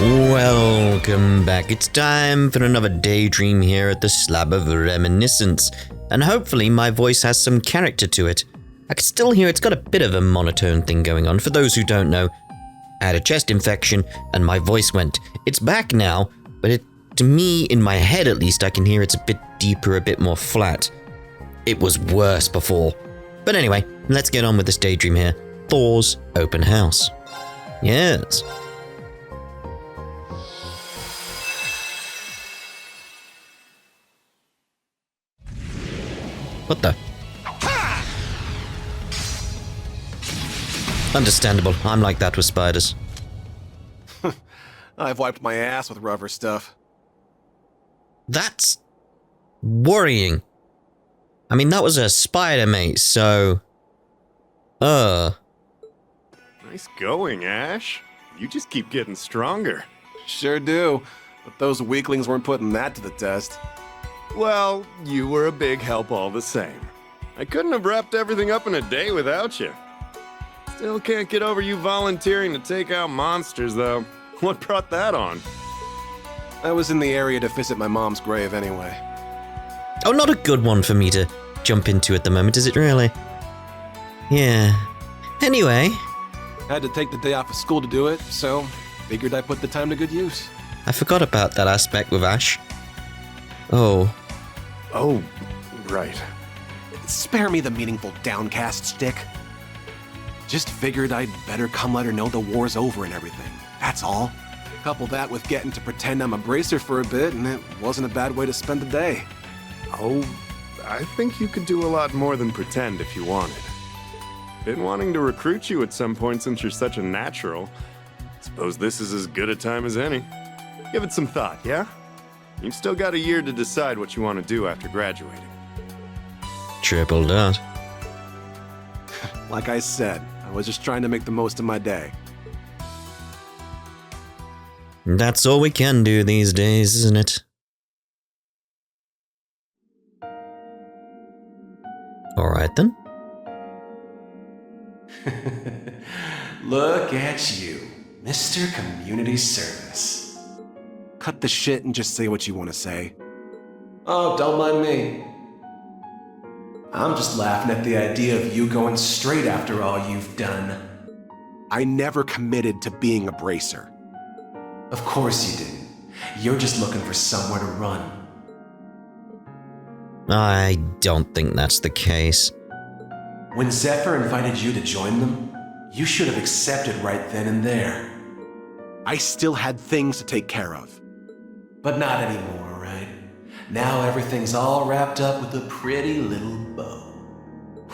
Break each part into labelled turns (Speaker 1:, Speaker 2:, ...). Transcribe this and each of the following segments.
Speaker 1: Welcome back. It's time for another daydream here at the Slab of Reminiscence, and hopefully my voice has some character to it. I can still hear it's got a bit of a monotone thing going on. For those who don't know, I had a chest infection and my voice went. It's back now, but to me, in my head at least, I can hear it's a bit deeper, a bit more flat. It was worse before. But anyway, let's get on with this daydream here. Thors open house. Yes. What the? Understandable. I'm like that with spiders.
Speaker 2: I've wiped my ass with rubber stuff.
Speaker 1: That's worrying. I mean, that was a spider, mate, so...
Speaker 3: Nice going, Ash. You just keep getting stronger.
Speaker 2: Sure do, but those weaklings weren't putting that to the test.
Speaker 3: Well, you were a big help all the same. I couldn't have wrapped everything up in a day without you. Still can't get over you volunteering to take out monsters, though. What brought that on?
Speaker 2: I was in the area to visit my mom's grave anyway.
Speaker 1: Oh, not a good one for me to jump into at the moment, is it really? Yeah. Anyway.
Speaker 2: Had to take the day off of school to do it, so figured I'd put the time to good use.
Speaker 1: I forgot about that aspect with Ash. Oh,
Speaker 3: right.
Speaker 2: Spare me the meaningful downcast stick. Just figured I'd better come let her know the war's over and everything. That's all. Couple that with getting to pretend I'm a bracer for a bit, and it wasn't a bad way to spend the day.
Speaker 3: Oh, I think you could do a lot more than pretend if you wanted. Been wanting to recruit you at some point since you're such a natural. Suppose this is as good a time as any. Give it some thought, yeah? You've still got a year to decide what you want to do after graduating.
Speaker 1: triple dot.
Speaker 2: Like I said, I was just trying to make the most of my day.
Speaker 1: That's all we can do these days, isn't it? Alright then.
Speaker 4: Look at you, Mr. Community Service.
Speaker 2: Cut the shit and just say what you want to say.
Speaker 4: Oh, don't mind me. I'm just laughing at the idea of you going straight after all you've done.
Speaker 2: I never committed to being a bracer.
Speaker 4: Of course you didn't. You're just looking for somewhere to run.
Speaker 1: I don't think that's the case.
Speaker 4: When Zephyr invited you to join them, you should have accepted right then and there.
Speaker 2: I still had things to take care of.
Speaker 4: But not anymore, right? Now everything's all wrapped up with a pretty little bow.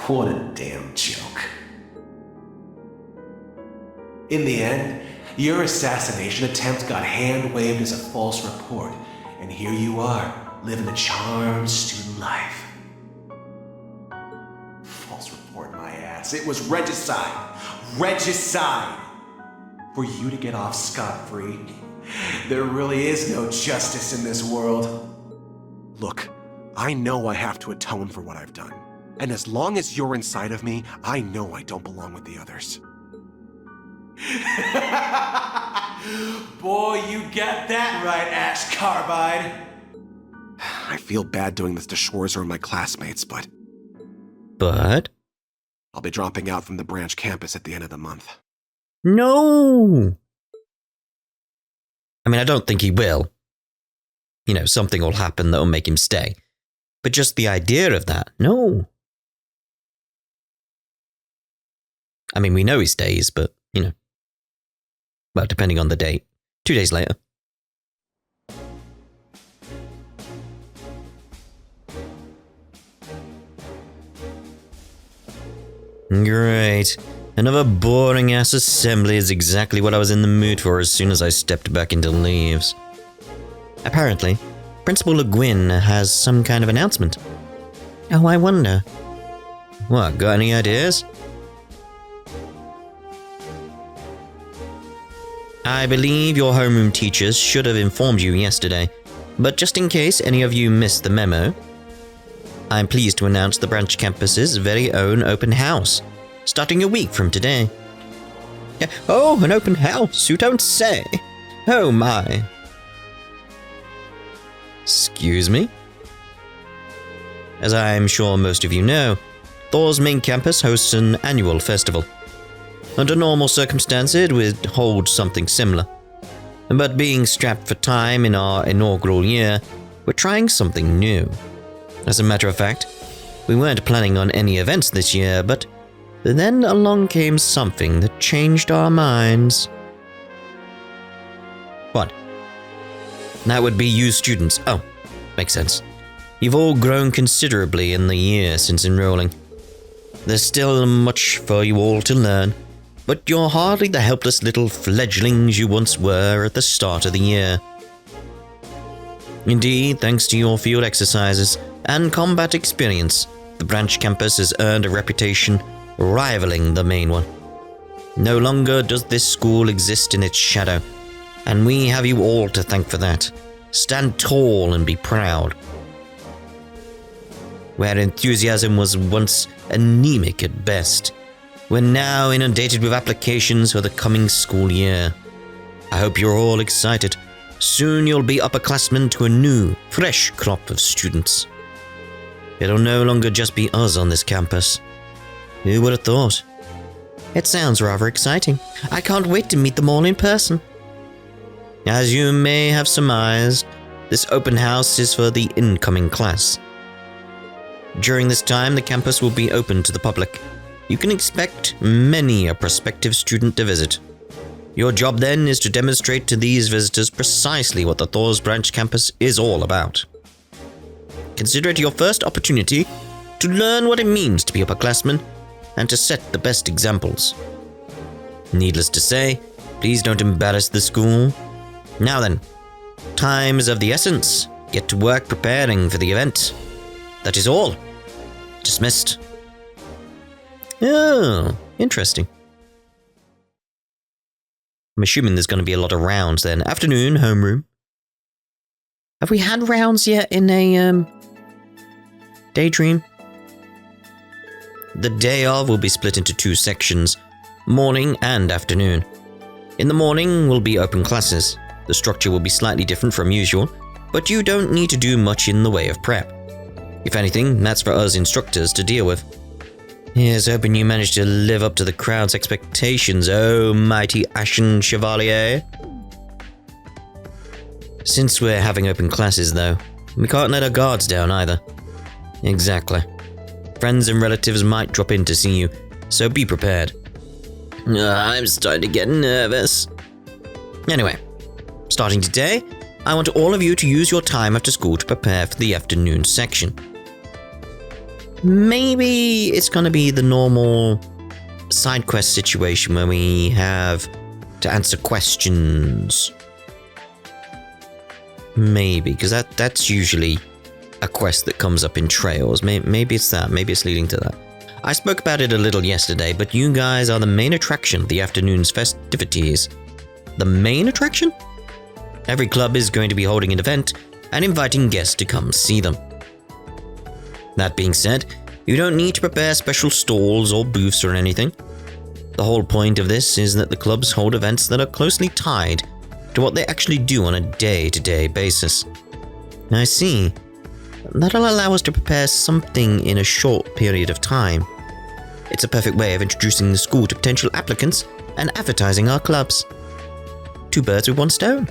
Speaker 4: What a damn joke. In the end, your assassination attempt got hand-waved as a false report, and here you are, living a charmed student life. False report, my ass. It was regicide. Regicide! For you to get off scot-free, there really is no justice in this world.
Speaker 2: Look, I know I have to atone for what I've done. And as long as you're inside of me, I know I don't belong with the others.
Speaker 4: Boy, you got that right, Ash Carbide.
Speaker 2: I feel bad doing this to Schwarzer and my classmates, but
Speaker 1: But?
Speaker 2: I'll be dropping out from the branch campus at the end of the month.
Speaker 1: No! I mean, I don't think he will. You know, something will happen that'll make him stay. But just the idea of that, no. I mean, we know he stays, but, you know. Well, depending on the date. 2 days later. Great. Another boring-ass assembly is exactly what I was in the mood for as soon as I stepped back into leaves. Apparently, Principal Le Guin has some kind of announcement. Oh, I wonder. What, got any ideas? I believe your homeroom teachers should have informed you yesterday, but just in case any of you missed the memo, I'm pleased to announce the branch campus's very own open house, starting a week from today. Oh, an open house, you don't say. Oh my. Excuse me? As I'm sure most of you know, Thors main campus hosts an annual festival. Under normal circumstances, it would hold something similar. But being strapped for time in our inaugural year, we're trying something new. As a matter of fact, we weren't planning on any events this year, but then along came something that changed our minds. What? That would be you students. Oh, makes sense. You've all grown considerably in the year since enrolling. There's still much for you all to learn, but you're hardly the helpless little fledglings you once were at the start of the year. Indeed, thanks to your field exercises and combat experience, the branch campus has earned a reputation rivaling the main one. No longer does this school exist in its shadow, and we have you all to thank for that. Stand tall and be proud. Where enthusiasm was once anemic at best, we're now inundated with applications for the coming school year. I hope you're all excited. Soon you'll be upperclassmen to a new, fresh crop of students. It'll no longer just be us on this campus. Who would have thought? It sounds rather exciting. I can't wait to meet them all in person. As you may have surmised, this open house is for the incoming class. During this time, the campus will be open to the public. You can expect many a prospective student to visit. Your job then is to demonstrate to these visitors precisely what the Thors branch campus is all about. Consider it your first opportunity to learn what it means to be upperclassmen and to set the best examples. Needless to say, please don't embarrass the school. Now then, time is of the essence. Get to work preparing for the event. That is all. Dismissed. Oh, interesting. I'm assuming there's going to be a lot of rounds then. Afternoon, homeroom. Have we had rounds yet in a, daydream? The day of will be split into two sections, morning and afternoon. In the morning will be open classes. The structure will be slightly different from usual, but you don't need to do much in the way of prep. If anything, that's for us instructors to deal with. Here's hoping you managed to live up to the crowd's expectations, oh mighty Ashen Chevalier. Since we're having open classes, though, we can't let our guards down either. Exactly. Friends and relatives might drop in to see you, so be prepared. I'm starting to get nervous. Anyway, starting today, I want all of you to use your time after school to prepare for the afternoon section. Maybe it's going to be the normal side quest situation where we have to answer questions. Maybe, because that's usually a quest that comes up in Trails. Maybe it's that. Maybe it's leading to that. I spoke about it a little yesterday, but you guys are the main attraction of the afternoon's festivities. The main attraction? Every club is going to be holding an event and inviting guests to come see them. That being said, you don't need to prepare special stalls or booths or anything. The whole point of this is that the clubs hold events that are closely tied to what they actually do on a day-to-day basis. I see. That'll allow us to prepare something in a short period of time. It's a perfect way of introducing the school to potential applicants and advertising our clubs. Two birds with one stone.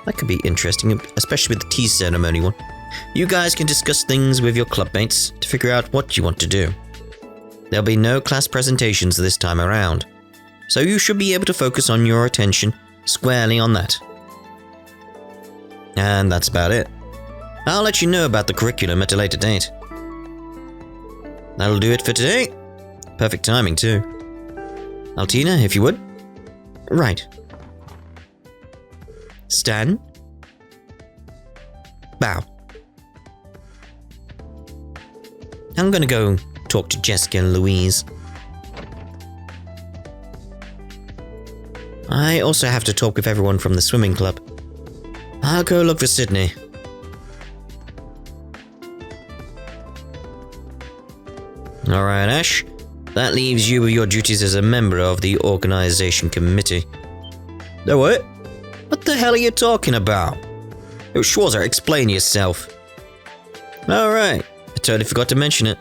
Speaker 1: That could be interesting, especially with the tea ceremony one. You guys can discuss things with your clubmates to figure out what you want to do. There'll be no class presentations this time around, so you should be able to focus on your attention squarely on that. And that's about it. I'll let you know about the curriculum at a later date. That'll do it for today. Perfect timing, too. Altina, if you would. Right. Stan. Bow. I'm gonna go talk to Jessica and Louise. I also have to talk with everyone from the swimming club. I'll go look for Sydney. Alright, Ash. That leaves you with your duties as a member of the organization committee. The what? What the hell are you talking about? Oh, Schwarzer, explain yourself. Alright, I totally forgot to mention it.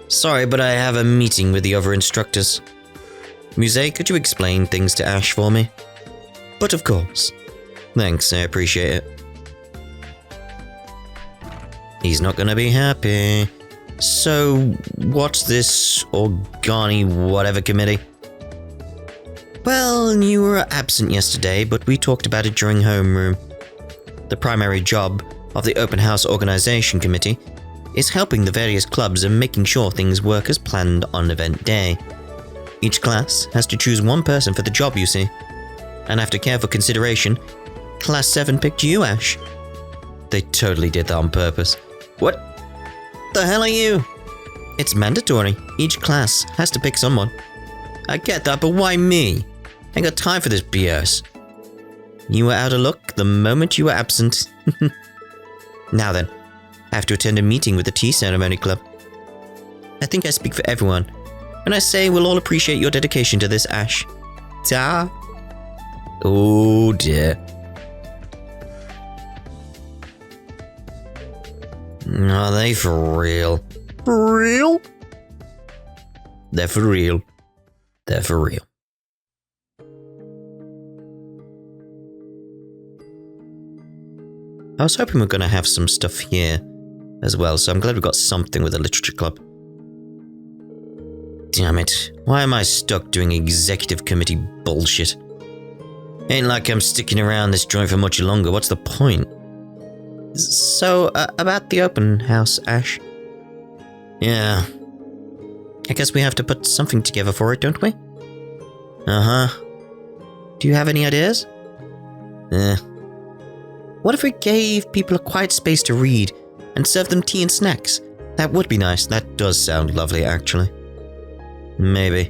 Speaker 1: Sorry, but I have a meeting with the other instructors. Muse, could you explain things to Ash for me? But of course. Thanks, I appreciate it. He's not gonna be happy. So, what's this Organi whatever committee? Well, you were absent yesterday, but we talked about it during homeroom. The primary job of the Open House Organization Committee is helping the various clubs and making sure things work as planned on event day. Each class has to choose one person for the job, you see. And after careful consideration, Class 7 picked you, Ash. They totally did that on purpose. What the hell are you? It's mandatory. Each class has to pick someone. I get that, but why me? I ain't got time for this BS. You were out of luck the moment you were absent. Now then, I have to attend a meeting with the Tea Ceremony Club. I think I speak for everyone when I say we'll all appreciate your dedication to this, Ash. Ta. Oh dear. Are they for real? For real? They're for real. They're for real. I was hoping we're going to have some stuff here as well, so I'm glad we got something with the literature club. Damn it. Why am I stuck doing executive committee bullshit? Ain't like I'm sticking around this joint for much longer. What's the point? So, about the open house, Ash. Yeah. I guess we have to put something together for it, don't we? Uh-huh. Do you have any ideas? What if we gave people a quiet space to read and serve them tea and snacks? That would be nice. That does sound lovely, actually. Maybe.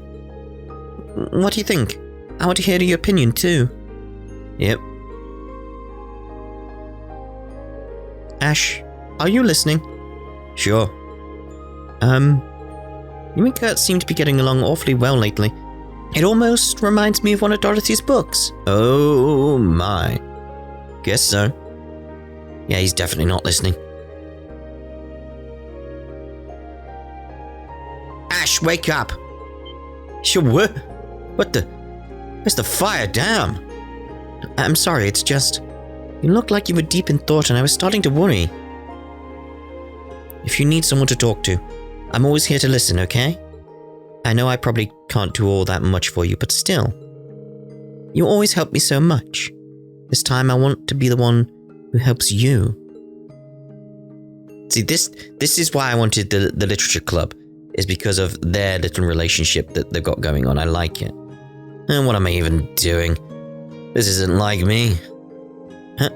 Speaker 1: What do you think? I want to hear your opinion, too. Yep. Ash, are you listening? Sure. You and Kurt seem to be getting along awfully well lately. It almost reminds me of one of Dorothy's books. Oh my. Guess so. Yeah, he's definitely not listening. Ash, wake up! Sure, what? What the? Where's the fire? Damn! I'm sorry, it's just... You looked like you were deep in thought and I was starting to worry. If you need someone to talk to, I'm always here to listen, okay? I know I probably can't do all that much for you, but still. You always help me so much. This time I want to be the one who helps you. See, this is why I wanted the literature club, is because of their little relationship that they've got going on. I like it. And what am I even doing? This isn't like me. Huh?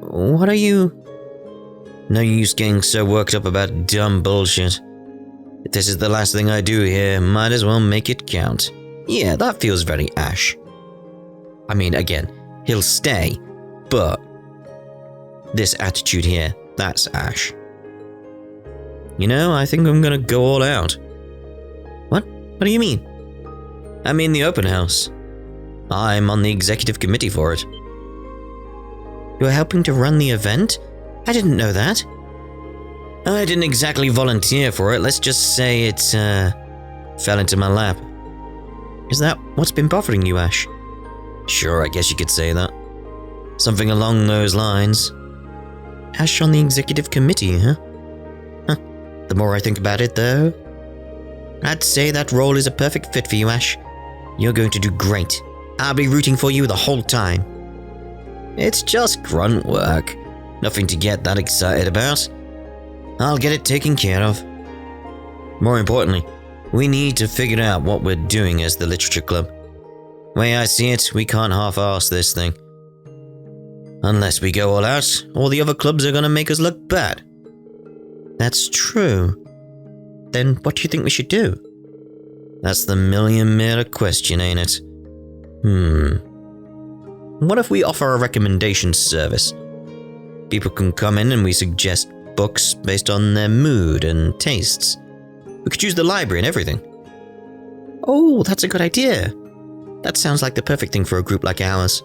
Speaker 1: What are you... No use getting so worked up about dumb bullshit. If this is the last thing I do here, might as well make it count. Yeah, that feels very Ash. I mean, again, he'll stay, but... This attitude here, that's Ash. You know, I think I'm gonna go all out. What? What do you mean? I mean the open house. I'm on the executive committee for it. You're helping to run the event? I didn't know that. I didn't exactly volunteer for it. Let's just say it, fell into my lap. Is that what's been bothering you, Ash? Sure, I guess you could say that. Something along those lines. Ash on the executive committee, huh? The more I think about it, though, I'd say that role is a perfect fit for you, Ash. You're going to do great. I'll be rooting for you the whole time. It's just grunt work. Nothing to get that excited about. I'll get it taken care of. More importantly, we need to figure out what we're doing as the literature club. Way I see it, we can't half-arse this thing. Unless we go all out, all the other clubs are gonna make us look bad. That's true. Then what do you think we should do? That's the million-dollar question, ain't it? What if we offer a recommendation service? People can come in and we suggest books based on their mood and tastes. We could use the library and everything. Oh, that's a good idea. That sounds like the perfect thing for a group like ours.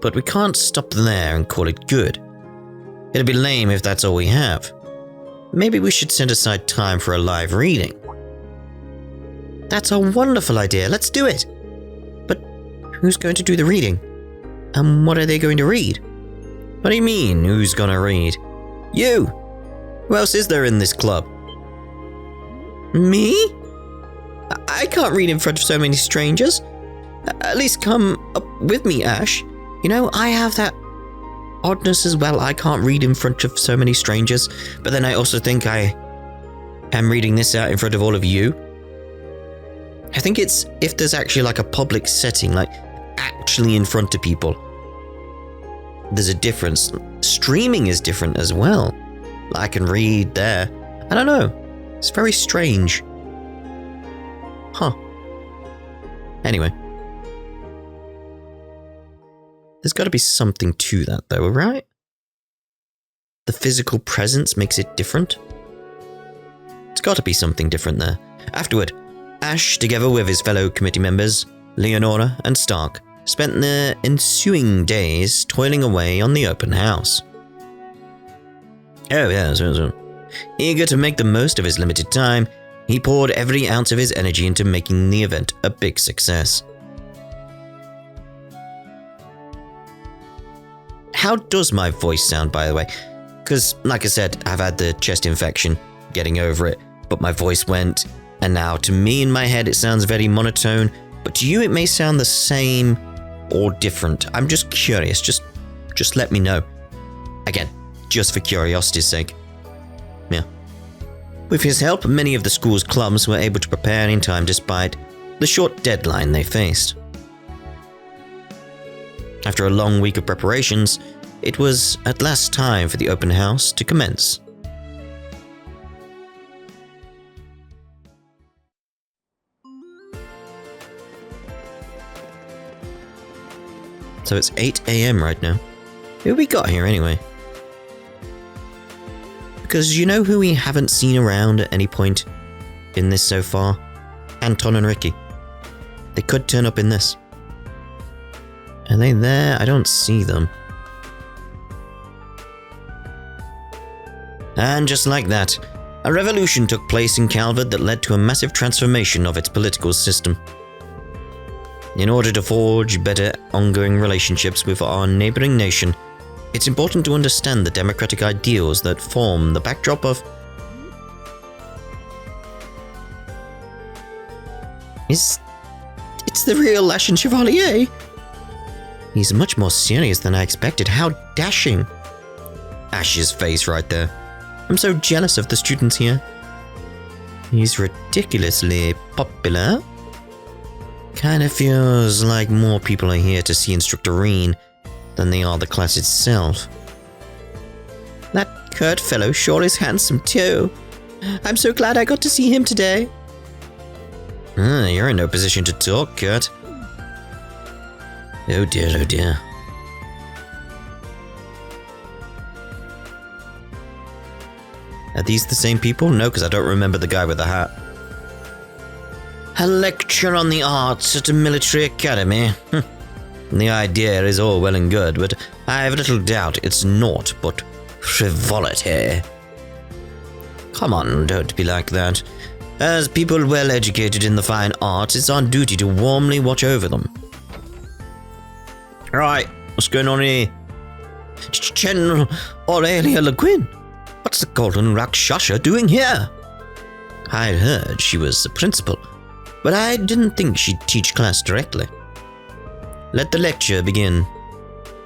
Speaker 1: But we can't stop there and call it good. It'd be lame if that's all we have. Maybe we should set aside time for a live reading. That's a wonderful idea. Let's do it. But who's going to do the reading? And what are they going to read? What do you mean, who's gonna read? You! Who else is there in this club? Me? I can't read in front of so many strangers. At least come up with me, Ash. You know, I have that oddness as well. I can't read in front of so many strangers, but then I also think I am reading this out in front of all of you. I think it's if there's actually like a public setting, like actually in front of people. There's a difference. Streaming is different as well. I can read there. I don't know. It's very strange. Huh. Anyway. There's got to be something to that though, right? The physical presence makes it different. It's got to be something different there. Afterward, Ash, together with his fellow committee members, Leonora and Stark, spent the ensuing days toiling away on the open house. Oh yes. Eager to make the most of his limited time, he poured every ounce of his energy into making the event a big success. How does my voice sound, by the way? Because, like I said, I've had the chest infection, getting over it, but my voice went, and now to me in my head it sounds very monotone, but to you it may sound the same or different. I'm just curious, just let me know. Again, just for curiosity's sake. Yeah. With his help, many of the school's clubs were able to prepare in time despite the short deadline they faced. After a long week of preparations, it was at last time for the open house to commence. So it's 8 AM right now. Who we got here anyway? Because you know who we haven't seen around at any point in this so far? Anton and Ricky. They could turn up in this. Are they there? I don't see them. And just like that, a revolution took place in Calvert that led to a massive transformation of its political system. In order to forge better ongoing relationships with our neighboring nation, it's important to understand the democratic ideals that form the backdrop of... It's the real Lashin Chevalier! He's much more serious than I expected. How dashing! Ash's face right there. I'm so jealous of the students here. He's ridiculously popular. Kinda feels like more people are here to see Instructor Reen than they are the class itself. That Kurt fellow sure is handsome too. I'm so glad I got to see him today. You're in no position to talk, Kurt. Oh dear, oh dear. Are these the same people? No, because I don't remember the guy with the hat. A lecture on the arts at a military academy. The idea is all well and good, but I have little doubt it's naught but frivolity. Come on, don't be like that. As people well educated in the fine arts, it's our duty to warmly watch over them. Right, what's going on here? General Aurelia Le Guin, what's the Golden Rakshasha doing here? I'd heard she was the principal, but I didn't think she'd teach class directly. Let the lecture begin.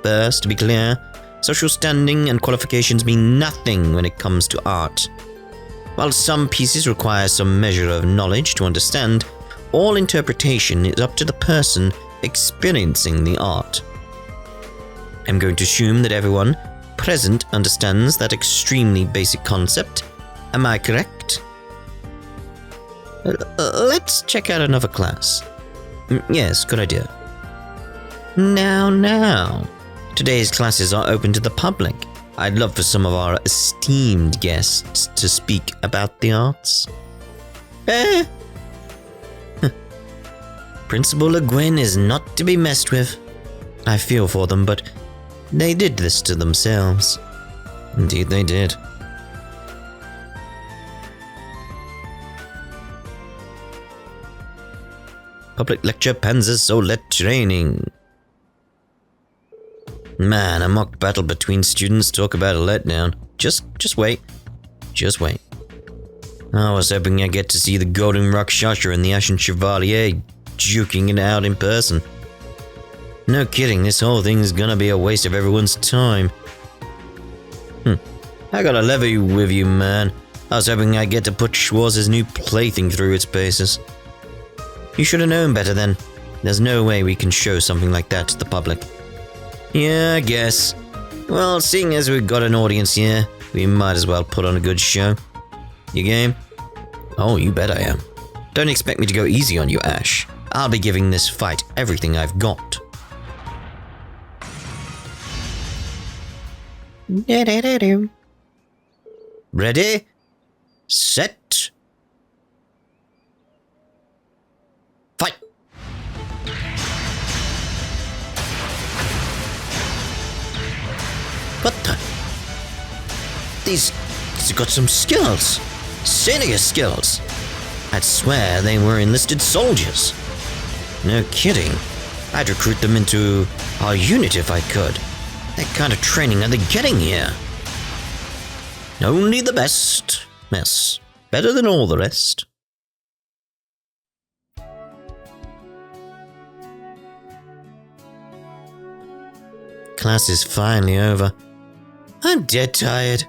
Speaker 1: First, to be clear, social standing and qualifications mean nothing when it comes to art. While some pieces require some measure of knowledge to understand, all interpretation is up to the person experiencing the art. I'm going to assume that everyone present understands that extremely basic concept. Am I correct? Let's check out another class. Yes, good idea. Now. Today's classes are open to the public. I'd love for some of our esteemed guests to speak about the arts. Principal Le Guin is not to be messed with. I feel for them, but they did this to themselves. Indeed they did. Public lecture Panzersoldat training. Man, a mock battle between students, talk about a letdown. Just wait. Just wait. I was hoping I'd get to see the Golden Rakshasha and the Ashen Chevalier juking it out in person. No kidding, this whole thing is gonna be a waste of everyone's time. I got a levy with you, man. I was hoping I'd get to put Schwarz's new plaything through its paces. You should have known better then. There's no way we can show something like that to the public. Yeah, I guess. Well, seeing as we've got an audience here, we might as well put on a good show. You game? Oh, you bet I am. Don't expect me to go easy on you, Ash. I'll be giving this fight everything I've got. Ready? Set. Fight! What the? These have got some skills. Serious skills. I'd swear they were enlisted soldiers. No kidding. I'd recruit them into our unit if I could. What kind of training are they getting here? Only the best. Yes, better than all the rest. Class is finally over. I'm dead tired.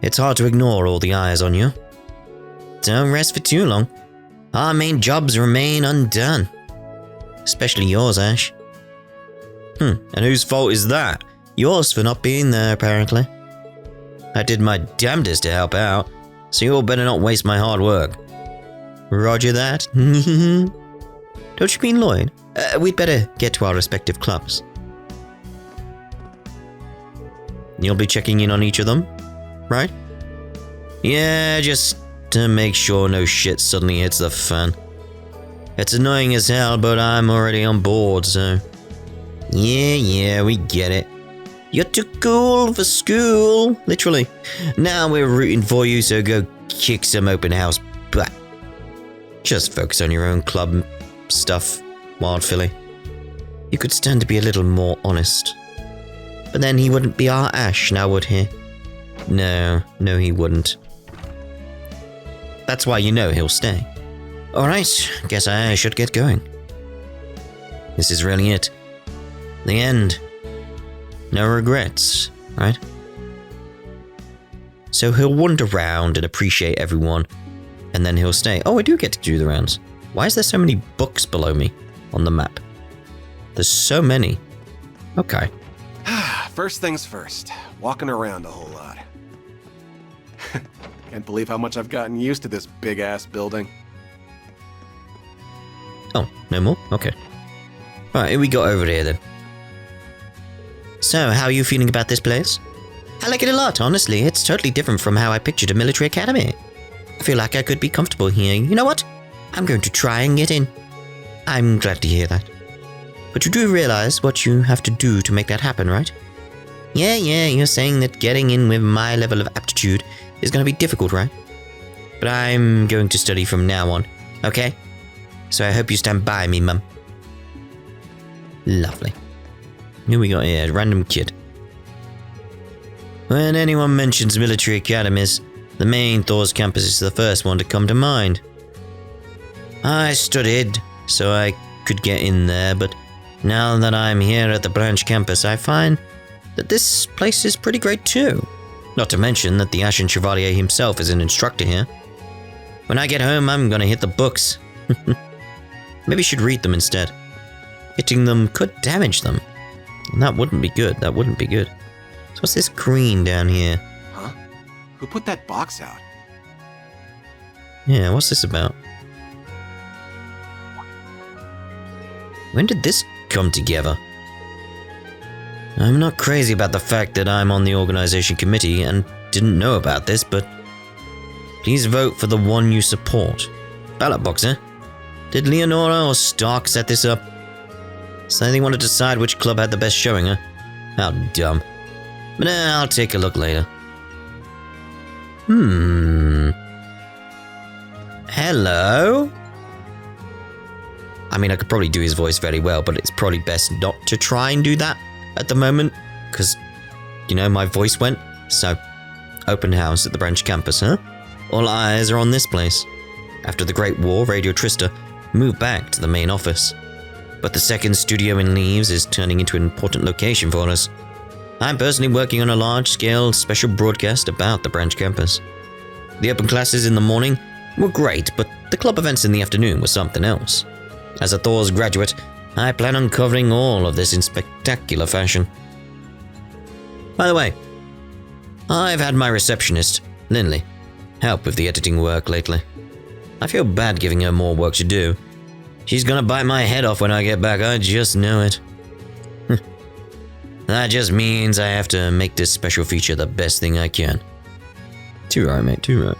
Speaker 1: It's hard to ignore all the eyes on you. Don't rest for too long. Our main jobs remain undone. Especially yours, Ash. And whose fault is that? Yours for not being there, apparently. I did my damnedest to help out, so you all better not waste my hard work. Roger that. Don't you mean Lloyd? We'd better get to our respective clubs. You'll be checking in on each of them, right? Yeah, just to make sure no shit suddenly hits the fan. It's annoying as hell, but I'm already on board, so... Yeah, we get it. You're too cool for school, literally. Now we're rooting for you, so go kick some open house butt. Just focus on your own club stuff, Wild Filly. You could stand to be a little more honest. But then he wouldn't be our Ash, now would he? No, he wouldn't. That's why you know he'll stay. Alright, guess I should get going. This is really it. The end. No regrets, right? So he'll wander around and appreciate everyone, and then he'll stay. Oh, I do get to do the rounds. Why is there so many books below me on the map? There's so many. Okay.
Speaker 2: First things first, walking around a whole lot. Can't believe how much I've gotten used to this big-ass building.
Speaker 1: Oh, no more? Okay. Alright, here we go over here then. So, how are you feeling about this place? I like it a lot, honestly. It's totally different from how I pictured a military academy. I feel like I could be comfortable here. You know what? I'm going to try and get in. I'm glad to hear that. But you do realize what you have to do to make that happen, right? Yeah, you're saying that getting in with my level of aptitude is going to be difficult, right? But I'm going to study from now on, okay? So I hope you stand by me, Mum. Lovely. Who we got here? Random kid. When anyone mentions military academies, the main Thors campus is the first one to come to mind. I studied so I could get in there, but now that I'm here at the branch campus, I find that this place is pretty great too. Not to mention that the Ashen Chevalier himself is an instructor here. When I get home, I'm gonna hit the books. Maybe I should read them instead. Hitting them could damage them. And that wouldn't be good, So what's this green down here?
Speaker 2: Huh? Who put that box out?
Speaker 1: Yeah, what's this about? When did this come together? I'm not crazy about the fact that I'm on the organization committee and didn't know about this, but please vote for the one you support. Ballot box, eh? Did Leonora or Stark set this up? So they want to decide which club had the best showing, huh? How dumb. But I'll take a look later. Hello? I mean, I could probably do his voice very well, but it's probably best not to try and do that at the moment, because, you know, my voice went. So, open house at the branch campus, huh? All eyes are on this place. After the Great War, Radio Trista moved back to the main office. But the second studio in Leaves is turning into an important location for us. I'm personally working on a large-scale special broadcast about the branch campus. The open classes in the morning were great, but the club events in the afternoon were something else. As a Thors graduate, I plan on covering all of this in spectacular fashion. By the way, I've had my receptionist, Lindley, help with the editing work lately. I feel bad giving her more work to do. She's gonna bite my head off when I get back, I just know it. That just means I have to make this special feature the best thing I can. Too right, mate, too right.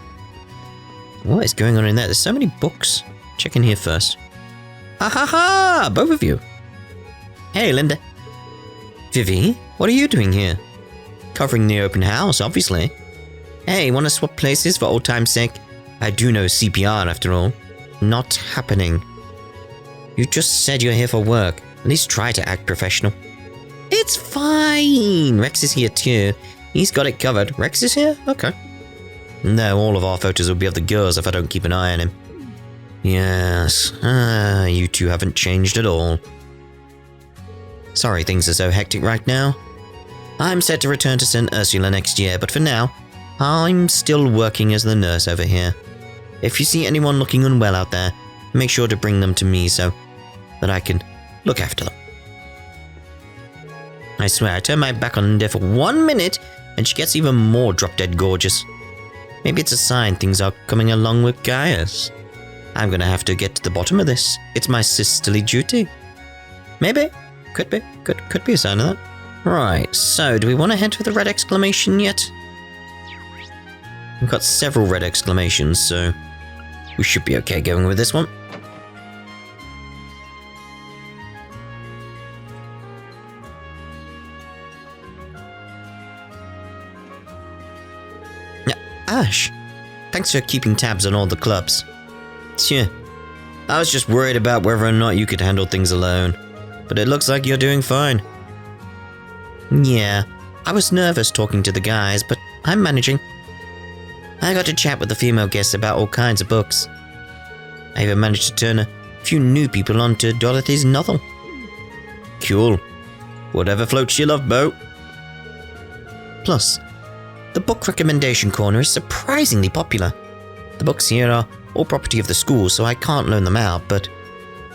Speaker 1: What is going on in there? There's so many books. Check in here first. Ha ha ha! Both of you. Hey, Linda. Vivi, what are you doing here? Covering the open house, obviously. Hey, wanna swap places for old time's sake? I do know CPR after all. Not happening. You just said you're here for work. At least try to act professional. It's fine. Rex is here too. He's got it covered. Rex is here? Okay. No, all of our photos will be of the girls if I don't keep an eye on him. Yes. You two haven't changed at all. Sorry things are so hectic right now. I'm set to return to St. Ursula next year, but for now, I'm still working as the nurse over here. If you see anyone looking unwell out there, make sure to bring them to me so that I can look after them. I swear, I turn my back on Linda for 1 minute and she gets even more drop-dead gorgeous. Maybe it's a sign things are coming along with Gaius. I'm gonna have to get to the bottom of this. It's my sisterly duty. Maybe. Could be. Could be a sign of that. Right, so do we want to head for the red exclamation yet? We've got several red exclamations, so we should be okay going with this one. Ash, thanks for keeping tabs on all the clubs. Tch, I was just worried about whether or not you could handle things alone, but it looks like you're doing fine. Yeah, I was nervous talking to the guys, but I'm managing. I got to chat with the female guests about all kinds of books. I even managed to turn a few new people onto Dorothy's novel. Cool. Whatever floats your love boat. Plus, the book recommendation corner is surprisingly popular. The books here are all property of the school, so I can't loan them out, but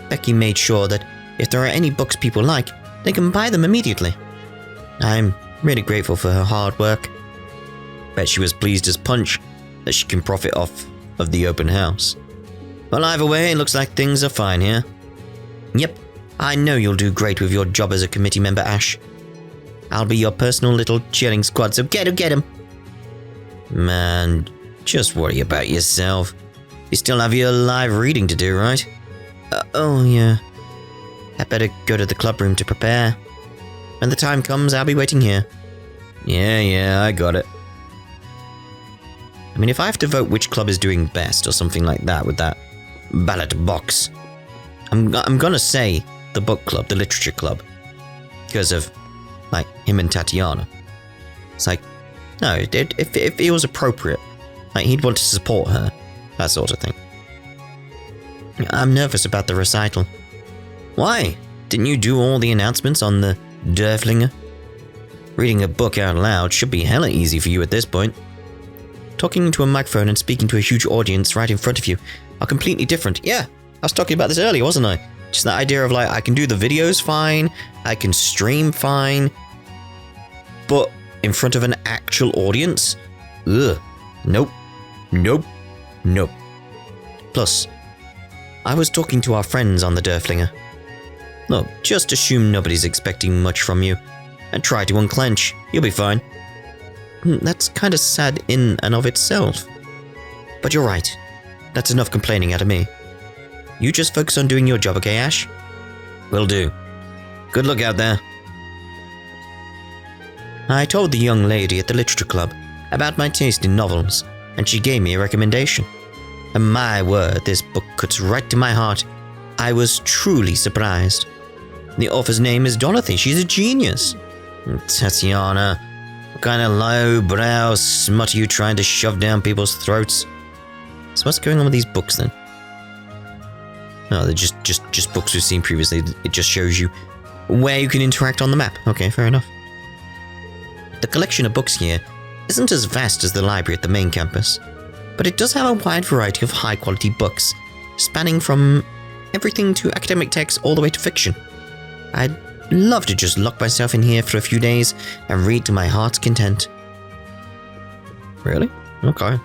Speaker 1: Becky made sure that if there are any books people like, they can buy them immediately. I'm really grateful for her hard work. Bet she was pleased as punch that she can profit off of the open house. Well, either way, it looks like things are fine here. Yep, I know you'll do great with your job as a committee member, Ash. I'll be your personal little cheering squad, so get him. Man, just worry about yourself. You still have your live reading to do, right? Oh, yeah. I better go to the club room to prepare. When the time comes, I'll be waiting here. Yeah, I got it. I mean, if I have to vote which club is doing best or something like that with that ballot box, I'm gonna say the book club, the literature club. Because of, like, him and Tatiana. It's like, no, if it was appropriate, like, he'd want to support her, that sort of thing. I'm nervous about the recital. Why? Didn't you do all the announcements on the Dörflinger? Reading a book out loud should be hella easy for you at this point. Talking into a microphone and speaking to a huge audience right in front of you are completely different. Yeah, I was talking about this earlier, wasn't I? Just that idea of, like, I can do the videos fine, I can stream fine, but in front of an actual audience? Ugh. Nope. Plus, I was talking to our friends on the Dörflinger. Look, just assume nobody's expecting much from you, and try to unclench. You'll be fine. That's kind of sad in and of itself. But you're right. That's enough complaining out of me. You just focus on doing your job, okay, Ash? Will do. Good luck out there. I told the young lady at the literature club about my taste in novels, and she gave me a recommendation. And my word, this book cuts right to my heart. I was truly surprised. The author's name is Dorothy. She's a genius. Tatiana, what kind of low-brow smut are you trying to shove down people's throats? So what's going on with these books then? Oh, they're just books we've seen previously. It just shows you where you can interact on the map. Okay, fair enough. The collection of books here isn't as vast as the library at the main campus, but it does have a wide variety of high-quality books, spanning from everything to academic texts all the way to fiction. I'd love to just lock myself in here for a few days and read to my heart's content. Really? Okay.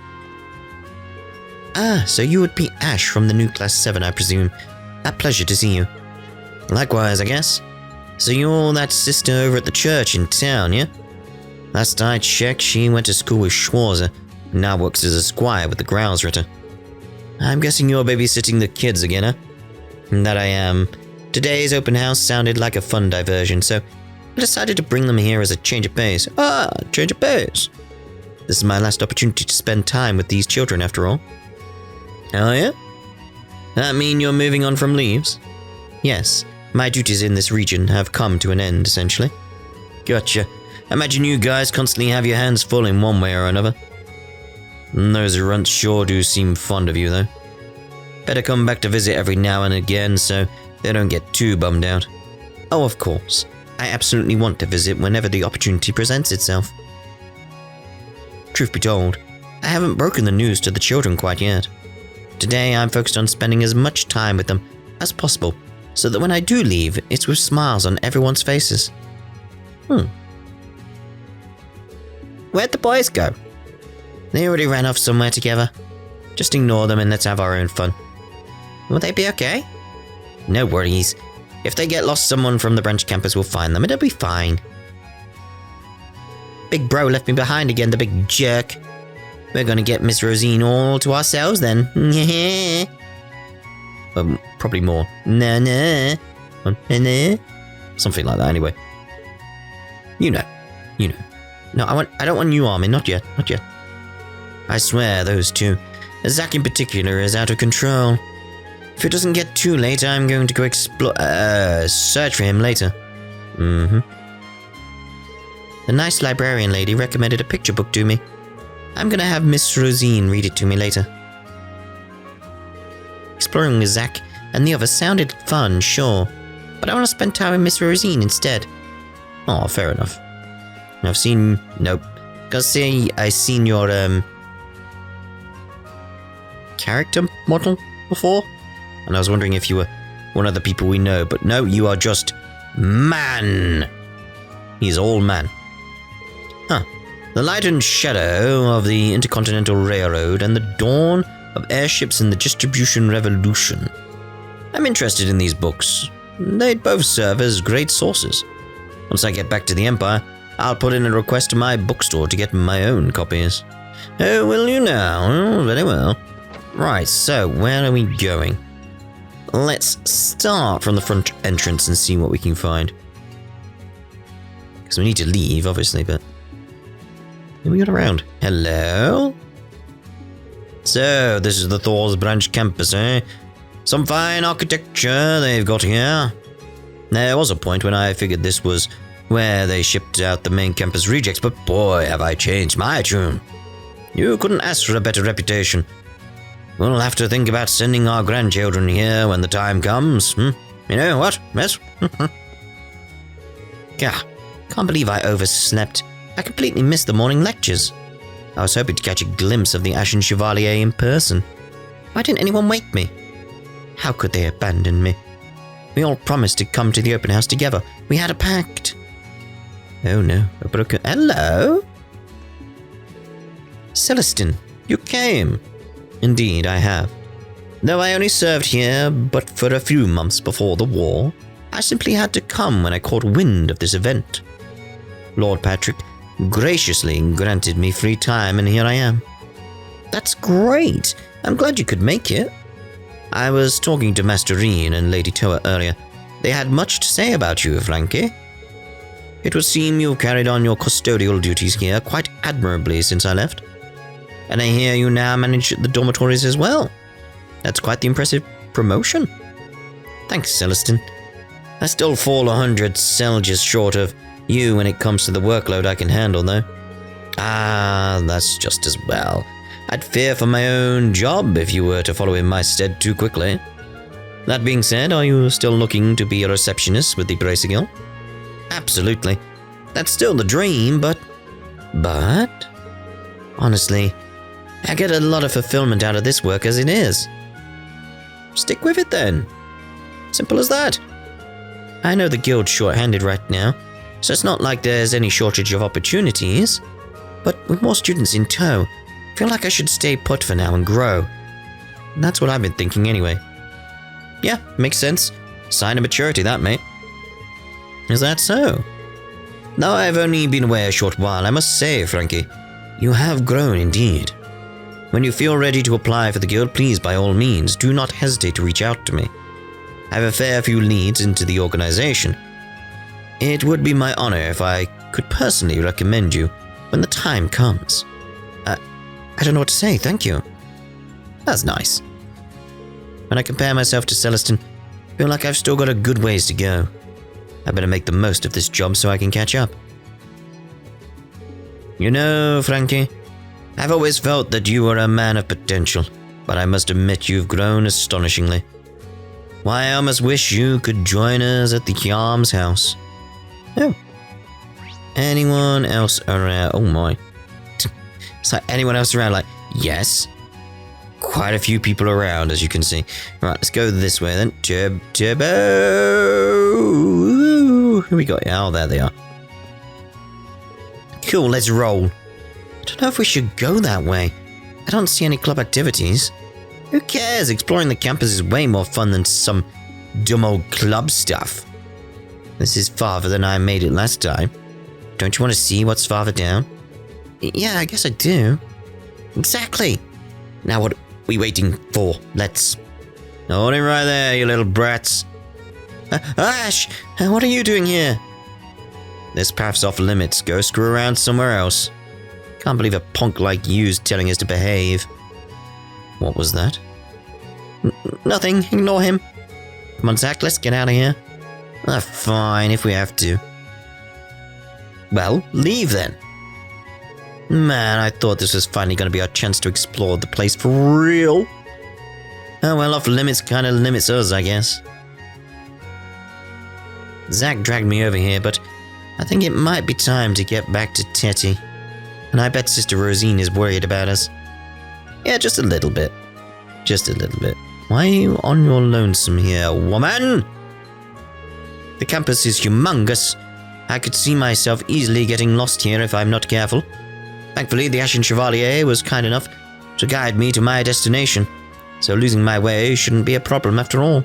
Speaker 1: Ah, so you would be Ash from the new Class 7, I presume. A pleasure to see you. Likewise, I guess. So you're that sister over at the church in town, yeah? Last I checked, she went to school with Schwarzer, and now works as a squire with the Growlsritter. I'm guessing you're babysitting the kids again, huh? That I am. Today's open house sounded like a fun diversion, so I decided to bring them here as a change of pace. Ah, change of pace. This is my last opportunity to spend time with these children, after all. Oh yeah? That mean you're moving on from Leaves? Yes, my duties in this region have come to an end, essentially. Gotcha. Imagine you guys constantly have your hands full in one way or another. Those runts sure do seem fond of you, though. Better come back to visit every now and again so they don't get too bummed out. Oh, of course. I absolutely want to visit whenever the opportunity presents itself. Truth be told, I haven't broken the news to the children quite yet. Today I'm focused on spending as much time with them as possible, so that when I do leave, it's with smiles on everyone's faces. Where'd the boys go? They already ran off somewhere together. Just ignore them and let's have our own fun. Will they be okay? No worries. If they get lost, someone from the branch campus will find them. It'll be fine. Big bro left me behind again, the big jerk. We're gonna get Miss Rosine all to ourselves then. Probably more. Nah. Something like that anyway. You know. No, I don't want you, Armin. Not yet. I swear, those two. Zack in particular is out of control. If it doesn't get too late, I'm going to go search for him later. The nice librarian lady recommended a picture book to me. I'm gonna have Miss Rosine read it to me later. Exploring with Zack and the others sounded fun, sure, but I want to spend time with Miss Rosine instead. Oh, fair enough. Nope. Cause see, I seen your, character model before? And I was wondering if you were one of the people we know, but no, you are just man. He's all man. Huh. The light and shadow of the Intercontinental Railroad and the dawn of airships in the distribution revolution. I'm interested in these books. They'd both serve as great sources. Once I get back to the Empire, I'll put in a request to my bookstore to get my own copies. Oh, will you now? Oh, very well. Right, so where are we going? Let's start from the front entrance and see what we can find. Because we need to leave, obviously, but... Here we got around. Hello? So, this is the Thors branch campus, eh? Some fine architecture they've got here. There was a point when I figured this was where they shipped out the main campus rejects, but boy, have I changed my tune. You couldn't ask for a better reputation. We'll have to think about sending our grandchildren here when the time comes. You know what? Yes? Gah, can't believe I overslept. I completely missed the morning lectures. I was hoping to catch a glimpse of the Ashen Chevalier in person. Why didn't anyone wake me? How could they abandon me? We all promised to come to the open house together. We had a pact. Oh no, a broken... Hello? Celestine, you came. Indeed, I have. Though I only served here but for a few months before the war, I simply had to come when I caught wind of this event. Lord Patrick graciously granted me free time, and here I am. That's great. I'm glad you could make it. I was talking to Master Reen and Lady Toa earlier. They had much to say about you, Frankie. It would seem you've carried on your custodial duties here quite admirably since I left. And I hear you now manage the dormitories as well. That's quite the impressive promotion. Thanks, Celestine. I still fall 100 Selges short of you when it comes to the workload I can handle, though. Ah, that's just as well. I'd fear for my own job if you were to follow in my stead too quickly. That being said, are you still looking to be a receptionist with the Bracer Guild? Absolutely. That's still the dream, but... Honestly, I get a lot of fulfillment out of this work as it is. Stick with it then. Simple as that. I know the guild's short-handed right now, so it's not like there's any shortage of opportunities. But with more students in tow, I feel like I should stay put for now and grow. And that's what I've been thinking anyway. Yeah, makes sense. Sign of maturity, that, mate. Is that so? Though I've only been away a short while, I must say, Frankie, you have grown indeed. When you feel ready to apply for the guild, please, by all means, do not hesitate to reach out to me. I have a fair few leads into the organization. It would be my honor if I could personally recommend you when the time comes. I don't know what to say, thank you. That's nice. When I compare myself to Celestine, I feel like I've still got a good ways to go. I better make the most of this job so I can catch up. You know, Frankie, I've always felt that you were a man of potential, but I must admit you've grown astonishingly. Why, I almost wish you could join us at the Yarm's house. Oh. Anyone else around? Oh my. It's like anyone else around, like, yes. Quite a few people around, as you can see. Right, let's go this way then. Turbo! Who we got? Oh, there they are. Cool, let's roll. I don't know if we should go that way. I don't see any club activities. Who cares? Exploring the campus is way more fun than some dumb old club stuff. This is farther than I made it last time. Don't you want to see what's farther down? Yeah, I guess I do. Exactly. Now what are we waiting for? Let's... Hold it right there, you little brats. Ash! What are you doing here? This path's off limits. Go screw around somewhere else. Can't believe a punk like you's telling us to behave. What was that? Nothing. Ignore him. Come on, Zach, let's get out of here. Fine, if we have to. Well, leave then. Man, I thought this was finally going to be our chance to explore the place for real. Oh well, off limits kind of limits us, I guess. Zach dragged me over here, but I think it might be time to get back to Tetty. And I bet Sister Rosine is worried about us. Yeah, just a little bit. Just a little bit. Why are you on your lonesome here, woman? The campus is humongous. I could see myself easily getting lost here if I'm not careful. Thankfully, the Ashen Chevalier was kind enough to guide me to my destination, so losing my way shouldn't be a problem after all.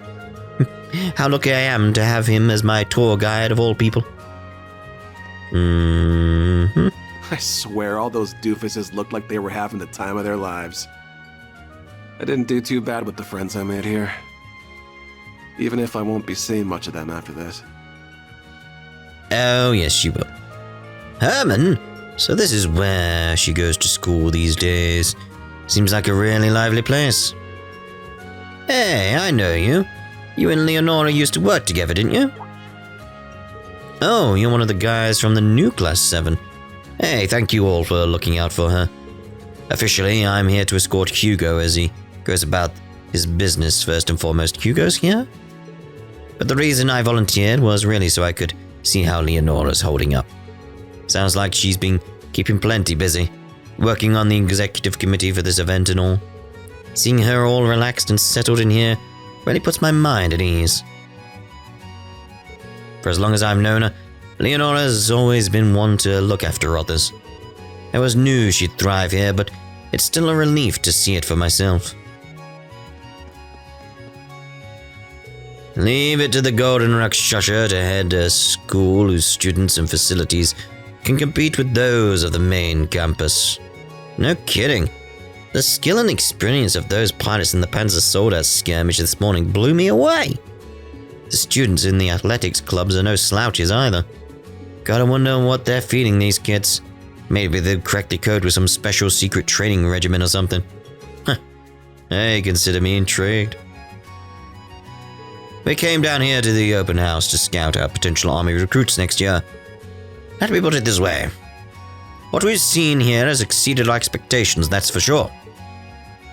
Speaker 1: How lucky I am to have him as my tour guide of all people.
Speaker 2: I swear all those doofuses looked like they were having the time of their lives. I didn't do too bad with the friends I made here. Even if I won't be seeing much of them after this.
Speaker 1: Oh, yes, you will. Herman? So this is where she goes to school these days. Seems like a really lively place. Hey, I know you. You and Leonora used to work together, didn't you? Oh, you're one of the guys from the new Class 7. Hey, thank you all for looking out for her. Officially, I'm here to escort Hugo as he goes about his business first and foremost. Hugo's here? But the reason I volunteered was really so I could see how Leonora's holding up. Sounds like she's been keeping plenty busy, working on the executive committee for this event and all. Seeing her all relaxed and settled in here really puts my mind at ease. For as long as I've known her, Leonora's always been one to look after others. I always knew she'd thrive here, but it's still a relief to see it for myself. Leave it to the Golden Rakshasha to head a school whose students and facilities can compete with those of the main campus. No kidding. The skill and experience of those pilots in the Panzer Soldat skirmish this morning blew me away. The students in the athletics clubs are no slouches either. Gotta wonder what they're feeding these kids. Maybe they've cracked the code with some special secret training regimen or something. Huh. Hey, consider me intrigued. We came down here to the open house to scout out potential army recruits next year. Let me put it this way. What we've seen here has exceeded our expectations, that's for sure.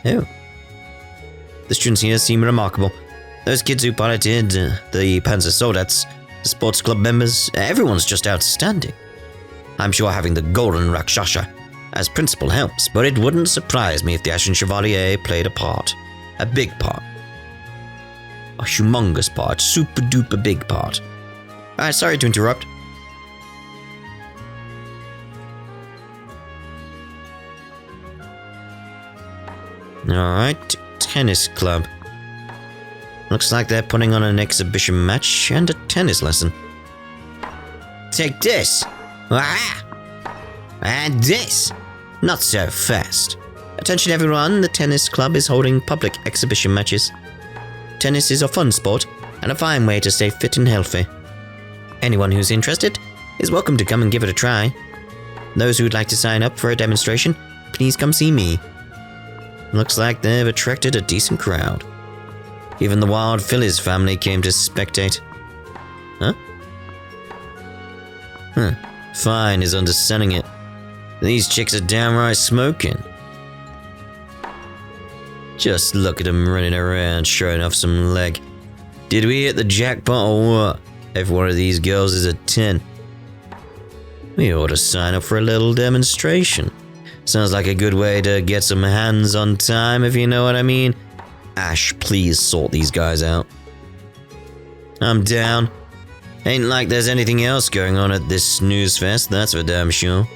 Speaker 1: Oh. The students here seem remarkable. Those kids who piloted the Panzer Soldats, the sports club members, everyone's just outstanding. I'm sure having the Golden Rakshasa as principal helps, but it wouldn't surprise me if the Ashen Chevalier played a part. A big part. A humongous part. Super duper big part. Alright, sorry to interrupt. Alright, tennis club. Looks like they're putting on an exhibition match and a tennis lesson. Take this! Ah! And this! Not so fast. Attention everyone, the tennis club is holding public exhibition matches. Tennis is a fun sport and a fine way to stay fit and healthy. Anyone who's interested is welcome to come and give it a try. Those who'd like to sign up for a demonstration, please come see me. Looks like they've attracted a decent crowd. Even the Wild Phillies family came to spectate. Huh? Fine is underselling it. These chicks are downright smoking. Just look at them running around showing off some leg. Did we hit the jackpot or what? Every one of these girls is a 10. We ought to sign up for a little demonstration. Sounds like a good way to get some hands on time, if you know what I mean. Ash, please sort these guys out. I'm down. Ain't like there's anything else going on at this snooze fest, that's for damn sure.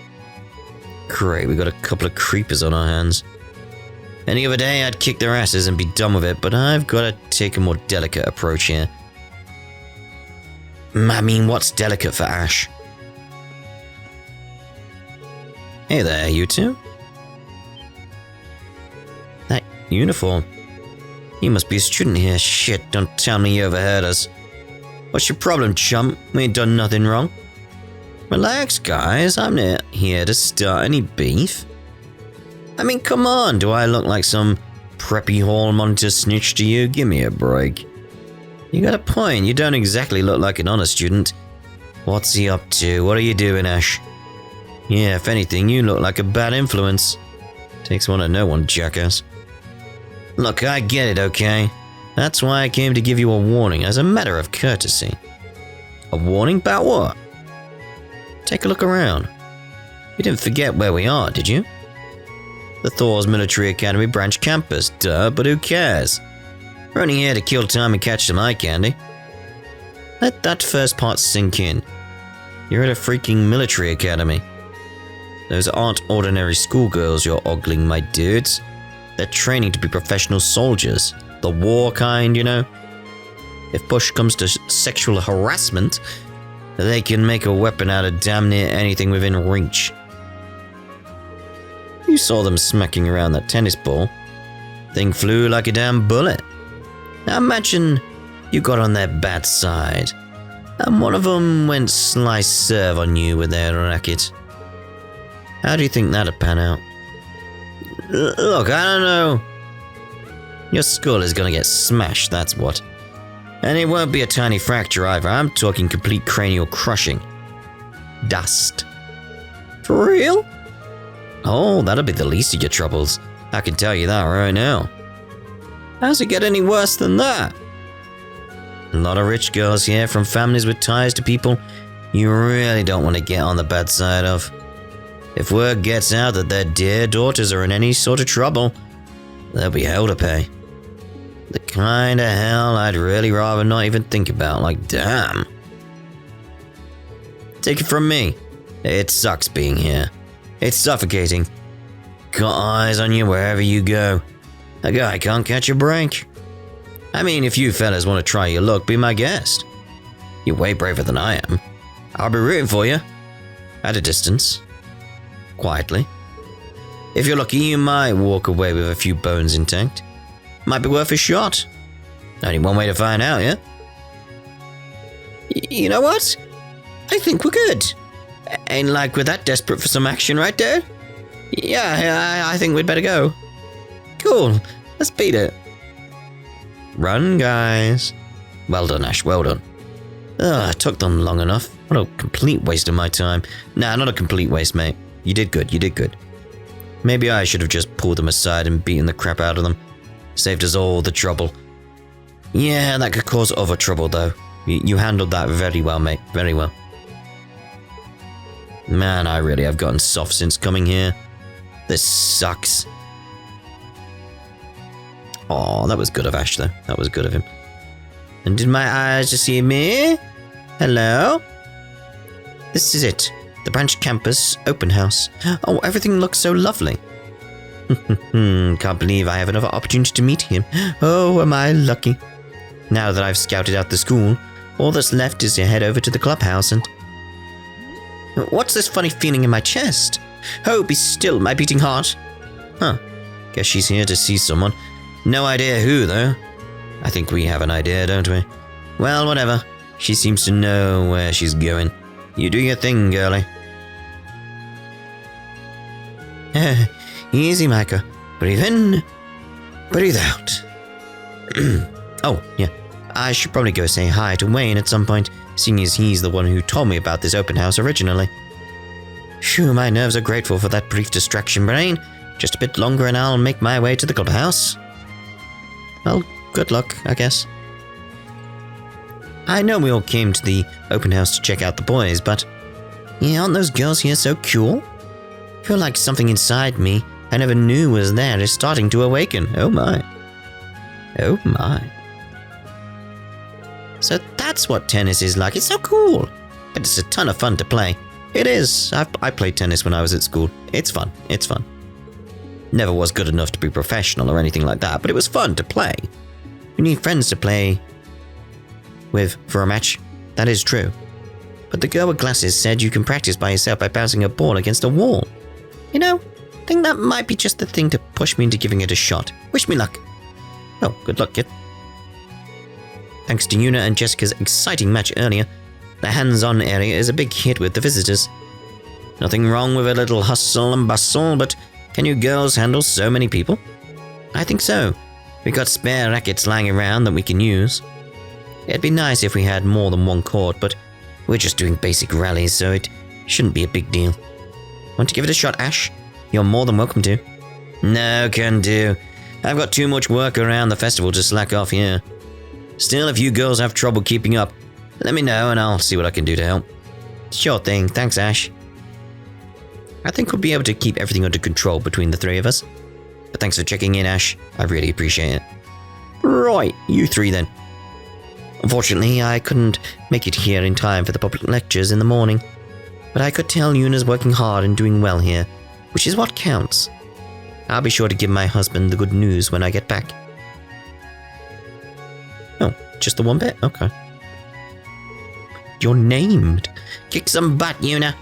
Speaker 1: Great, we got a couple of creepers on our hands. Any other day I'd kick their asses and be done with it, but I've got to take a more delicate approach here. I mean, what's delicate for Ash? Hey there, you two. That uniform. You must be a student here. Shit, don't tell me you overheard us. What's your problem, chump? We ain't done nothing wrong. Relax, guys. I'm not here to start any beef. I mean, come on. Do I look like some preppy hall monitor snitch to you? Give me a break. You got a point. You don't exactly look like an honor student. What's he up to? What are you doing, Ash? Yeah, if anything, you look like a bad influence. Takes one to know one, jackass. Look, I get it, okay? That's why I came to give you a warning as a matter of courtesy. A warning about what? Take a look around. You didn't forget where we are, did you? The Thors Military Academy branch campus, duh, but who cares? We're only here to kill time and catch some eye candy. Let that first part sink in. You're at a freaking military academy. Those aren't ordinary schoolgirls you're ogling, my dudes. They're training to be professional soldiers. The war kind, you know? If push comes to sexual harassment, they can make a weapon out of damn near anything within reach. You saw them smacking around that tennis ball. Thing flew like a damn bullet. Now imagine you got on their bad side, and one of them went slice serve on you with their racket. How do you think that'd pan out? Look, I don't know. Your skull is gonna get smashed, that's what. And it won't be a tiny fracture either. I'm talking complete cranial crushing. Dust. For real? Oh, that'll be the least of your troubles. I can tell you that right now. How's it get any worse than that? A lot of rich girls here from families with ties to people you really don't want to get on the bad side of. If word gets out that their dear daughters are in any sort of trouble, there'll be hell to pay. The kind of hell I'd really rather not even think about, like damn. Take it from me, it sucks being here. It's suffocating. Got eyes on you wherever you go. A guy can't catch a break. I mean, if you fellas want to try your luck, be my guest. You're way braver than I am. I'll be rooting for you. At a distance. Quietly. If you're lucky, you might walk away with a few bones intact. Might be worth a shot. Only one way to find out, yeah? You know what? I think we're good. Ain't like we're that desperate for some action, right, Dad? Yeah, I think we'd better go. Cool, let's beat it. Run, guys. Well done, Ash, well done. It took them long enough. What a complete waste of my time. Nah, not a complete waste, mate. You did good, you did good. Maybe I should have just pulled them aside and beaten the crap out of them. Saved us all the trouble. Yeah, that could cause other trouble, though. You handled that very well, mate. Very well. Man, I really have gotten soft since coming here. This sucks. Oh, that was good of Ash, though. That was good of him. And did my eyes deceive me? Hello? This is it. The branch campus open house. Oh, everything looks so lovely. Can't believe I have another opportunity to meet him. Oh, am I lucky. Now that I've scouted out the school, all that's left is to head over to the clubhouse and... What's this funny feeling in my chest? Oh, be still, my beating heart. Huh. Guess she's here to see someone. No idea who, though. I think we have an idea, don't we? Well, whatever. She seems to know where she's going. You do your thing, girlie. Easy, Micah. Breathe in. Breathe out. Oh, yeah. I should probably go say hi to Wayne at some point, seeing as he's the one who told me about this open house originally. Phew, my nerves are grateful for that brief distraction, Brain. Just a bit longer and I'll make my way to the clubhouse. Well, good luck, I guess. I know we all came to the open house to check out the boys, but... Yeah, aren't those girls here so cool? I feel like something inside me I never knew was there is starting to awaken. Oh my. Oh my. So that's what tennis is like. It's so cool. But it's a ton of fun to play. It is. I played tennis when I was at school. It's fun. It's fun. Never was good enough to be professional or anything like that, but it was fun to play. You need friends to play with for a match. That is true. But the girl with glasses said you can practice by yourself by bouncing a ball against a wall. You know, I think that might be just the thing to push me into giving it a shot. Wish me luck. Oh, good luck, kid. Thanks to Yuna and Jessica's exciting match earlier, the hands-on area is a big hit with the visitors. Nothing wrong with a little hustle and bustle, but can you girls handle so many people? I think so. We've got spare rackets lying around that we can use. It'd be nice if we had more than one court, but we're just doing basic rallies, so it shouldn't be a big deal. Want to give it a shot, Ash? You're more than welcome to. No, can do. I've got too much work around the festival to slack off here. Still, if you girls have trouble keeping up, let me know and I'll see what I can do to help. Sure thing, thanks, Ash. I think we'll be able to keep everything under control between the three of us. But thanks for checking in, Ash. I really appreciate it. Right, you three then. Unfortunately, I couldn't make it here in time for the public lectures in the morning. But I could tell Yuna's working hard and doing well here, which is what counts. I'll be sure to give my husband the good news when I get back. Oh, just the one bit? Okay. You're named. Kick some butt, Yuna.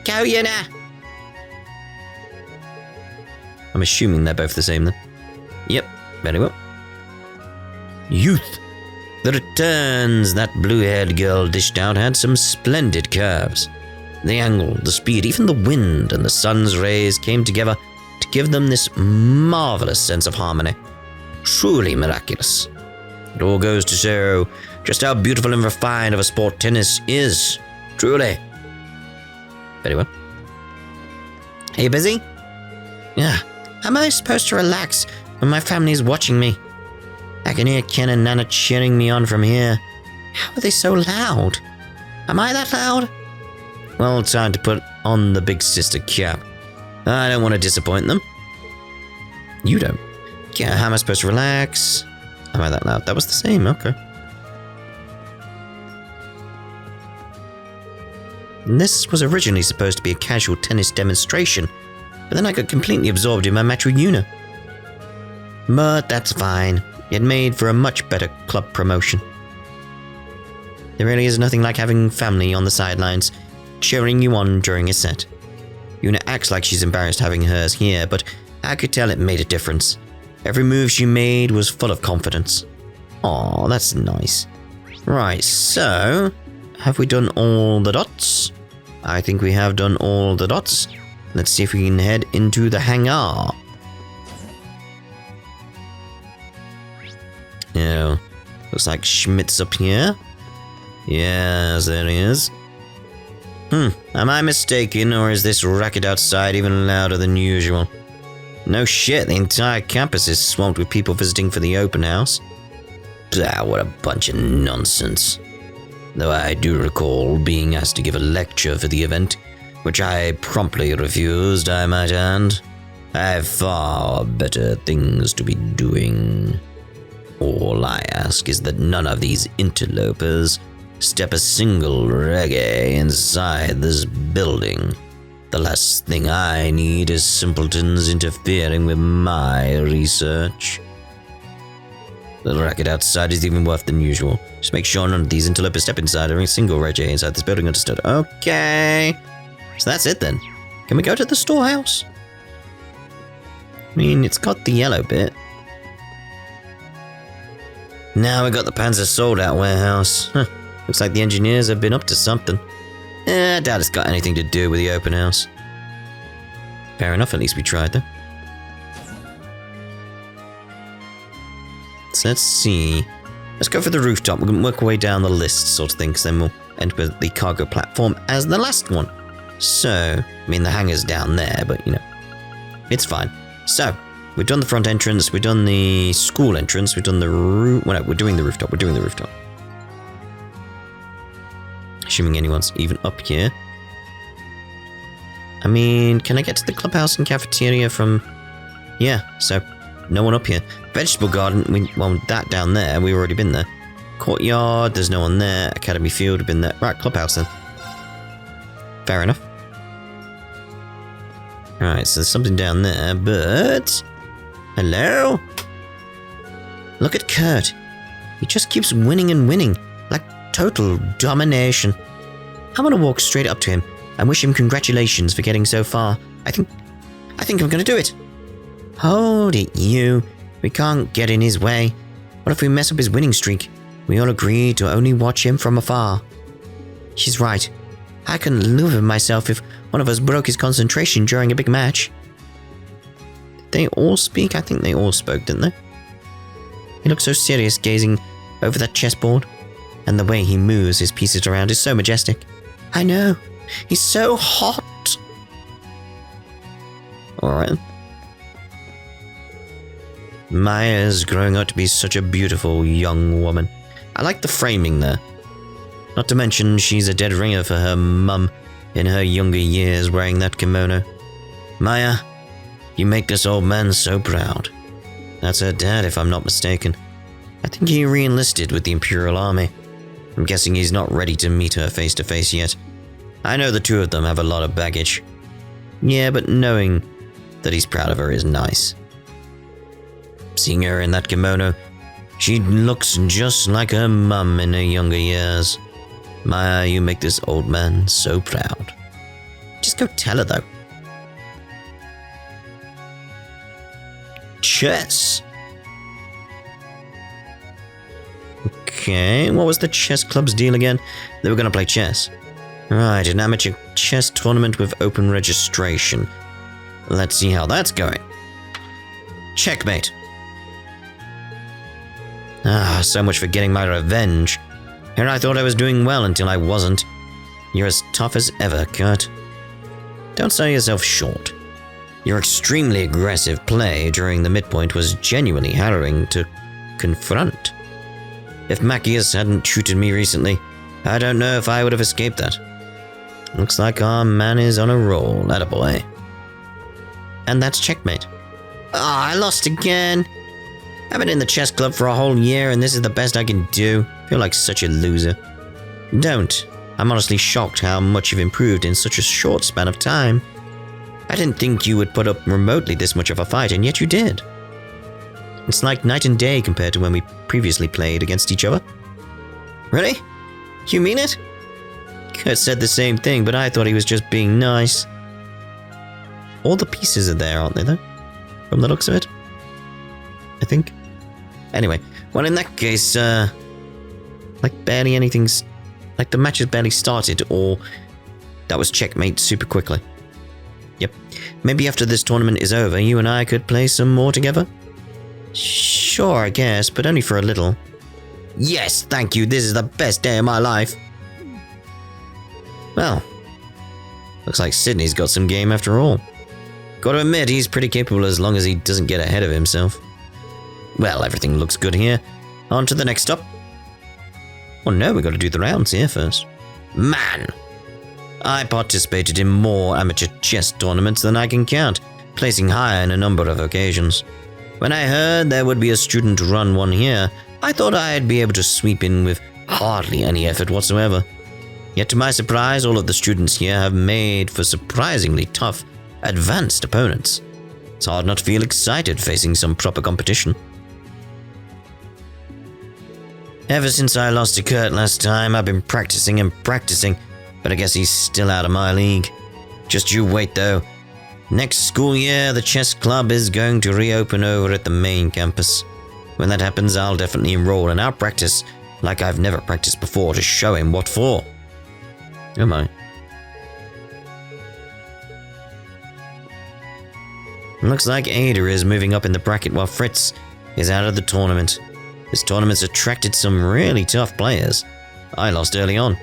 Speaker 1: Go, Yuna! I'm assuming they're both the same then. Yep, very well. Youth. The returns that blue-haired girl dished out had some splendid curves. The angle, the speed, even the wind and the sun's rays came together to give them this marvelous sense of harmony. Truly miraculous. It all goes to show just how beautiful and refined of a sport tennis is. Truly. Very well. Are you busy? Yeah. How am I supposed to relax when my family's watching me? I can hear Ken and Nana cheering me on from here. How are they so loud? Am I that loud? Well, time to put on the big sister cap. I don't want to disappoint them. You don't. Yeah, how am I supposed to relax? Am I that loud? That was the same, okay. And this was originally supposed to be a casual tennis demonstration, but then I got completely absorbed in my match with Yuna. But that's fine. It made for a much better club promotion. There really is nothing like having family on the sidelines, cheering you on during a set. Yuna acts like she's embarrassed having hers here, but I could tell it made a difference. Every move she made was full of confidence. Aw, that's nice. Right, so... have we done all the dots? I think we have done all the dots. Let's see if we can head into the hangar. Oh, looks like Schmidt's up here. Yes, there he is. Am I mistaken, or is this racket outside even louder than usual? No shit, the entire campus is swamped with people visiting for the open house. Ah, what a bunch of nonsense. Though I do recall being asked to give a lecture for the event, which I promptly refused, I might add. I have far better things to be doing. All I ask is that none of these interlopers step a single reggae inside this building. The last thing I need is simpletons interfering with my research. The racket outside is even worse than usual. Just make sure none of these interlopers step inside or a single reggae inside this building, understood? Okay. So that's it then. Can we go to the storehouse? I mean, it's got the yellow bit. Now we got the Panzer sold-out warehouse. Looks like the engineers have been up to something. I doubt it's got anything to do with the open house. Fair enough, at least we tried though. So let's see. Let's go for the rooftop. We can work our way down the list sort of thing, because then we'll enter the cargo platform as the last one. So, I mean the hangar's down there, but you know, it's fine. So, we've done the front entrance, we've done the school entrance, we've done the well, no, we're doing the rooftop, Assuming anyone's even up here. I mean, can I get to the clubhouse and cafeteria from... yeah, so no one up here. Vegetable garden, well, that down there, we've already been there. Courtyard, there's no one there. Academy field, we've been there. Right, clubhouse then. Fair enough. Alright, so there's something down there, but... hello? Look at Kurt. He just keeps winning and winning. Like total domination. I'm gonna walk straight up to him and wish him congratulations for getting so far. I think I'm gonna do it. Hold it, you. We can't get in his way. What if we mess up his winning streak? We all agreed to only watch him from afar. She's right. I couldn't live with myself if one of us broke his concentration during a big match. Did they all speak? I think they all spoke, didn't they? He looks so serious gazing over that chessboard. And the way he moves his pieces around is so majestic. I know. He's so hot. Alright. Maya's growing up to be such a beautiful young woman. I like the framing there. Not to mention she's a dead ringer for her mum in her younger years wearing that kimono. Maya, you make this old man so proud. That's her dad, if I'm not mistaken. I think he re-enlisted with the Imperial Army. I'm guessing he's not ready to meet her face to face yet. I know the two of them have a lot of baggage. Yeah, but knowing that he's proud of her is nice. Seeing her in that kimono, she looks just like her mum in her younger years. Maya, you make this old man so proud. Just go tell her though. Chess. Okay, what was the chess club's deal again? They were going to play chess. Right, an amateur chess tournament with open registration. Let's see how that's going. Checkmate. Ah, so much for getting my revenge. Here I thought I was doing well until I wasn't. You're as tough as ever, Kurt. Don't sell yourself short. Your extremely aggressive play during the midpoint was genuinely harrowing to confront. If Macias hadn't shooted me recently, I don't know if I would have escaped that. Looks like our man is on a roll, attaboy. And that's checkmate. Ah, I lost again. I've been in the chess club for a whole year and this is the best I can do. I feel like such a loser. Don't. I'm honestly shocked how much you've improved in such a short span of time. I didn't think you would put up remotely this much of a fight, and yet you did. It's like night and day compared to when we previously played against each other. Really? You mean it? Kurt said the same thing, but I thought he was just being nice. all the pieces are there, aren't they, though? From the looks of it? I think. Anyway, well, in that case, like barely anything's... Like the match has barely started, or that was checkmate super quickly. Yep. Maybe after this tournament is over, you and I could play some more together? Sure, I guess, but only for a little. Yes, thank you, this is the best day of my life. Well, looks like Sydney's got some game after all. Gotta admit, he's pretty capable as long as he doesn't get ahead of himself. Well, everything looks good here. On to the next stop. Oh no, we gotta do the rounds here first. Man! I participated in more amateur chess tournaments than I can count, placing higher in a number of occasions. When I heard there would be a student-run one here, I thought I'd be able to sweep in with hardly any effort whatsoever. Yet to my surprise, all of the students here have made for surprisingly tough, advanced opponents. It's hard not to feel excited facing some proper competition. Ever since I lost to Kurt last time, I've been practicing and practicing, but I guess he's still out of my league. Just you wait though. Next school year, the chess club is going to reopen over at the main campus. When that happens, I'll definitely enroll and I'll practice like I've never practiced before to show him what for. Oh my. Looks like Ada is moving up in the bracket while Fritz is out of the tournament. This tournament's attracted some really tough players. I lost early on.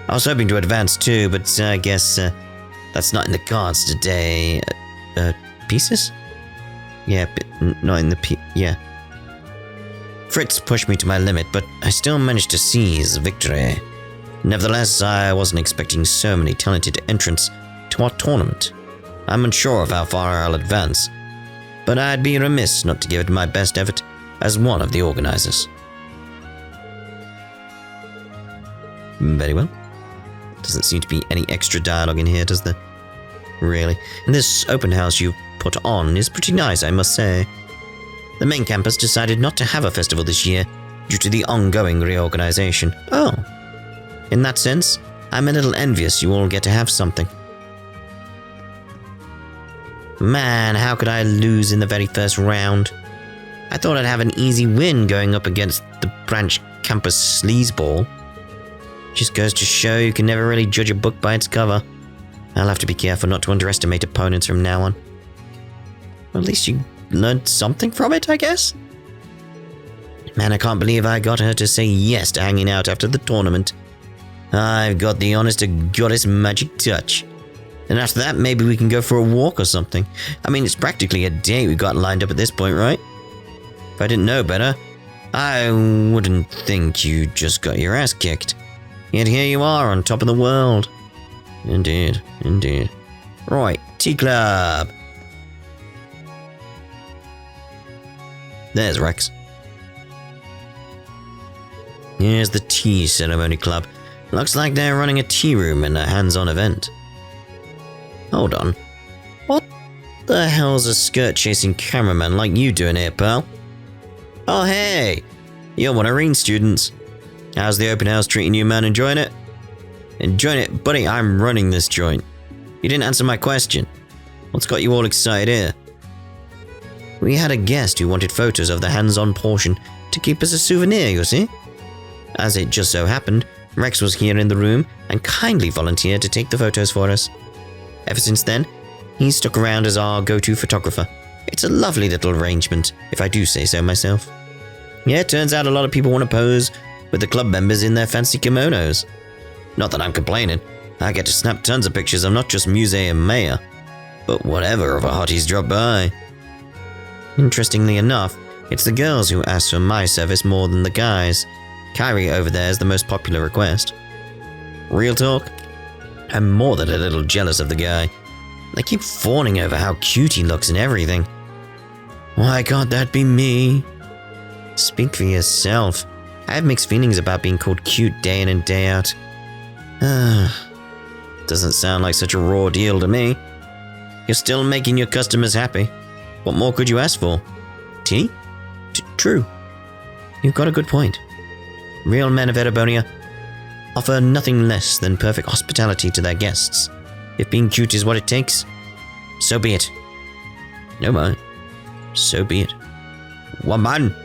Speaker 1: I was hoping to advance too, but I guess that's not in the cards today. Pieces? Yeah, not in the yeah. Fritz pushed me to my limit, but I still managed to seize victory. Nevertheless, I wasn't expecting so many talented entrants to our tournament. I'm unsure of how far I'll advance, but I'd be remiss not to give it my best effort as one of the organizers. Very well. Doesn't seem to be any extra dialogue in here, does there? Really? And this open house you've put on is pretty nice, I must say. The main campus decided not to have a festival this year due to the ongoing reorganization. Oh. In that sense, I'm a little envious you all get to have something. Man, how could I lose in the very first round? I thought I'd have an easy win going up against the branch campus sleazeball. Just goes to show you can never really judge a book by its cover. I'll have to be careful not to underestimate opponents from now on. Well, at least you learned something from it, I guess? Man, I can't believe I got her to say yes to hanging out after the tournament. I've got the honest to goddess magic touch. And after that, maybe we can go for a walk or something. I mean, it's practically a date we got lined up at this point, right? If I didn't know better, I wouldn't think you just got your ass kicked. Yet here you are on top of the world. Indeed, indeed. Right, tea club. There's Rex. Here's the tea ceremony club. Looks like they're running a tea room and a hands-on event. Hold on. What the hell's a skirt-chasing cameraman like you doing here, pal? Oh, hey! You're one of Reen's students. How's the open house treating you, man? Enjoying it? Enjoying it? Buddy, I'm running this joint. You didn't answer my question. What's got you all excited here? We had a guest who wanted photos of the hands-on portion to keep as a souvenir, you see? As it just so happened, Rex was here in the room and kindly volunteered to take the photos for us. Ever since then, he's stuck around as our go-to photographer. It's a lovely little arrangement, if I do say so myself. Yeah, it turns out a lot of people want to pose with the club members in their fancy kimonos. Not that I'm complaining. I get to snap tons of pictures of not just museum mayor, but whatever of a hotties drop by. Interestingly enough, it's the girls who ask for my service more than the guys. Kyrie over there is the most popular request. Real talk? I'm more than a little jealous of the guy. They keep fawning over how cute he looks and everything. Why can't that be me? Speak for yourself. I have mixed feelings about being called cute day in and day out. Doesn't sound like such a raw deal to me. You're still making your customers happy. What more could you ask for? Tea? True. You've got a good point. Real men of Erebonia offer nothing less than perfect hospitality to their guests. If being cute is what it takes, So be it. No mind. So be it. One man.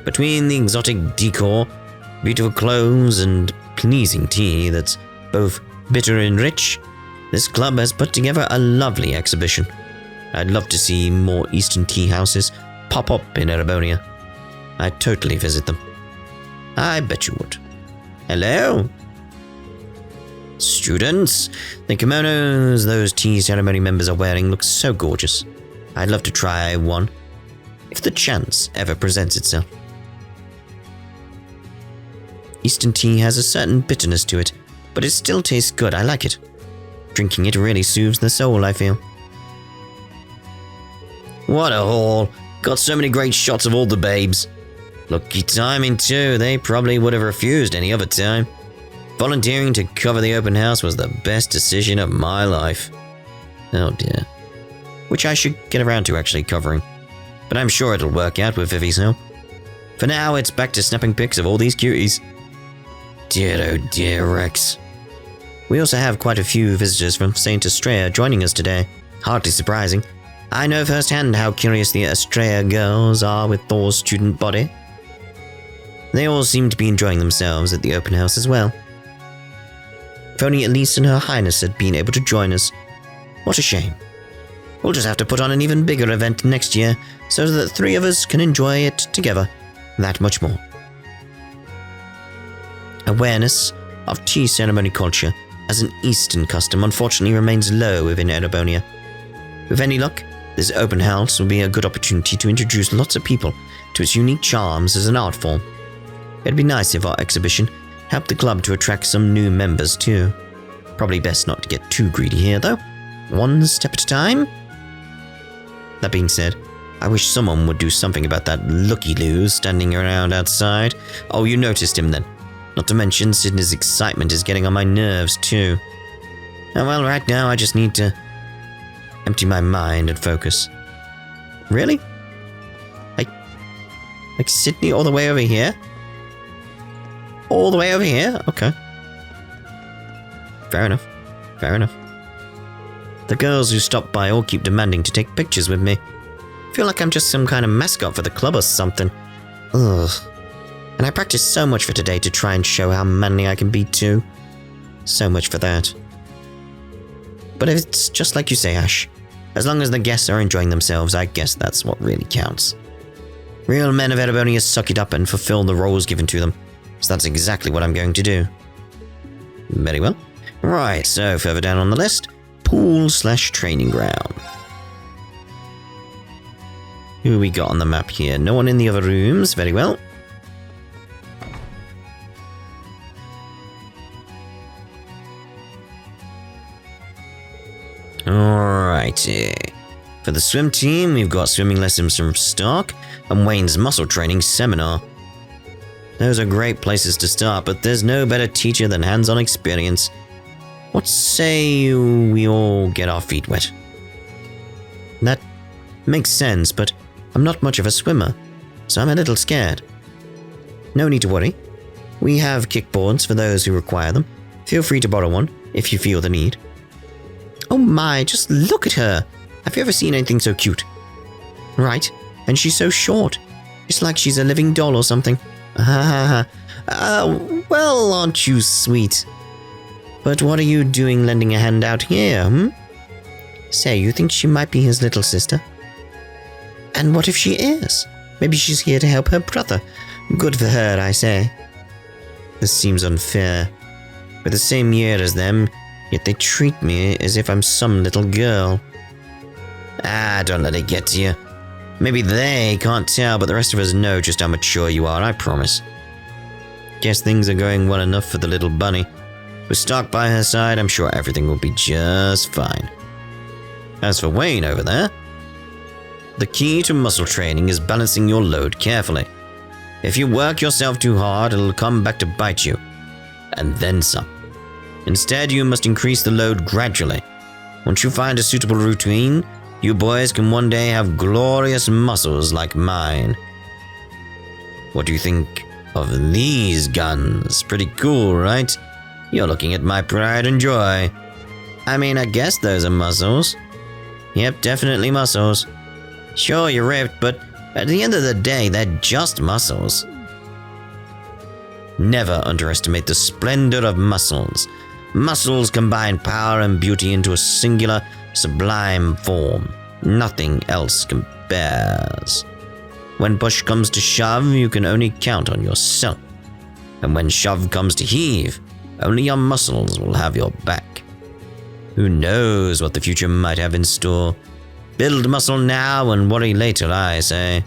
Speaker 1: Between the exotic decor, beautiful clothes, and pleasing tea that's both bitter and rich, this club has put together a lovely exhibition. I'd love to see more Eastern tea houses pop up in Erebonia. I'd totally visit them. I bet you would. Hello? Students, the kimonos those tea ceremony members are wearing look so gorgeous. I'd love to try one, if the chance ever presents itself. Eastern tea has a certain bitterness to it, but it still tastes good. I like it. Drinking it really soothes the soul, I feel. What a haul. Got so many great shots of all the babes. Lucky timing too, they probably would have refused any other time. Volunteering to cover the open house was the best decision of my life. Oh dear. Which I should get around to actually covering. But I'm sure it'll work out with Vivi's help. For now, it's back to snapping pics of all these cuties. Dear oh dear, Rex. We also have quite a few visitors from St. Estrella joining us today. Hardly surprising. I know firsthand how curious the Estrella girls are with Thor's student body. They all seem to be enjoying themselves at the open house as well. If only Elise and Her Highness had been able to join us. What a shame. We'll just have to put on an even bigger event next year so that the three of us can enjoy it together that much more. Awareness of tea ceremony culture as an Eastern custom unfortunately remains low within Erebonia. With any luck, this open house will be a good opportunity to introduce lots of people to its unique charms as an art form. It'd be nice if our exhibition helped the club to attract some new members too. Probably best not to get too greedy here though. One step at a time. That being said, I wish someone would do something about that looky-loo standing around outside. Oh, you noticed him then. Not to mention Sydney's excitement is getting on my nerves too. Oh well, right now I just need to empty my mind and focus. Really? Like Sydney all the way over here? All the way over here? Okay. Fair enough. Fair enough. The girls who stop by all keep demanding to take pictures with me. Feel like I'm just some kind of mascot for the club or something. Ugh. And I practiced so much for today to try and show how manly I can be too. So much for that. But it's just like you say, Ash. As long as the guests are enjoying themselves, I guess that's what really counts. Real men of Erebonia suck it up and fulfill the roles given to them. So that's exactly what I'm going to do. Very well. Right, so further down on the list, pool/training ground. Who we got on the map here? No one in the other rooms. Very well. Alrighty. For the swim team, we've got swimming lessons from Stark and Wayne's muscle training seminar. Those are great places to start, but there's no better teacher than hands-on experience. What say we all get our feet wet? That makes sense, but I'm not much of a swimmer, so I'm a little scared. No need to worry. We have kickboards for those who require them. Feel free to borrow one if you feel the need. Oh my, just look at her! Have you ever seen anything so cute? Right, and she's so short. It's like she's a living doll or something. Well, aren't you sweet? But what are you doing lending a hand out here, Say, you think she might be his little sister? And what if she is? Maybe she's here to help her brother. Good for her, I say. This seems unfair. We're the same year as them, yet they treat me as if I'm some little girl. Don't let it get to you. Maybe they can't tell, but the rest of us know just how mature you are, I promise. Guess things are going well enough for the little bunny. With Stark by her side, I'm sure everything will be just fine. As for Wayne over there, the key to muscle training is balancing your load carefully. If you work yourself too hard, it'll come back to bite you. And then some. Instead, you must increase the load gradually. Once you find a suitable routine, you boys can one day have glorious muscles like mine. What do you think of these guns? Pretty cool, right? You're looking at my pride and joy. I mean, I guess those are muscles. Yep, definitely muscles. Sure, you're ripped, but at the end of the day, they're just muscles. Never underestimate the splendor of muscles. Muscles combine power and beauty into a singular, sublime form. Nothing else compares. When push comes to shove, you can only count on yourself. And when shove comes to heave, only your muscles will have your back. Who knows what the future might have in store? Build muscle now and worry later, I say.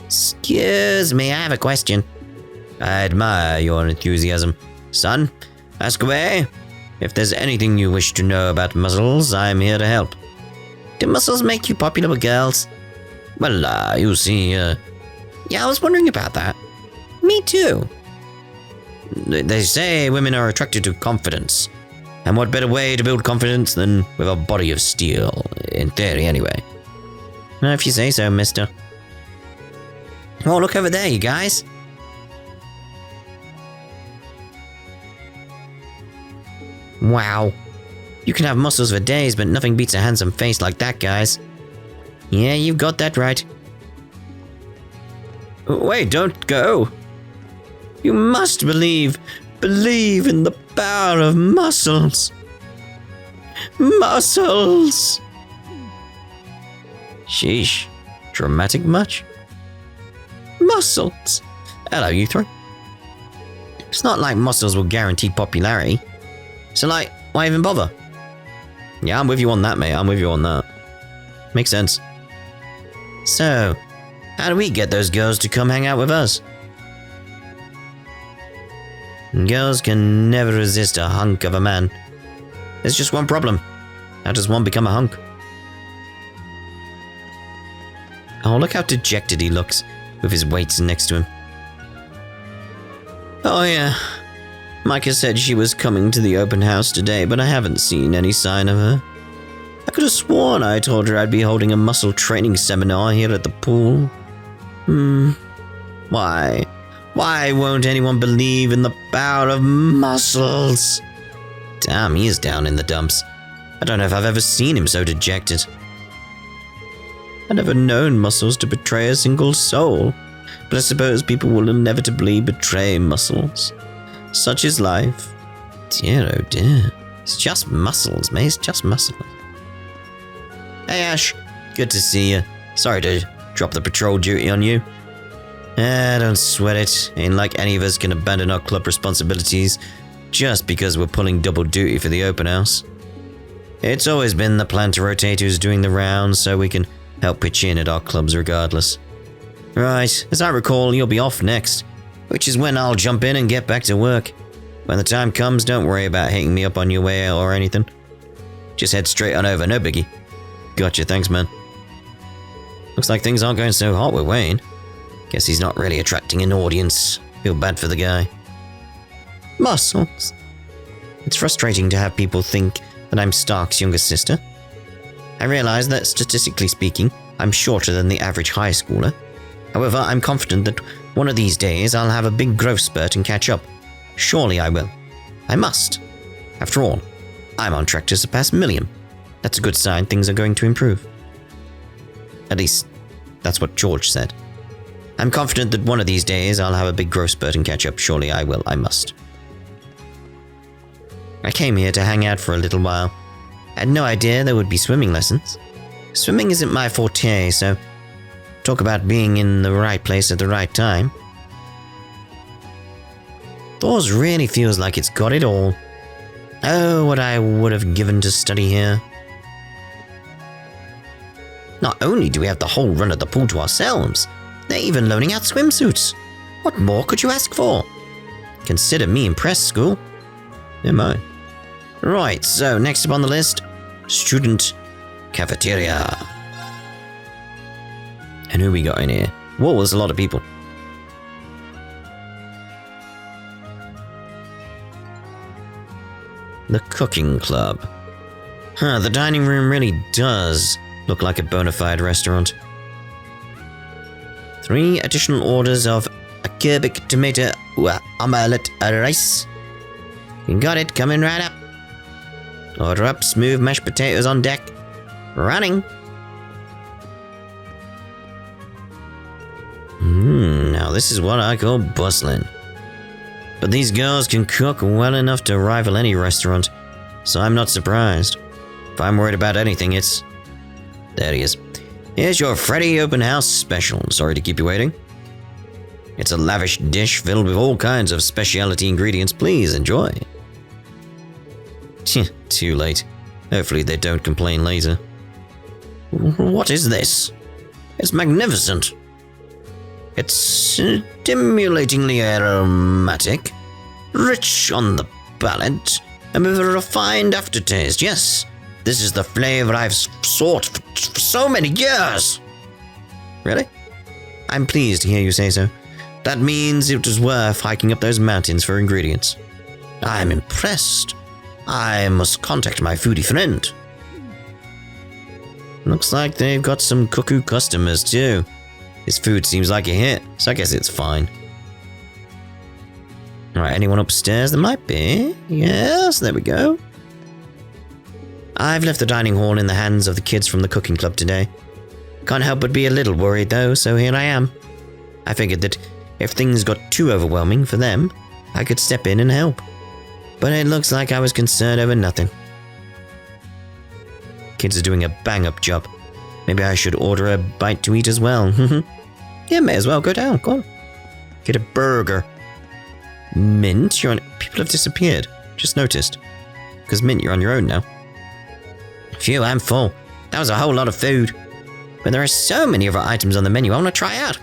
Speaker 1: Excuse me, I have a question. I admire your enthusiasm. Son, ask away. If there's anything you wish to know about muscles, I'm here to help. Do muscles make you popular with girls? Well, you see, yeah, I was wondering about that. Me too. They say women are attracted to confidence. And what better way to build confidence than with a body of steel? In theory, anyway. If you say so, mister. Oh, look over there, you guys. Wow. You can have muscles for days, but nothing beats a handsome face like that, guys. Yeah, you've got that right. Wait, don't go. You must believe in the power of muscles. Muscles. Sheesh. Dramatic much? Muscles. Hello, you three. It's not like muscles will guarantee popularity. So, like, why even bother? Yeah, I'm with you on that, mate. I'm with you on that. Makes sense. So, how do we get those girls to come hang out with us? Girls can never resist a hunk of a man. There's just one problem. How does one become a hunk? Oh, look how dejected he looks with his weights next to him. Oh yeah, Micah said she was coming to the open house today, but I haven't seen any sign of her. I could have sworn I told her I'd be holding a muscle training seminar here at the pool. Why? Why won't anyone believe in the power of muscles? Damn, he is down in the dumps. I don't know if I've ever seen him so dejected. I've never known muscles to betray a single soul, but I suppose people will inevitably betray muscles. Such is life. Dear, oh dear. It's just muscles, mate. It's just muscles. Hey, Ash. Good to see you. Sorry to drop the patrol duty on you. Don't sweat it. Ain't like any of us can abandon our club responsibilities just because we're pulling double duty for the open house. It's always been the plan to rotate who's doing the rounds so we can help pitch in at our clubs regardless. Right, as I recall, you'll be off next, which is when I'll jump in and get back to work. When the time comes, don't worry about hitting me up on your way or anything. Just head straight on over, no biggie. Gotcha, thanks man. Looks like things aren't going so hot with Wayne. Guess he's not really attracting an audience. Feel bad for the guy. Muscles. It's frustrating to have people think that I'm Stark's younger sister. I realize that statistically speaking, I'm shorter than the average high schooler. However, I'm confident that one of these days I'll have a big growth spurt and catch up. Surely I will. I must. After all, I'm on track to surpass Milliam. That's a good sign things are going to improve. At least, that's what George said. I'm confident that one of these days I'll have a big growth spurt and catch up. Surely I will. I must. I came here to hang out for a little while. I had no idea there would be swimming lessons. Swimming isn't my forte, so talk about being in the right place at the right time. Thors really feels like it's got it all. Oh, what I would have given to study here. Not only do we have the whole run of the pool to ourselves, they're even loaning out swimsuits. What more could you ask for? Consider me impressed, school. Never mind. Right, so next up on the list, student cafeteria. And who we got in here? Whoa, there's a lot of people. The cooking club. Huh, the dining room really does look like a bona fide restaurant. 3 additional orders of a cubic tomato omelette rice. You got it, coming right up. Order up, smooth mashed potatoes on deck. Running. Now this is what I call bustling. But these girls can cook well enough to rival any restaurant, so I'm not surprised. If I'm worried about anything, it's... There he is. Here's your Freddy Open House Special. Sorry to keep you waiting. It's a lavish dish filled with all kinds of specialty ingredients. Please enjoy. Too late. Hopefully they don't complain later. What is this? It's magnificent. It's stimulatingly aromatic, rich on the palate, and with a refined aftertaste. Yes, this is the flavor I've sought for so many years. Really? I'm pleased to hear you say so. That means it was worth hiking up those mountains for ingredients. I'm impressed. I must contact my foodie friend. Looks like they've got some cuckoo customers too. His food seems like a hit, so I guess it's fine. Alright, anyone upstairs? There might be. Yes, there we go. I've left the dining hall in the hands of the kids from the cooking club today. Can't help but be a little worried though, so here I am. I figured that if things got too overwhelming for them, I could step in and help. But it looks like I was concerned over nothing. Kids are doing a bang-up job. Maybe I should order a bite to eat as well. Yeah, may as well go down. Go on. Get a burger. Mint, you're on... People have disappeared. Just noticed. Because Mint, you're on your own now. Phew, I'm full. That was a whole lot of food. But there are so many other items on the menu I want to try out.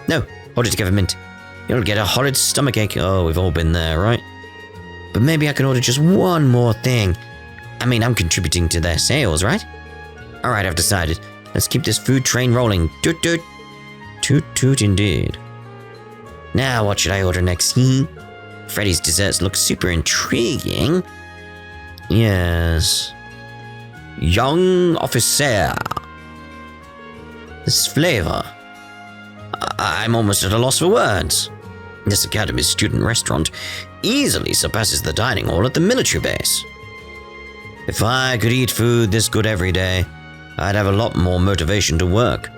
Speaker 1: No, hold it together, Mint. You'll get a horrid stomachache. Oh, we've all been there, right? But maybe I can order just one more thing. I mean, I'm contributing to their sales, right? Alright, I've decided. Let's keep this food train rolling. Toot toot. Toot toot indeed. Now, what should I order next? Freddy's desserts look super intriguing. Yes. Young officer. This flavor. I'm almost at a loss for words. This Academy student restaurant easily surpasses the dining hall at the military base. If I could eat food this good every day, I'd have a lot more motivation to work.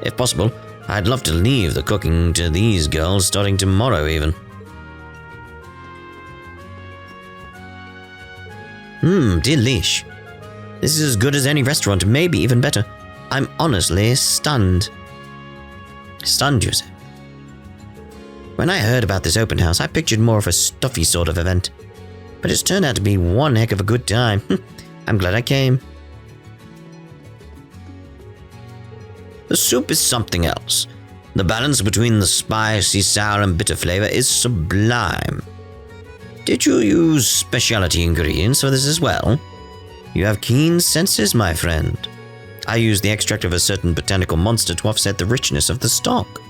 Speaker 1: If possible, I'd love to leave the cooking to these girls starting tomorrow even. Delish. This is as good as any restaurant, maybe even better. I'm honestly stunned. Stunned, you say? When I heard about this open house, I pictured more of a stuffy sort of event. But it's turned out to be one heck of a good time. I'm glad I came. The soup is something else. The balance between the spicy, sour, and bitter flavor is sublime. Did you use specialty ingredients for this as well? You have keen senses, my friend. I used the extract of a certain botanical monster to offset the richness of the stock.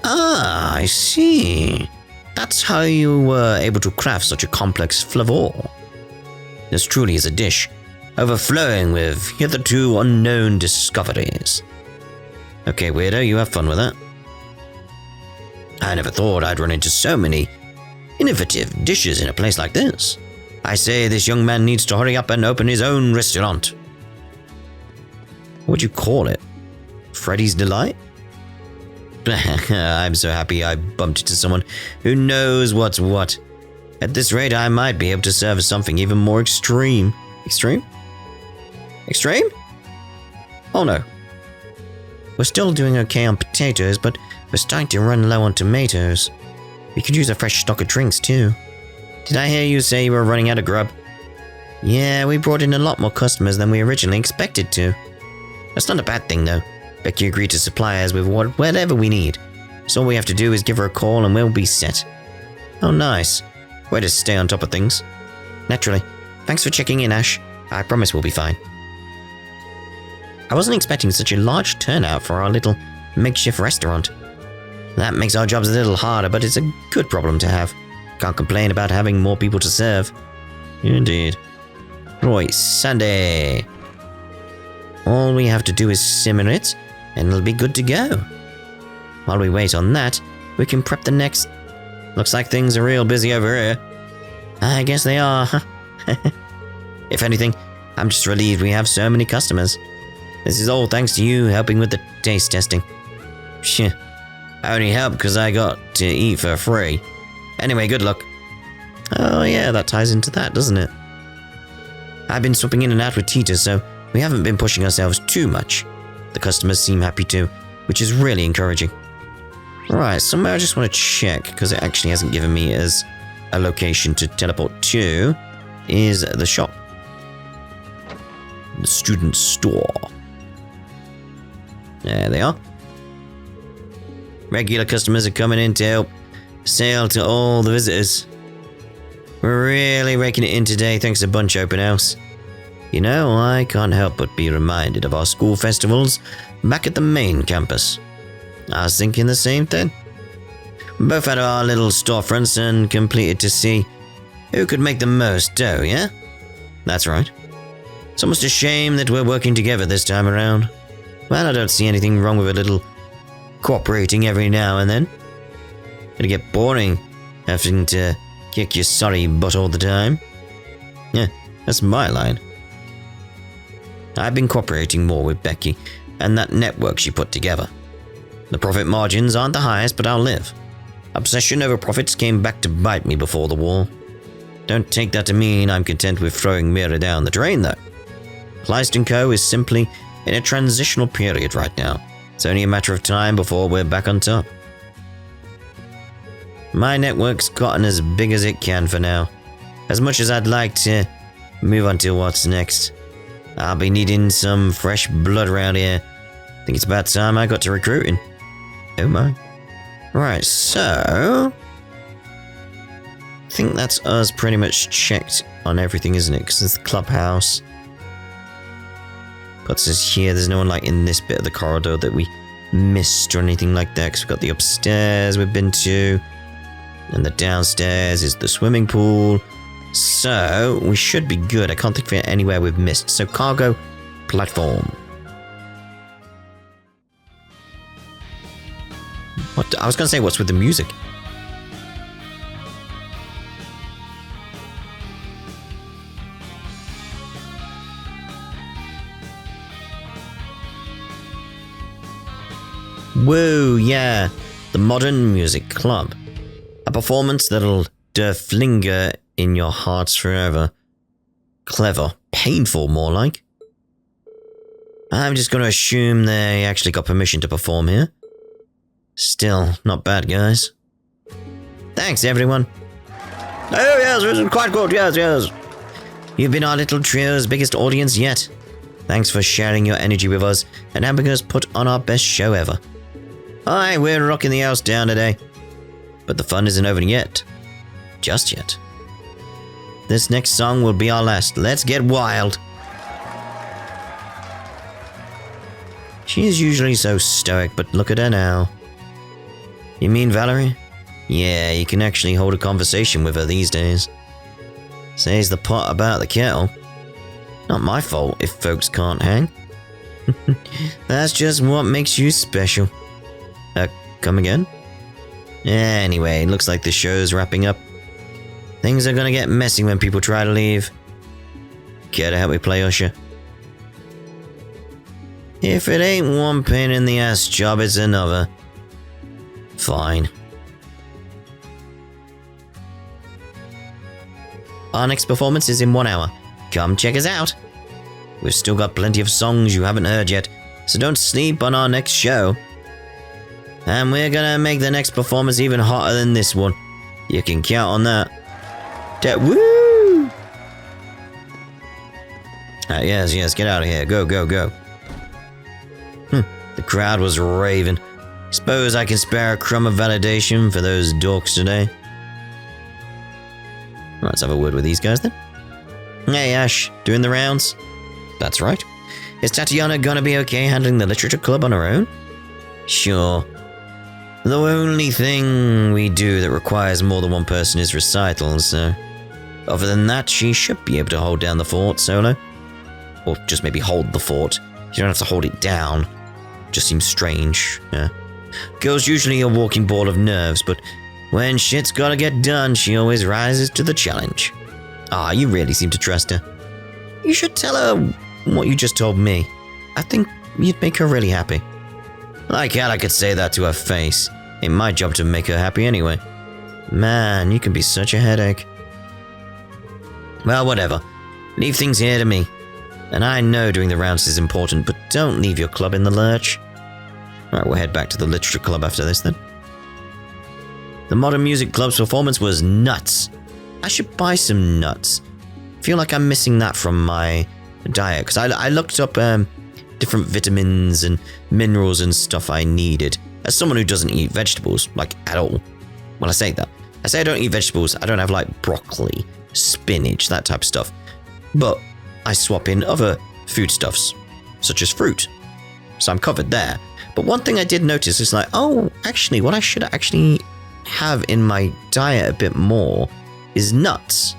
Speaker 1: Ah, I see. That's how you were able to craft such a complex flavor. This truly is a dish, overflowing with hitherto unknown discoveries. Okay, weirdo, you have fun with that. I never thought I'd run into so many innovative dishes in a place like this. I say this young man needs to hurry up and open his own restaurant. What would you call it? Freddy's Delight? I'm so happy I bumped into someone who knows what's what. At this rate, I might be able to serve something even more extreme. Extreme? Extreme? Oh no. We're still doing okay on potatoes, but we're starting to run low on tomatoes. We could use a fresh stock of drinks too. Did I hear you say you were running out of grub? Yeah, we brought in a lot more customers than we originally expected to. That's not a bad thing though. Becky agreed to supply us with whatever we need. So all we have to do is give her a call and we'll be set. Oh nice. Way to stay on top of things. Naturally. Thanks for checking in, Ash. I promise we'll be fine. I wasn't expecting such a large turnout for our little makeshift restaurant. That makes our jobs a little harder, but it's a good problem to have. Can't complain about having more people to serve. Indeed. Right, Sunday. All we have to do is simmer it, and it'll be good to go. While we wait on that, we can prep the next... Looks like things are real busy over here. I guess they are, huh? If anything, I'm just relieved we have so many customers. This is all thanks to you helping with the taste testing. Shit. I only helped because I got to eat for free. Anyway, good luck. Oh yeah, that ties into that, doesn't it? I've been swapping in and out with Tita, so we haven't been pushing ourselves too much. The customers seem happy too, which is really encouraging. Right, somewhere I just want to check, because it actually hasn't given me as a location to teleport to, is the shop. The student store. There they are. Regular customers are coming in to help sell to all the visitors. We're really raking it in today thanks to Bunch Open House. You know, I can't help but be reminded of our school festivals back at the main campus. I was thinking the same thing. We both had our little storefronts and completed to see who could make the most dough, yeah? That's right. It's almost a shame that we're working together this time around. Well, I don't see anything wrong with a little cooperating every now and then. It'd get boring having to kick your sorry butt all the time. Yeah, that's my line. I've been cooperating more with Becky and that network she put together. The profit margins aren't the highest, but I'll live. Obsession over profits came back to bite me before the war. Don't take that to mean I'm content with throwing Mira down the drain, though. Kleist & Co. is simply in a transitional period right now. It's only a matter of time before we're back on top. My network's gotten as big as it can for now. As much as I'd like to move on to what's next. I'll be needing some fresh blood around here. I think it's about time I got to recruiting. Oh my. Right, so... I think that's us pretty much checked on everything, isn't it? Because it's the clubhouse. Puts us here. There's no one like in this bit of the corridor that we missed or anything like that. Because we've got the upstairs we've been to. And the downstairs is the swimming pool. So, we should be good. I can't think of anywhere we've missed. So, cargo platform. What? I was going to say, what's with the music? Whoa, yeah. The Modern Music Club. A performance that'll flinger in your hearts forever. Clever. Painful, more like. I'm just going to assume they actually got permission to perform here. Still, not bad, guys. Thanks, everyone. Oh, yes, it was quite good, yes. You've been our little trio's biggest audience yet. Thanks for sharing your energy with us and helping us put on our best show ever. Aye, we're rocking the house down today. But the fun isn't over yet. Just yet. This next song will be our last. Let's get wild. She is usually so stoic, but look at her now. You mean Valerie? Yeah, you can actually hold a conversation with her these days. Says the pot about the kettle. Not my fault if folks can't hang. That's just what makes you special. Come again? Anyway, looks like the show's wrapping up. Things are gonna get messy when people try to leave. Care to help me play Usher? If it ain't one pain in the ass job, it's another. Fine. Our next performance is in 1 hour. Come check us out. We've still got plenty of songs you haven't heard yet, so don't sleep on our next show. And we're gonna make the next performance even hotter than this one. You can count on that. Woo! Yes, get out of here. Go. The crowd was raving. Suppose I can spare a crumb of validation for those dorks today. Let's have a word with these guys then. Hey Ash, doing the rounds? That's right. Is Tatiana gonna be okay handling the literature club on her own? Sure. The only thing we do that requires more than one person is recitals, so... Other than that, she should be able to hold down the fort solo. Or just maybe hold the fort. You don't have to hold it down. Just seems strange, yeah. Girl's usually a walking ball of nerves, but when shit's gotta get done, she always rises to the challenge. You really seem to trust her. You should tell her what you just told me. I think you'd make her really happy. Like hell I could say that to her face. Ain't my job to make her happy anyway. Man, you can be such a headache. Well, whatever. Leave things here to me. And I know doing the rounds is important, but don't leave your club in the lurch. Alright, we'll head back to the literature club after this then. The Modern Music Club's performance was nuts. I should buy some nuts. Feel like I'm missing that from my diet, because I looked up different vitamins and minerals and stuff I needed. As someone who doesn't eat vegetables, like at all. Well, I say that. I say I don't eat vegetables. I don't have like broccoli, spinach, that type of stuff. But I swap in other foodstuffs, such as fruit. So I'm covered there. But one thing I did notice is like, oh, actually, what I should actually have in my diet a bit more is nuts.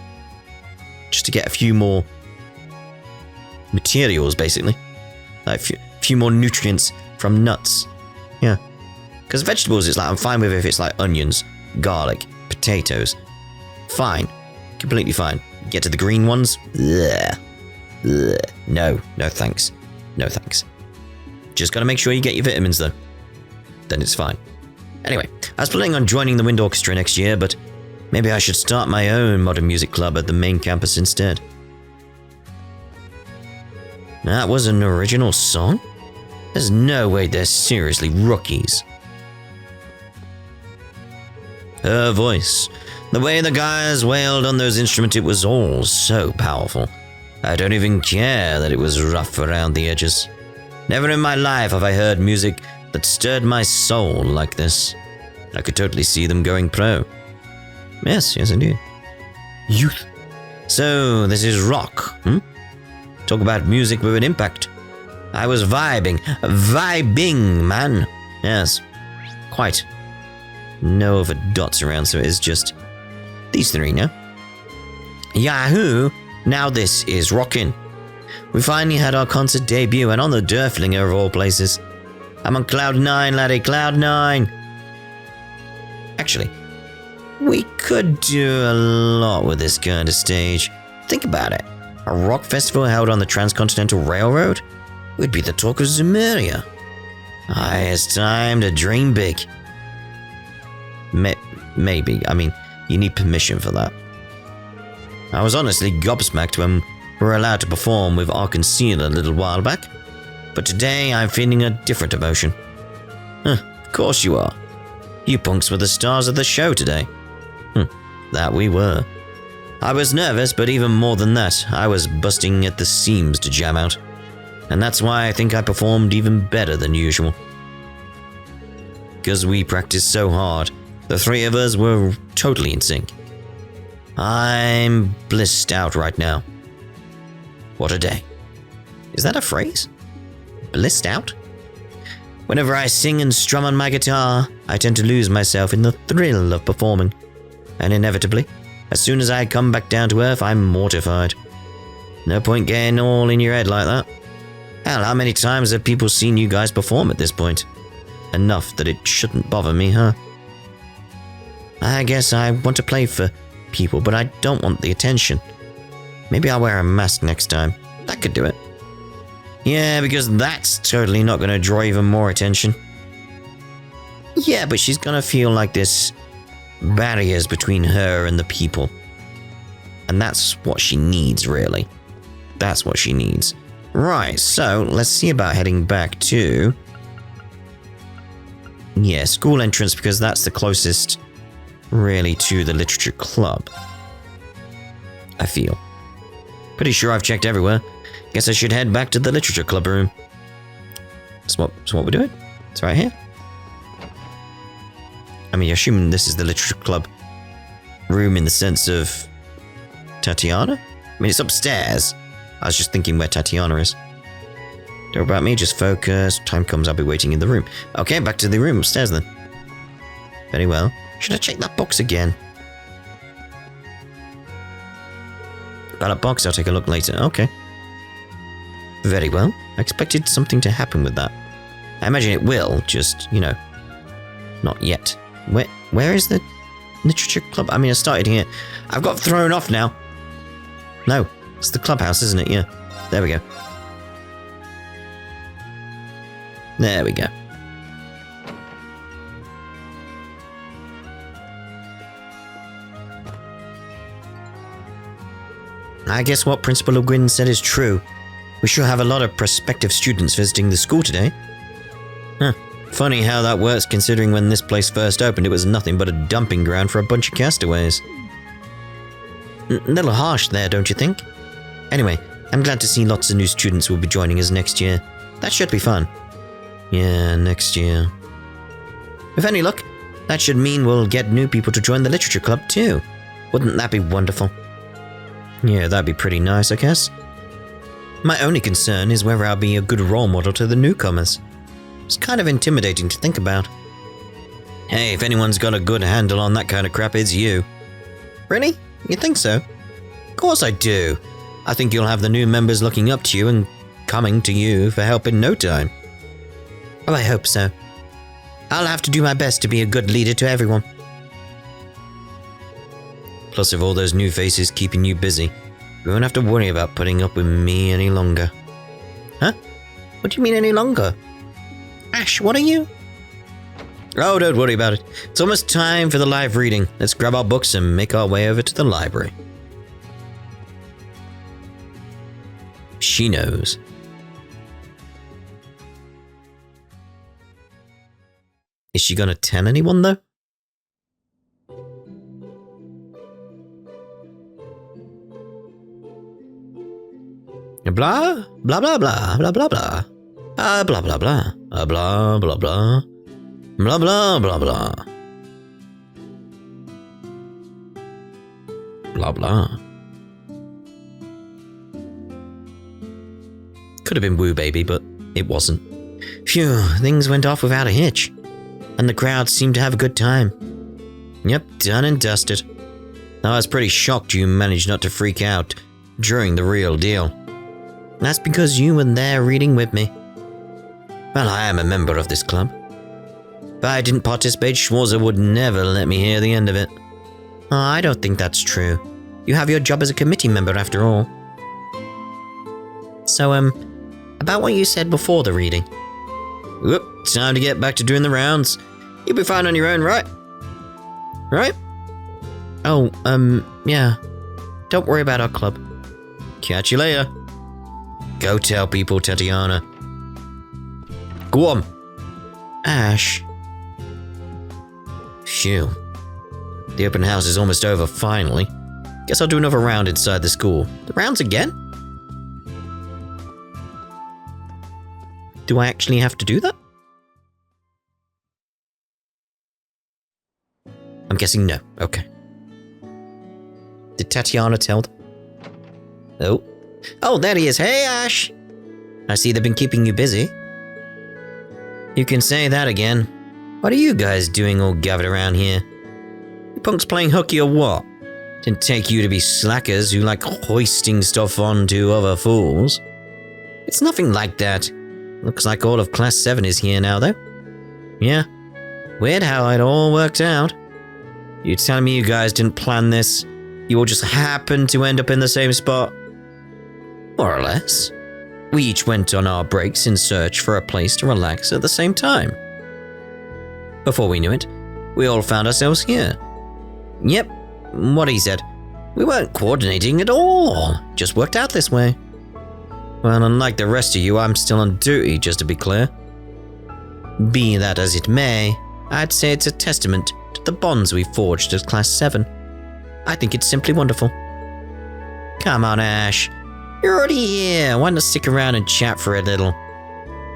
Speaker 1: Just to get a few more materials, basically. Like a few more nutrients from nuts. Yeah. Because vegetables, it's like, I'm fine with if it's like onions, garlic, potatoes. Fine. Completely fine. Get to the green ones. Ugh. Ugh. No thanks. No thanks. Just gotta make sure you get your vitamins though. Then it's fine. Anyway, I was planning on joining the wind orchestra next year, but maybe I should start my own modern music club at the main campus instead. That was an original song? There's no way they're seriously rookies. Her voice, the way the guys wailed on those instruments, it was all so powerful. I don't even care that it was rough around the edges. Never in my life have I heard music that stirred my soul like this. I could totally see them going pro. Yes, indeed. Youth. So, this is rock, Talk about music with an impact. I was vibing, man. Yes, quite. No other dots around, so it is just these three now. Yahoo! Now this is rockin'. We finally had our concert debut, and on the Derflinger of all places. I'm on Cloud 9, laddie, Cloud 9. Actually, we could do a lot with this kind of stage. Think about it. A rock festival held on the Transcontinental Railroad? We'd be the talk of Zemuria. It's time to dream big. Maybe. I mean, you need permission for that. I was honestly gobsmacked when we were allowed to perform with Arkansas a little while back. But today I'm feeling a different emotion. Of course you are. You punks were the stars of the show today. That we were. I was nervous, but even more than that, I was busting at the seams to jam out. And that's why I think I performed even better than usual. Because we practiced so hard, the three of us were totally in sync. I'm blissed out right now. What a day. Is that a phrase? Blissed out? Whenever I sing and strum on my guitar, I tend to lose myself in the thrill of performing. And inevitably, as soon as I come back down to earth, I'm mortified. No point getting all in your head like that. Hell, how many times have people seen you guys perform at this point? Enough that it shouldn't bother me, huh? I guess I want to play for people, but I don't want the attention. Maybe I'll wear a mask next time. That could do it. Yeah, because that's totally not going to draw even more attention. Yeah, but she's going to feel like there's barriers between her and the people. And that's what she needs, really. That's what she needs. Right, so let's see about heading back to... yeah, school entrance, because that's the closest, really, to the literature club. I feel. Pretty sure I've checked everywhere. Guess I should head back to the literature club room. That's what we're doing. It's right here. I mean, assuming this is the literature club room in the sense of Tatiana? I mean, it's upstairs. I was just thinking where Tatiana is. Don't worry about me, just focus. Time comes, I'll be waiting in the room. Okay, back to the room upstairs then. Very well. Should I check that box again? Ballot box, I'll take a look later. Okay. Very well. I expected something to happen with that. I imagine it will, just, you know, not yet. Where is the literature club? I mean, I started here. I've got thrown off now. No, It's the clubhouse, isn't it? Yeah. There we go. There we go. I guess what Principal O'Gwyn said is true. We sure have a lot of prospective students visiting the school today. Huh. Funny how that works considering when this place first opened it was nothing but a dumping ground for a bunch of castaways. A little harsh there, don't you think? Anyway, I'm glad to see lots of new students will be joining us next year. That should be fun. Yeah, next year. With any luck, that should mean we'll get new people to join the literature club too. Wouldn't that be wonderful? Yeah, that'd be pretty nice, I guess. My only concern is whether I'll be a good role model to the newcomers. It's kind of intimidating to think about. Hey, if anyone's got a good handle on that kind of crap, it's you. Really? You think so? Of course I do. I think you'll have the new members looking up to you and coming to you for help in no time. Oh, I hope so. I'll have to do my best to be a good leader to everyone. Plus, with all those new faces keeping you busy, you won't have to worry about putting up with me any longer. Huh? What do you mean any longer? Ash, what are you? Oh, don't worry about it. It's almost time for the live reading. Let's grab our books and make our way over to the library. She knows. Is she gonna tell anyone, though? Blah, blah, blah, blah, blah, blah, blah. Blah, blah, blah. Blah, blah, blah. Blah, blah, blah, blah. Blah, blah. Could have been Woo Baby, but it wasn't. Phew, things went off without a hitch. And the crowd seemed to have a good time. Yep, done and dusted. I was pretty shocked you managed not to freak out during the real deal. That's because you were there reading with me. Well, I am a member of this club. If I didn't participate, Schwarzer would never let me hear the end of it. Oh, I don't think that's true. You have your job as a committee member after all. So, about what you said before the reading. Whoop, time to get back to doing the rounds. You'll be fine on your own, right? Right? Oh, yeah. Don't worry about our club. Catch you later. Go tell people, Tatiana. Go on. Ash. Phew. The open house is almost over, finally. Guess I'll do another round inside the school. The rounds again? Do I actually have to do that? I'm guessing no. Okay. Did Tatiana tell them? Oh. Oh, there he is. Hey, Ash. I see they've been keeping you busy. You can say that again. What are you guys doing all gathered around here? You punks playing hooky or what? Didn't take you to be slackers who like hoisting stuff onto other fools. It's nothing like that. Looks like all of Class 7 is here now, though. Yeah. Weird how it all worked out. You telling me you guys didn't plan this? You all just happened to end up in the same spot? More or less. We each went on our breaks in search for a place to relax at the same time. Before we knew it, we all found ourselves here. Yep, what he said. We weren't coordinating at all. Just worked out this way. Well, unlike the rest of you, I'm still on duty, just to be clear. Be that as it may, I'd say it's a testament to the bonds we forged as Class 7. I think it's simply wonderful. Come on, Ash. You're already here. Why not stick around and chat for a little?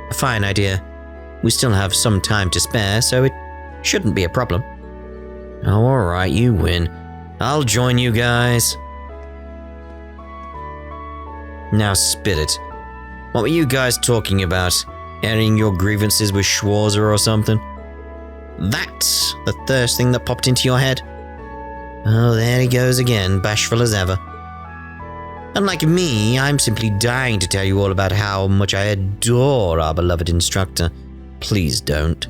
Speaker 1: A fine idea. We still have some time to spare, so it shouldn't be a problem. Oh, alright, you win. I'll join you guys. Now spit it. What were you guys talking about? Airing your grievances with Schwarzer or something? That's the first thing that popped into your head? Oh, there he goes again, bashful as ever. Unlike me, I'm simply dying to tell you all about how much I adore our beloved instructor. Please don't.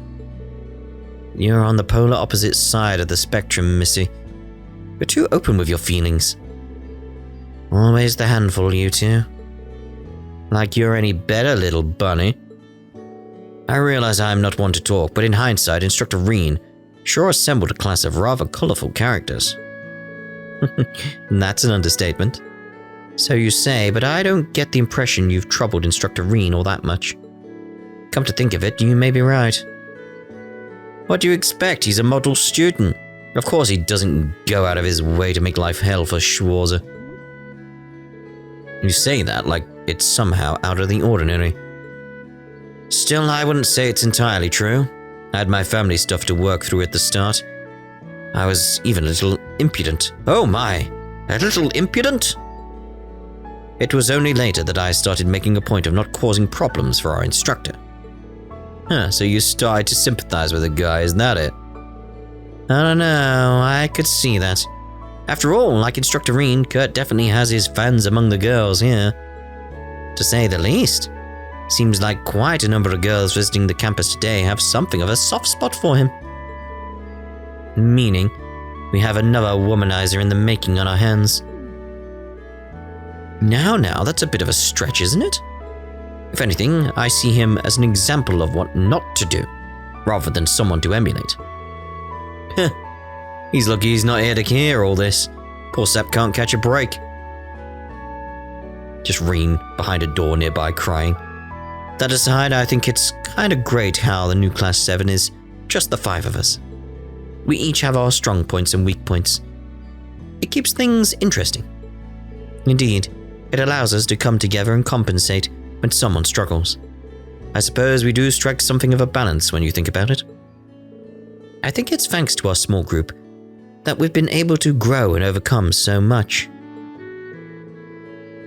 Speaker 1: You're on the polar opposite side of the spectrum, Missy. You're too open with your feelings. Always the handful, you two. Like you're any better, little bunny. I realize I'm not one to talk, but in hindsight, Instructor Reen sure assembled a class of rather colorful characters. That's an understatement. So you say, but I don't get the impression you've troubled Instructor Reen all that much. Come to think of it, you may be right. What do you expect? He's a model student. Of course he doesn't go out of his way to make life hell for Schwarzer. You say that like it's somehow out of the ordinary. Still, I wouldn't say it's entirely true. I had my family stuff to work through at the start. I was even a little impudent. Oh my, a little impudent? It was only later that I started making a point of not causing problems for our instructor. So you started to sympathize with the guy, isn't that it? I don't know, I could see that. After all, like Instructor Reen, Kurt definitely has his fans among the girls here. To say the least. Seems like quite a number of girls visiting the campus today have something of a soft spot for him. Meaning, we have another womanizer in the making on our hands. Now, that's a bit of a stretch, isn't it? If anything, I see him as an example of what not to do, rather than someone to emulate. He's lucky he's not here to hear all this. Poor Sap can't catch a break. Just Reen behind a door nearby crying. That aside, I think it's kinda great how the new Class 7 is just the 5 of us. We each have our strong points and weak points. It keeps things interesting. Indeed, it allows us to come together and compensate when someone struggles. I suppose we do strike something of a balance when you think about it. I think it's thanks to our small group that we've been able to grow and overcome so much.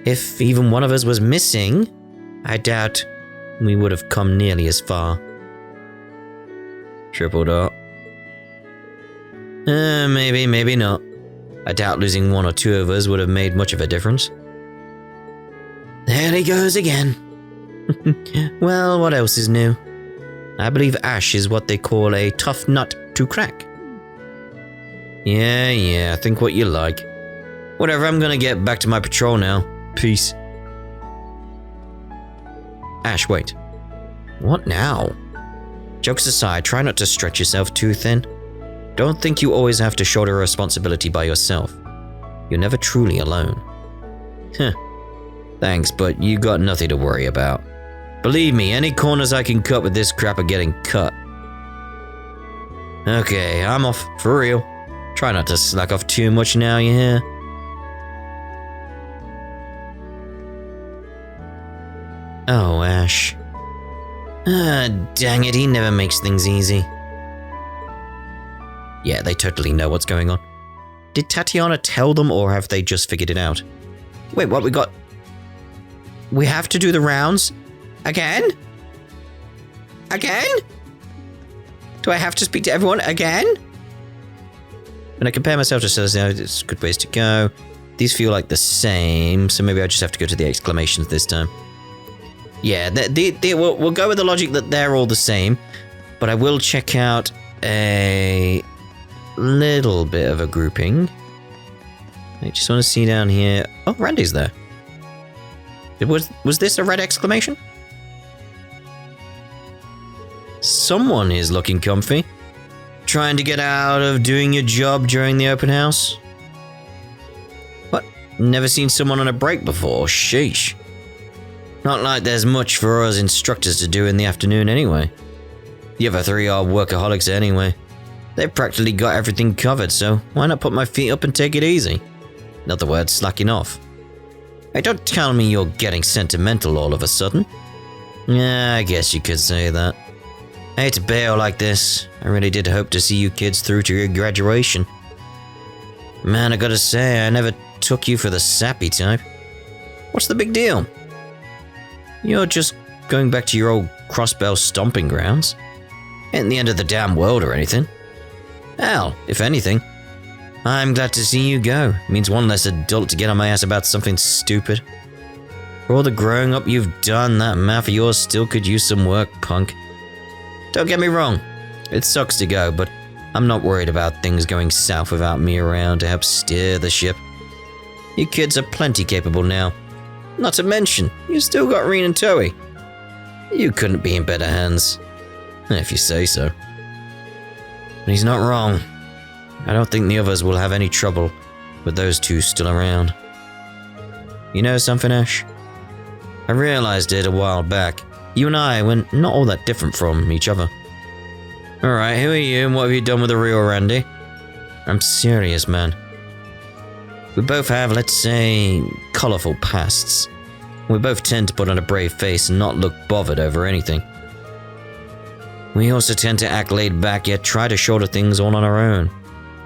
Speaker 1: If even one of us was missing, I doubt we would have come nearly as far. Triple dot. Maybe not. I doubt losing one or two of us would have made much of a difference. There he goes again. Well, what else is new? I believe Ash is what they call a tough nut to crack. Yeah, think what you like. Whatever, I'm gonna get back to my patrol now. Peace. Ash, wait. What now? Jokes aside, try not to stretch yourself too thin. Don't think you always have to shoulder a responsibility by yourself. You're never truly alone. Thanks, but you got nothing to worry about. Believe me, any corners I can cut with this crap are getting cut. Okay, I'm off, for real. Try not to slack off too much now, you hear? Oh, Ash. Dang it, he never makes things easy. Yeah, they totally know what's going on. Did Tatiana tell them, or have they just figured it out? Wait, what, we have to do the rounds? Again? Again? Do I have to speak to everyone again? When I compare myself to Celestia, it's good ways to go. These feel like the same, so maybe I just have to go to the exclamations this time. Yeah, we'll go with the logic that they're all the same, but I will check out a little bit of a grouping. I just want to see down here. Oh, Randy's there. Was this a red exclamation? Someone is looking comfy. Trying to get out of doing your job during the open house? What? Never seen someone on a break before? Sheesh. Not like there's much for us instructors to do in the afternoon anyway. The other three are workaholics anyway. They've practically got everything covered, so why not put my feet up and take it easy? In other words, slacking off. Hey, don't tell me you're getting sentimental all of a sudden. Yeah, I guess you could say that. I hate to bail like this. I really did hope to see you kids through to your graduation. Man, I gotta say, I never took you for the sappy type. What's the big deal? You're just going back to your old crossbell stomping grounds. Ain't the end of the damn world or anything. Hell, if anything, I'm glad to see you go. It means one less adult to get on my ass about something stupid. For all the growing up you've done, that mouth of yours still could use some work, punk. Don't get me wrong, it sucks to go, but I'm not worried about things going south without me around to help steer the ship. You kids are plenty capable now. Not to mention, you still got Reen and Toei. You couldn't be in better hands. If you say so. But he's not wrong. I don't think the others will have any trouble with those two still around. You know something, Ash? I realized it a while back. You and I were not all that different from each other. Alright, who are you and what have you done with the real Randy? I'm serious, man. We both have, let's say, colourful pasts. We both tend to put on a brave face and not look bothered over anything. We also tend to act laid back yet try to shoulder things all on our own.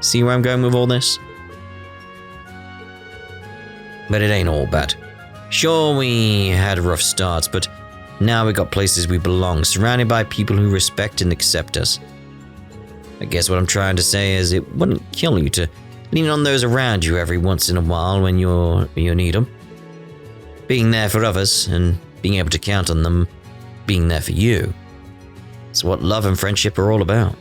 Speaker 1: See where I'm going with all this? But it ain't all bad. Sure, we had rough starts, but now we got places we belong, surrounded by people who respect and accept us. I guess what I'm trying to say is it wouldn't kill you to lean on those around you every once in a while when you need them. Being there for others and being able to count on them being there for you. It's what love and friendship are all about.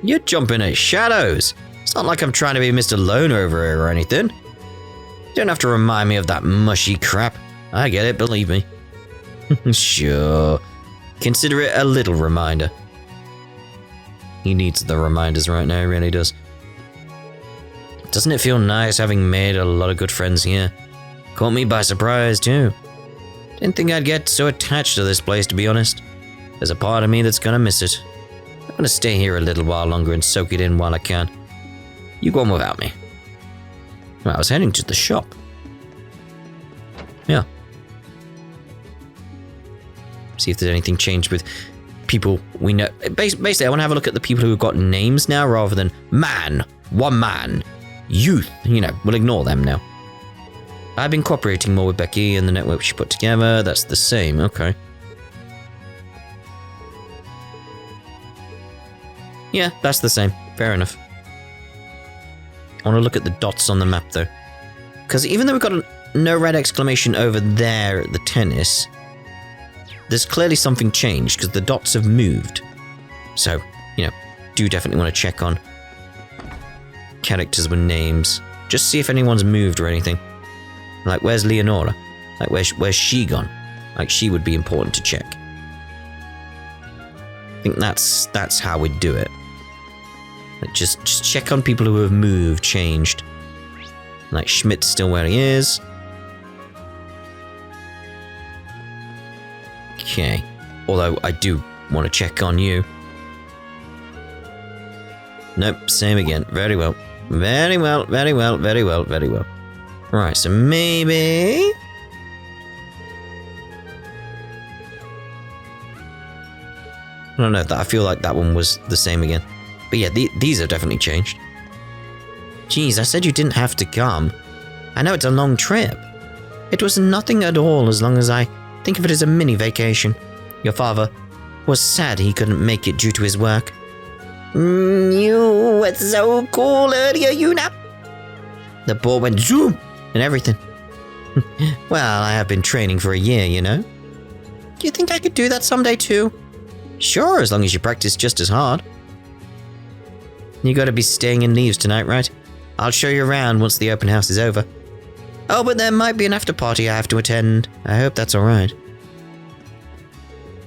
Speaker 1: You're jumping at shadows. It's not like I'm trying to be Mr. Loner over here or anything. You don't have to remind me of that mushy crap. I get it, believe me. Sure. Consider it a little reminder. He needs the reminders right now, he really does. Doesn't it feel nice having made a lot of good friends here? Caught me by surprise, too. Didn't think I'd get so attached to this place, to be honest. There's a part of me that's gonna miss it. I'm gonna stay here a little while longer and soak it in while I can. You go on without me. Well, I was heading to the shop. Yeah. See if there's anything changed with people we know. Basically, I want to have a look at the people who have got names now rather than man, one man, youth. You know, we'll ignore them now. I've been cooperating more with Becky and the network she put together. That's the same. Okay. Yeah, that's the same. Fair enough. I want to look at the dots on the map, though. Because even though we've got no red exclamation over there at the tennis, there's clearly something changed because the dots have moved. So, you know, do definitely want to check on characters with names. Just see if anyone's moved or anything. Like, where's Leonora? Like, where's she gone? Like, she would be important to check. I think that's how we'd do it. Like, just check on people who have moved, changed. Like, Schmidt's still where he is. Okay. Although, I do want to check on you. Nope, same again. Very well. Very well, very well, very well, very well. Right, so maybe... I don't know, I feel like that one was the same again. But yeah, these have definitely changed. Geez, I said you didn't have to come. I know it's a long trip. It was nothing at all as long as I think of it as a mini vacation. Your father was sad he couldn't make it due to his work. You were so cool earlier, you know. The ball went zoom and everything. Well, I have been training for a year, you know. Do you think I could do that someday too? Sure, as long as you practice just as hard. You gotta be staying in Leaves tonight, right? I'll show you around once the open house is over. Oh, but there might be an after party I have to attend. I hope that's alright.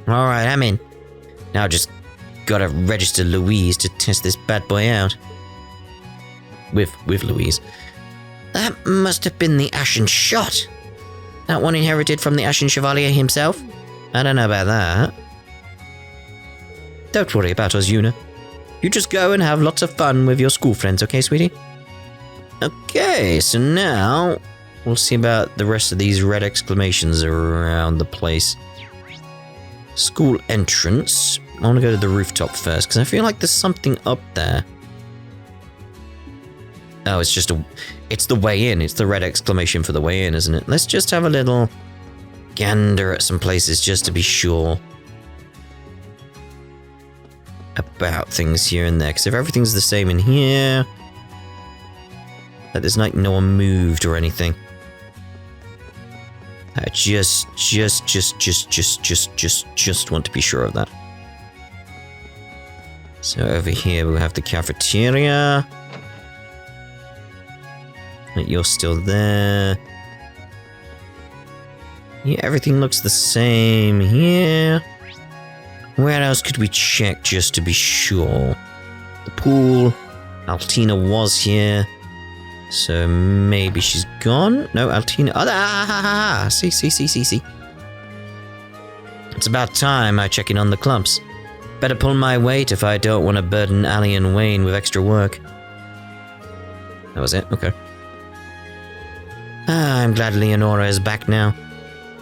Speaker 1: Alright, I'm in. Now just gotta register Louise to test this bad boy out. With Louise. That must have been the Ashen Shot. That one inherited from the Ashen Chevalier himself? I don't know about that. Don't worry about us, Yuna. You just go and have lots of fun with your school friends, okay, sweetie? Okay, so now we'll see about the rest of these red exclamations around the place. School entrance. I want to go to the rooftop first, because I feel like there's something up there. Oh, it's the way in. It's the red exclamation for the way in, isn't it? Let's just have a little gander at some places just to be sure about things here and there. Because if everything's the same in here, that there's like no one moved or anything. I just want to be sure of that. So over here we'll have the cafeteria. But you're still there. Yeah, everything looks the same here. Where else could we check just to be sure? The pool. Altina was here. So maybe she's gone? No, Altina. Oh, see. It's about time I check in on the clubs. Better pull my weight if I don't want to burden Ali and Wayne with extra work. That was it? Okay. I'm glad Leonora is back now.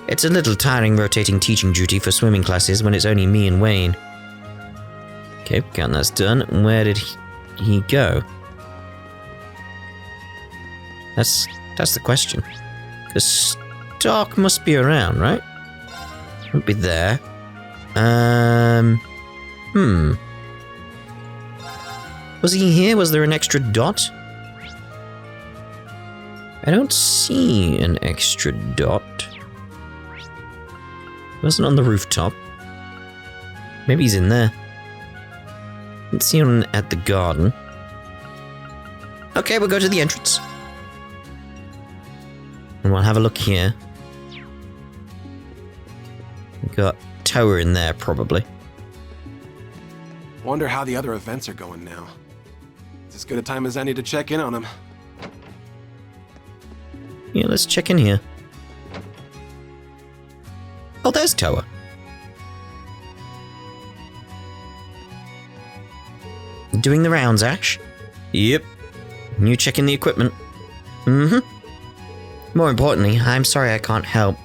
Speaker 1: It's a little tiring rotating teaching duty for swimming classes when it's only me and Wayne. Okay, count that's done. Where did he go? That's the question. Because Stark must be around, right? Won't be there. Was he here? Was there an extra dot? I don't see an extra dot. He wasn't on the rooftop. Maybe he's in there. Let's see him at the garden. Okay, we'll go to the entrance. And we'll have a look here. We've got Tower in there, probably.
Speaker 2: Wonder how the other events are going now. It's as good a time as any to check in on them.
Speaker 1: Yeah, let's check in here. Oh, there's Tower. Doing the rounds, Ash? Yep. You checking the equipment? More importantly, I'm sorry I can't help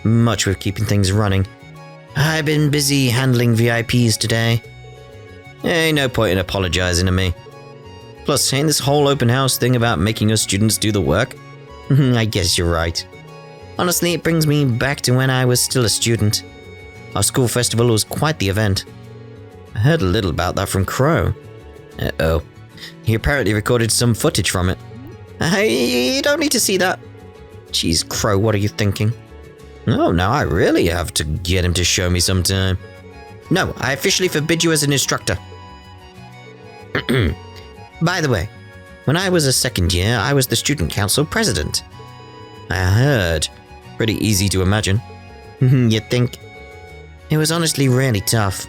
Speaker 1: much with keeping things running. I've been busy handling VIPs today. Ain't no point in apologizing to me. Plus, ain't this whole open house thing about making us students do the work? I guess you're right. Honestly, it brings me back to when I was still a student. Our school festival was quite the event. I heard a little about that from Crow. Uh-oh. He apparently recorded some footage from it. You don't need to see that. Jeez, Crow, what are you thinking? Oh, now I really have to get him to show me sometime. No, I officially forbid you as an instructor. By the way, when I was a second year, I was the student council president. I heard. Pretty easy to imagine. You'd think. It was honestly really tough.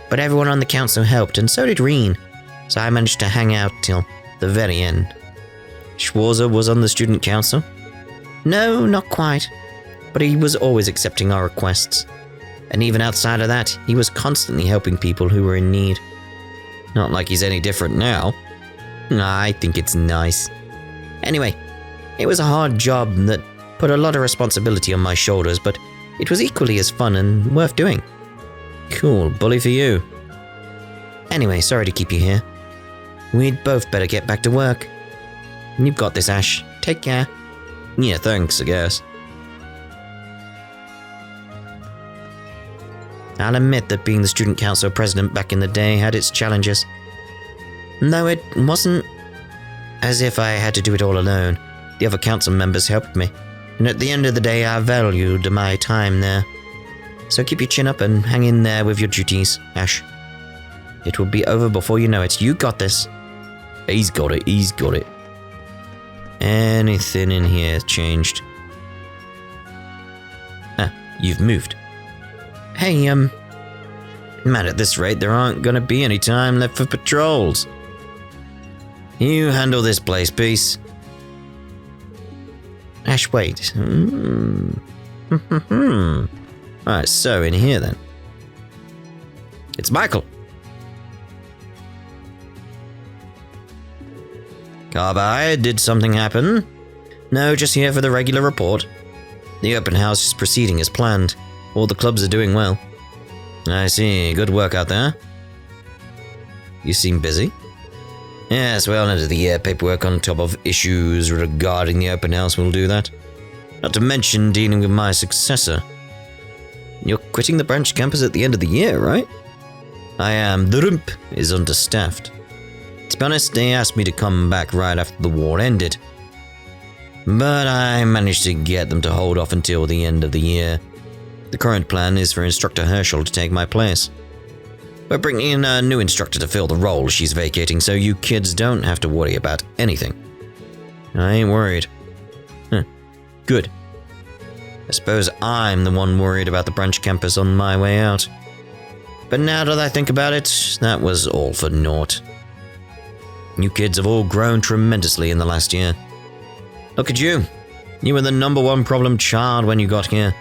Speaker 1: But everyone on the council helped, and so did Reen. So I managed to hang out till the very end. Schwarzer was on the student council? No, not quite. But he was always accepting our requests. And even outside of that, he was constantly helping people who were in need. Not like he's any different now. I think it's nice. Anyway, it was a hard job that put a lot of responsibility on my shoulders, but it was equally as fun and worth doing. Cool, bully for you. Anyway, sorry to keep you here. We'd both better get back to work. You've got this, Ash. Take care. Yeah, thanks, I guess. I'll admit that being the student council president back in the day had its challenges. Though it wasn't as if I had to do it all alone. The other council members helped me, and at the end of the day I valued my time there. So keep your chin up and hang in there with your duties, Ash. It will be over before you know it. You got this. He's got it. Anything in here changed? Ah, you've moved. Hey, man, at this rate, there aren't gonna be any time left for patrols. You handle this place, peace. Ash, wait. Alright, so in here then. It's Michael. Carbide, did something happen? No, just here for the regular report. The open house is proceeding as planned. All the clubs are doing well. I see. Good work out there. You seem busy? Yes, well, end of the year paperwork on top of issues regarding the open house will do that. Not to mention dealing with my successor. You're quitting the branch campus at the end of the year, right? I am. The rump is understaffed. To be honest, they asked me to come back right after the war ended. But I managed to get them to hold off until the end of the year. The current plan is for Instructor Herschel to take my place. We're bringing in a new instructor to fill the role she's vacating, so you kids don't have to worry about anything. I ain't worried. Good. I suppose I'm the one worried about the branch campus on my way out. But now that I think about it, that was all for naught. You kids have all grown tremendously in the last year. Look at you. You were the #1 problem child when you got here.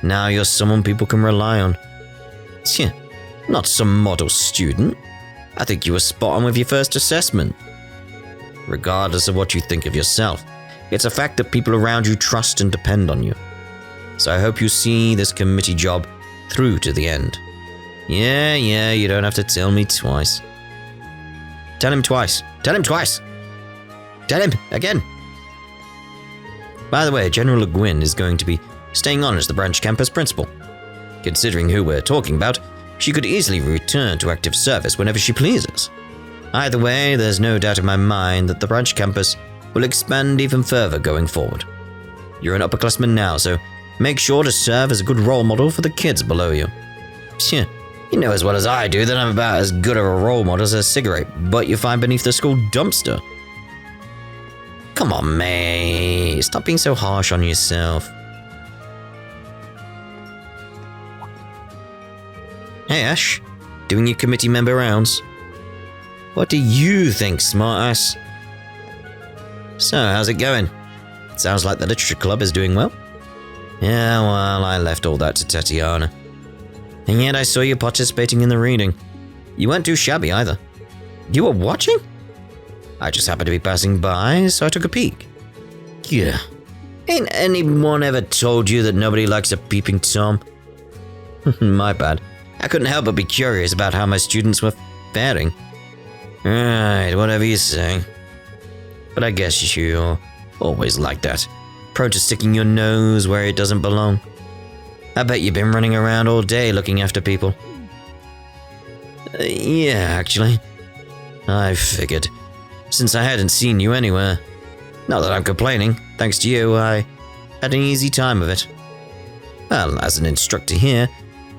Speaker 1: Now you're someone people can rely on. Tch, not some model student. I think you were spot on with your first assessment. Regardless of what you think of yourself, it's a fact that people around you trust and depend on you. So I hope you see this committee job through to the end. Yeah, you don't have to tell me twice. Tell him twice. Tell him twice. Tell him again. By the way, General Le Guin is going to be staying on as the branch campus principal. Considering who we're talking about, she could easily return to active service whenever she pleases. Either way, there's no doubt in my mind that the branch campus will expand even further going forward. You're an upperclassman now, so make sure to serve as a good role model for the kids below you. Phew, you know as well as I do that I'm about as good of a role model as a cigarette butt you find beneath the school dumpster. Come on, mate. Stop being so harsh on yourself. Hey, Ash. Doing your committee member rounds? What do you think, smartass? So, how's it going? Sounds like the literature club is doing well. Yeah, well, I left all that to Tatiana. And yet I saw you participating in the reading. You weren't too shabby either. You were watching? I just happened to be passing by, so I took a peek. Yeah. Ain't anyone ever told you that nobody likes a peeping Tom? My bad. I couldn't help but be curious about how my students were faring. Right, whatever you say. But I guess you're always like that. Prone to sticking your nose where it doesn't belong. I bet you've been running around all day looking after people. Yeah, actually. I figured. Since I hadn't seen you anywhere. Not that I'm complaining. Thanks to you, I had an easy time of it. Well, as an instructor here,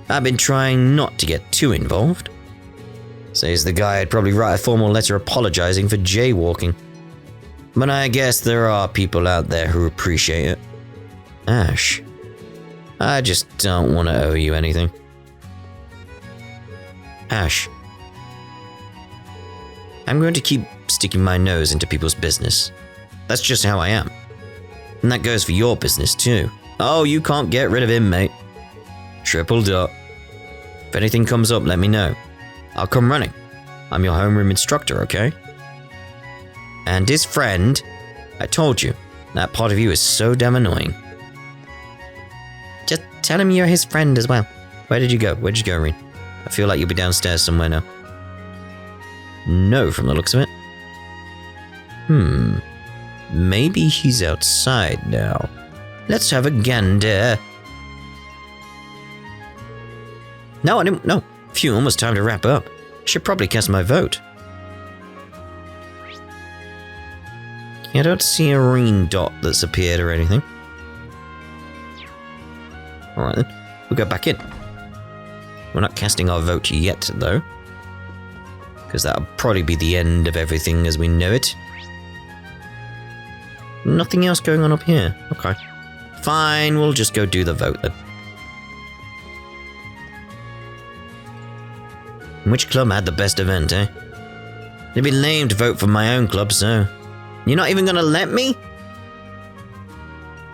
Speaker 1: I've been trying not to get too involved. Says the guy I'd probably write a formal letter apologizing for jaywalking. But I guess there are people out there who appreciate it. Ash, I just don't want to owe you anything. Ash, I'm going to keep sticking my nose into people's business. That's just how I am. And that goes for your business too. Oh, you can't get rid of him, mate. Triple dot. If anything comes up, let me know. I'll come running. I'm your homeroom instructor, okay? And his friend, I told you, that part of you is so damn annoying. Just tell him you're his friend as well. Where did you go? Where'd you go, Reen? I feel like you'll be downstairs somewhere now. No, from the looks of it. Maybe he's outside now. Let's have a gander. No, I didn't. No. Phew, almost time to wrap up. Should probably cast my vote. I don't see a green dot that's appeared or anything. Alright then, we'll go back in. We're not casting our vote yet, though. Because that'll probably be the end of everything as we know it. Nothing else going on up here. Okay. Fine, we'll just go do the vote then. Which club had the best event, eh? It'd be lame to vote for my own club, so... You're not even gonna let me?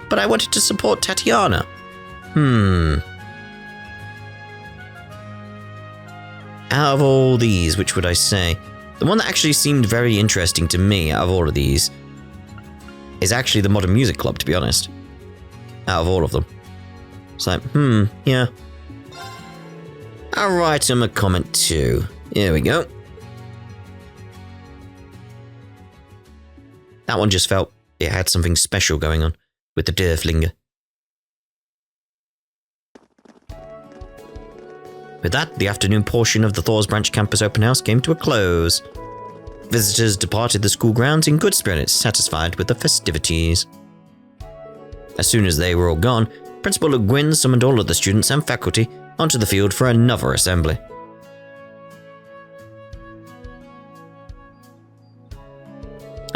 Speaker 1: But I wanted to support Tatiana. Out of all these, which would I say? The one that actually seemed very interesting to me out of all of these is actually the Modern Music Club, to be honest. Out of all of them. It's like, yeah. I'll write him a comment too. Here we go. That one just felt it had something special going on with the Derflinger. With that, the afternoon portion of the Thors Branch Campus Open House came to a close. Visitors departed the school grounds in good spirits, satisfied with the festivities. As soon as they were all gone, Principal Le Guin summoned all of the students and faculty onto the field for another assembly.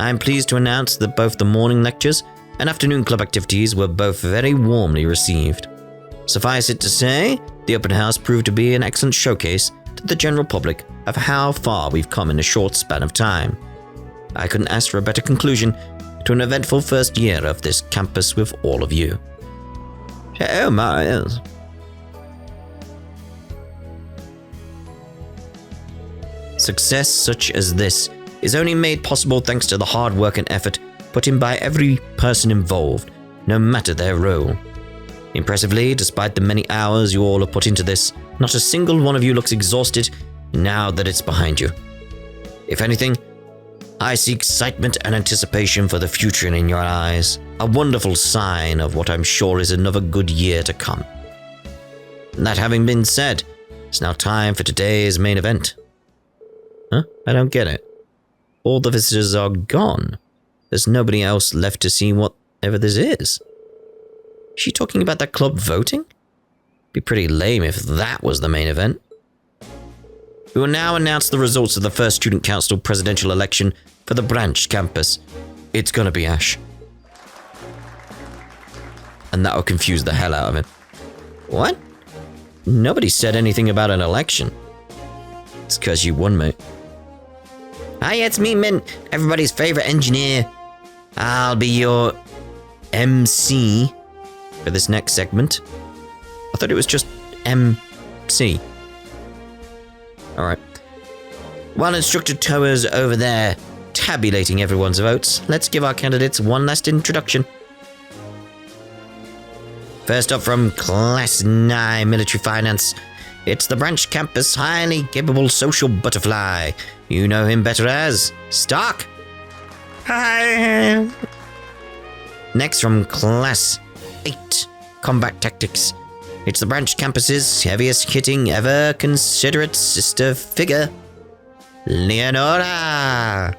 Speaker 1: I am pleased to announce that both the morning lectures and afternoon club activities were both very warmly received. Suffice it to say, the open house proved to be an excellent showcase to the general public of how far we've come in a short span of time. I couldn't ask for a better conclusion to an eventful first year of this campus with all of you. Oh my, yes. Success such as this is only made possible thanks to the hard work and effort put in by every person involved, no matter their role. Impressively, despite the many hours you all have put into this, not a single one of you looks exhausted now that it's behind you. If anything, I see excitement and anticipation for the future in your eyes, a wonderful sign of what I'm sure is another good year to come. That having been said, it's now time for today's main event. Huh? I don't get it. All the visitors are gone. There's nobody else left to see whatever this is. Is she talking about that club voting? Be pretty lame if that was the main event. We will now announce the results of the first Student Council presidential election for the branch campus. It's gonna be Ash. And that'll confuse the hell out of him. What? Nobody said anything about an election. It's 'cause you won, mate. Hi, it's me, Mint, everybody's favorite engineer. I'll be your MC for this next segment. I thought it was just MC. Alright. While Instructor Toa's over there tabulating everyone's votes, let's give our candidates one last introduction. First up from Class 9 Military Finance, it's the branch campus highly capable social butterfly. You know him better as Stark. Hi. Next from Class 8 Combat Tactics, it's the branch campus's heaviest hitting ever considerate sister figure, Leonora.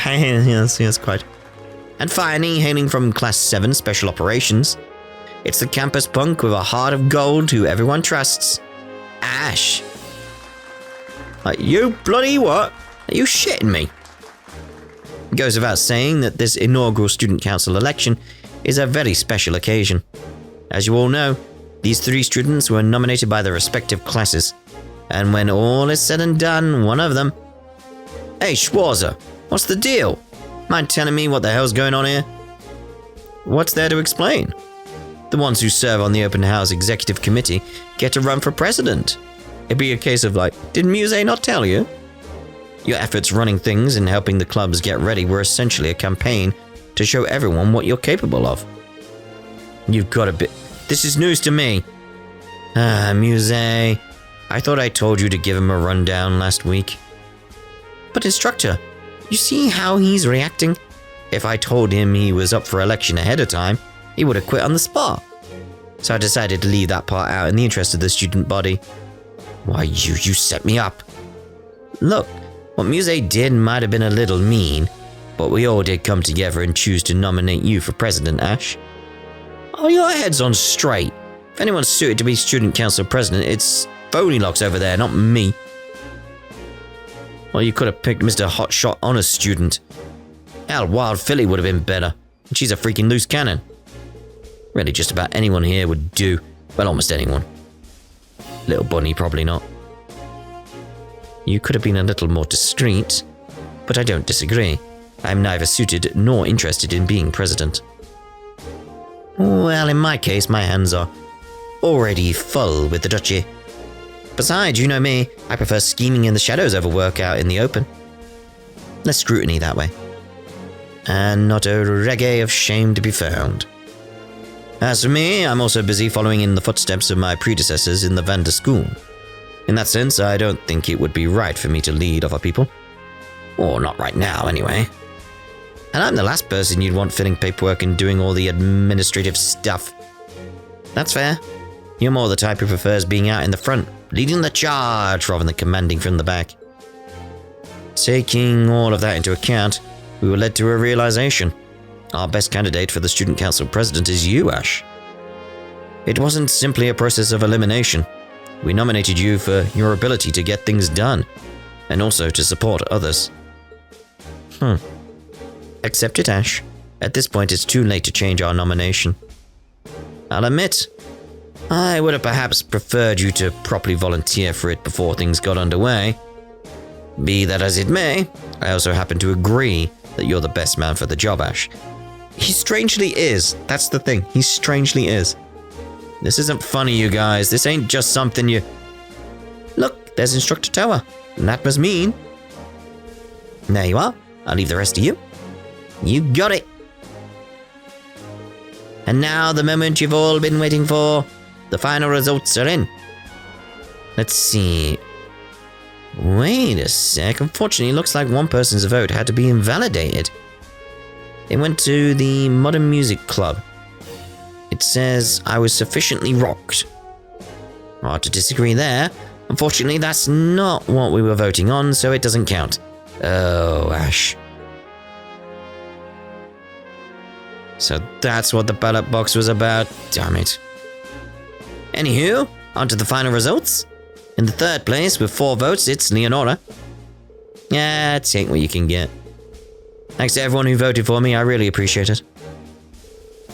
Speaker 1: Yes, quite. And finally, hailing from Class 7 Special Operations, it's the campus punk with a heart of gold who everyone trusts, Ash. You bloody what? Are you shitting me? It goes without saying that this inaugural Student Council election is a very special occasion. As you all know, these three students were nominated by their respective classes, and when all is said and done, one of them... Hey, Schwarzer, what's the deal? Mind telling me what the hell's going on here? What's there to explain? The ones who serve on the Open House Executive Committee get to run for president. It'd be a case of like, did Muse not tell you? Your efforts running things and helping the clubs get ready were essentially a campaign to show everyone what you're capable of. You've got a bit... This is news to me. Muse, I thought I told you to give him a rundown last week. But Instructor, you see how he's reacting? If I told him he was up for election ahead of time, he would have quit on the spot. So I decided to leave that part out in the interest of the student body. Why, you set me up. Look, what Muse did might have been a little mean, but we all did come together and choose to nominate you for president, Ash. Oh, your head's on straight. If anyone's suited to be student council president, it's Phonylocks over there, not me. Well, you could have picked Mr. Hotshot Honors Student. Hell, Wild Philly would have been better. She's a freaking loose cannon. Really, just about anyone here would do. Well, almost anyone. Little Bunny, probably not. You could have been a little more discreet, but I don't disagree. I'm neither suited nor interested in being president. Well, in my case, my hands are already full with the duchy. Besides, you know me, I prefer scheming in the shadows over work out in the open. Less scrutiny that way. And not a reggae of shame to be found. As for me, I'm also busy following in the footsteps of my predecessors in the Vander School. In that sense, I don't think it would be right for me to lead other people. Or not right now, anyway. And I'm the last person you'd want filling paperwork and doing all the administrative stuff. That's fair. You're more the type who prefers being out in the front, leading the charge rather than commanding from the back. Taking all of that into account, we were led to a realization. Our best candidate for the Student Council President is you, Ash. It wasn't simply a process of elimination. We nominated you for your ability to get things done, and also to support others. Accept it, Ash. At this point, it's too late to change our nomination. I'll admit, I would have perhaps preferred you to properly volunteer for it before things got underway. Be that as it may, I also happen to agree that you're the best man for the job, Ash. He strangely is. That's the thing. He strangely is. This isn't funny, you guys. This ain't just something you... Look, there's Instructor Toa. And that must mean... There you are. I'll leave the rest to you. You got it. And now the moment you've all been waiting for. The final results are in. Let's see. Wait a sec. Unfortunately, it looks like one person's vote had to be invalidated. They went to the Modern Music Club. It says I was sufficiently rocked. Hard to disagree there. Unfortunately, that's not what we were voting on, so it doesn't count. Oh, Ash. So that's what the ballot box was about. Damn it. Anywho, on to the final results. In the third place, with 4 votes, it's Leonora. Yeah, take what you can get. Thanks to everyone who voted for me, I really appreciate it.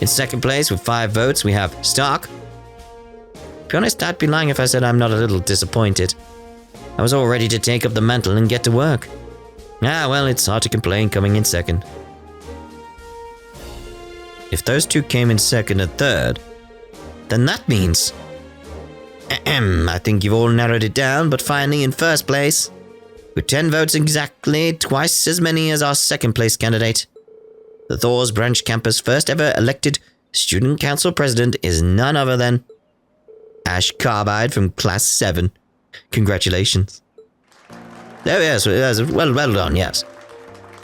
Speaker 1: In second place, with 5 votes, we have Stark. To be honest, I'd be lying if I said I'm not a little disappointed. I was all ready to take up the mantle and get to work. Ah, well, it's hard to complain coming in second. If those two came in second and third, then that means... I think you've all narrowed it down, but finally in first place, with 10 votes exactly, twice as many as our second place candidate, the Thors Branch Campus' first ever elected student council president is none other than Ash Carbide from Class 7. Congratulations. Oh yes, well done, yes.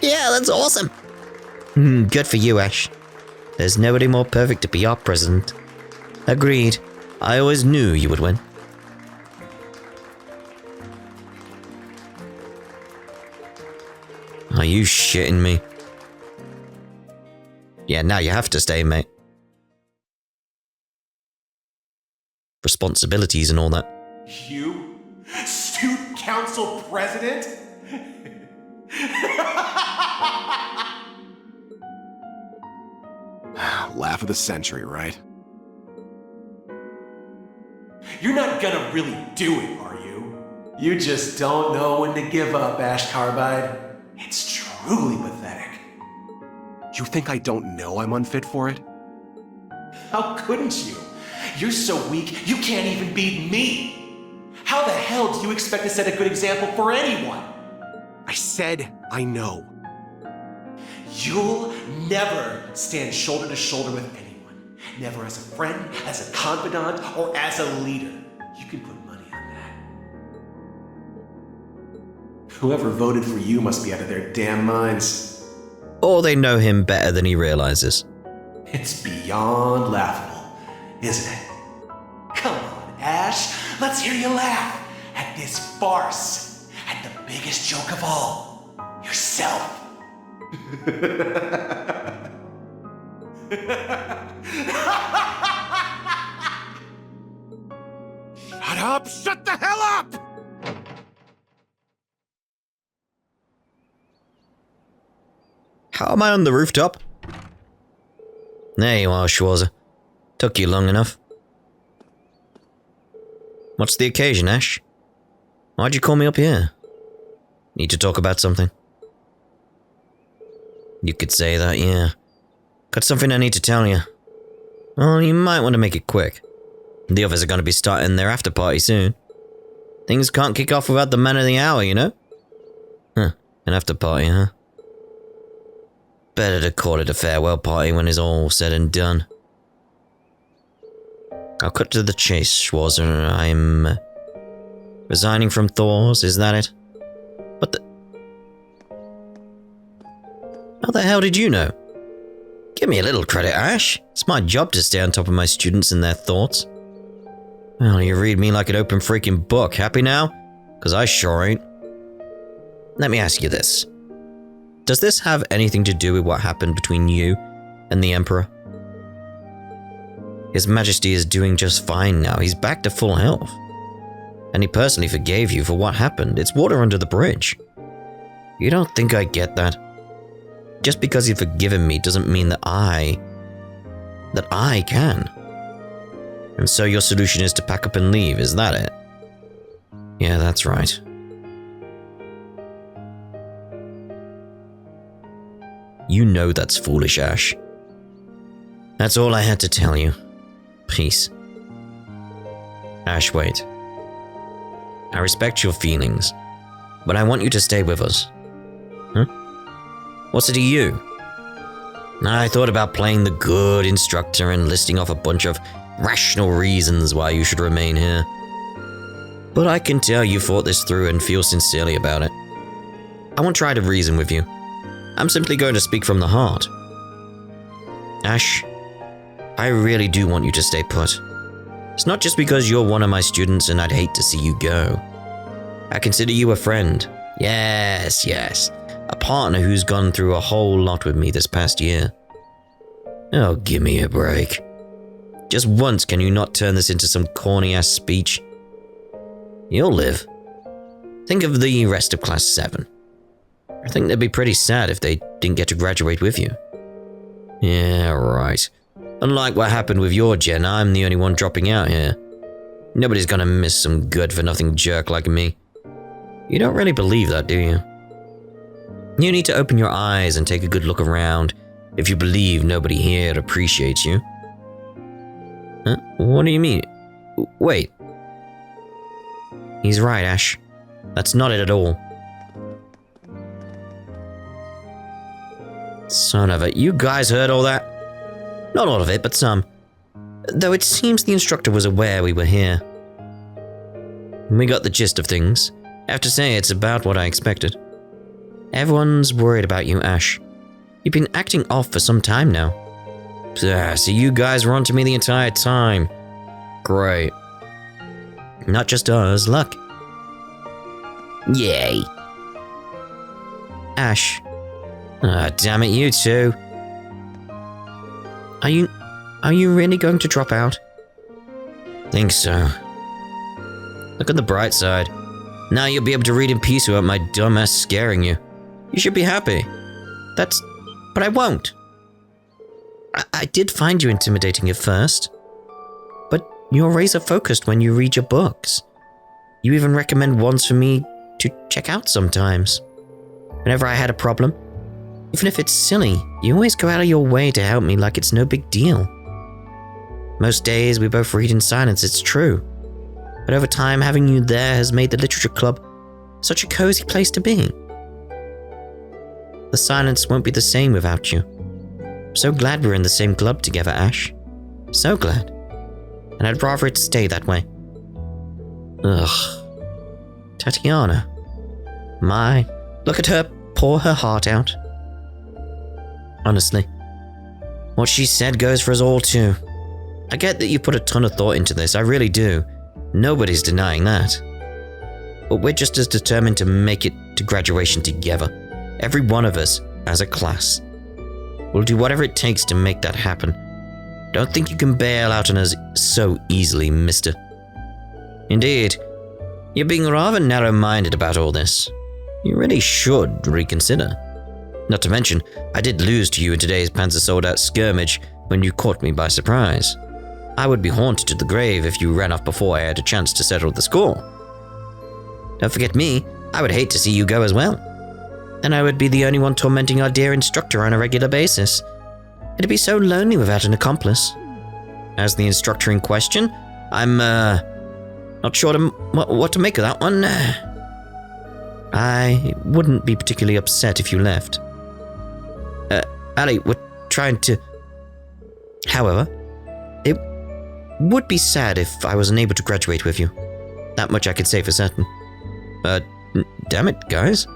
Speaker 1: Yeah, that's awesome. Good for you, Ash. There's nobody more perfect to be our president. Agreed. I always knew you would win. Are you shitting me? Yeah, now you have to stay, mate. Responsibilities and all that.
Speaker 4: You? Student council president?
Speaker 2: Laugh of the century, right?
Speaker 4: You're not gonna really do it, are you? You just don't know when to give up, Ash Carbide. It's truly pathetic.
Speaker 2: You think I don't know I'm unfit for it?
Speaker 4: How couldn't you? You're so weak, you can't even beat me. How the hell do you expect to set a good example for anyone?
Speaker 2: I said I know.
Speaker 4: You'll never stand shoulder to shoulder with anyone. Never as a friend, as a confidant, or as a leader. You can put money on that. Whoever voted for you must be out of their damn minds.
Speaker 1: Or they know him better than he realizes.
Speaker 4: It's beyond laughable, isn't it? Come on, Ash. Let's hear you laugh at this farce. At the biggest joke of all. Yourself.
Speaker 2: Shut up! Shut the hell up!
Speaker 1: How am I on the rooftop? There you are, Schwarzer. Took you long enough. What's the occasion, Ash? Why'd you call me up here? Need to talk about something? You could say that, yeah. Got something I need to tell you. Well, you might want to make it quick. The others are going to be starting their after party soon. Things can't kick off without the man of the hour, you know? Huh, an after party, huh? Better to call it a farewell party when it's all said and done. I'll cut to the chase, Schwarzer. I'm... resigning from Thors, is that it? What the... How the hell did you know? Give me a little credit, Ash. It's my job to stay on top of my students and their thoughts. Well, you read me like an open freaking book. Happy now? 'Cause I sure ain't. Let me ask you this. Does this have anything to do with what happened between you and the Emperor? His Majesty is doing just fine now. He's back to full health. And he personally forgave you for what happened. It's water under the bridge. You don't think I get that? Just because you've forgiven me doesn't mean that I can. And so your solution is to pack up and leave, is that it? Yeah, that's right. You know that's foolish, Ash. That's all I had to tell you. Peace. Ash, wait. I respect your feelings, but I want you to stay with us. Huh? What's it to you? I thought about playing the good instructor and listing off a bunch of rational reasons why you should remain here. But I can tell you thought this through and feel sincerely about it. I won't try to reason with you. I'm simply going to speak from the heart. Ash, I really do want you to stay put. It's not just because you're one of my students and I'd hate to see you go. I consider you a friend. Yes. A partner who's gone through a whole lot with me this past year. Oh, give me a break. Just once can you not turn this into some corny-ass speech? You'll live. Think of the rest of Class 7. I think they'd be pretty sad if they didn't get to graduate with you. Yeah, right. Unlike what happened with your gen, I'm the only one dropping out here. Nobody's gonna miss some good-for-nothing jerk like me. You don't really believe that, do you? You need to open your eyes and take a good look around if you believe nobody here appreciates you. Huh? What do you mean? Wait. He's right, Ash. That's not it at all. Son of a... You guys heard all that? Not all of it, but some. Though it seems the instructor was aware we were here. We got the gist of things. I have to say, it's about what I expected. Everyone's worried about you, Ash. You've been acting off for some time now. So you guys were onto me the entire time. Great. Not just us, luck. Yay. Ash. Ah, damn it, you two. Are you really going to drop out? Think so. Look at the bright side. Now you'll be able to read in peace without my dumb ass scaring you. You should be happy. But I won't. I did find you intimidating at first. But you're razor focused when you read your books. You even recommend ones for me to check out sometimes. Whenever I had a problem, even if it's silly, you always go out of your way to help me like it's no big deal. Most days we both read in silence, it's true. But over time, having you there has made the literature club such a cozy place to be. The silence won't be the same without you. I'm so glad we're in the same club together, Ash. So glad. And I'd rather it stay that way. Ugh. Tatiana. My, look at her pour her heart out. Honestly, what she said goes for us all too. I get that you put a ton of thought into this, I really do. Nobody's denying that. But we're just as determined to make it to graduation together. Every one of us, as a class. We'll do whatever it takes to make that happen. Don't think you can bail out on us so easily, mister. Indeed, you're being rather narrow-minded about all this. You really should reconsider. Not to mention, I did lose to you in today's Panzer Soldat skirmish when you caught me by surprise. I would be haunted to the grave if you ran off before I had a chance to settle the score. Don't forget me, I would hate to see you go as well. Then I would be the only one tormenting our dear instructor on a regular basis. It'd be so lonely without an accomplice. As the instructor in question, I'm, not sure what to make of that one. I wouldn't be particularly upset if you left. Ali, we're trying to... However, it would be sad if I was unable to graduate with you. That much I could say for certain. Damn it, guys.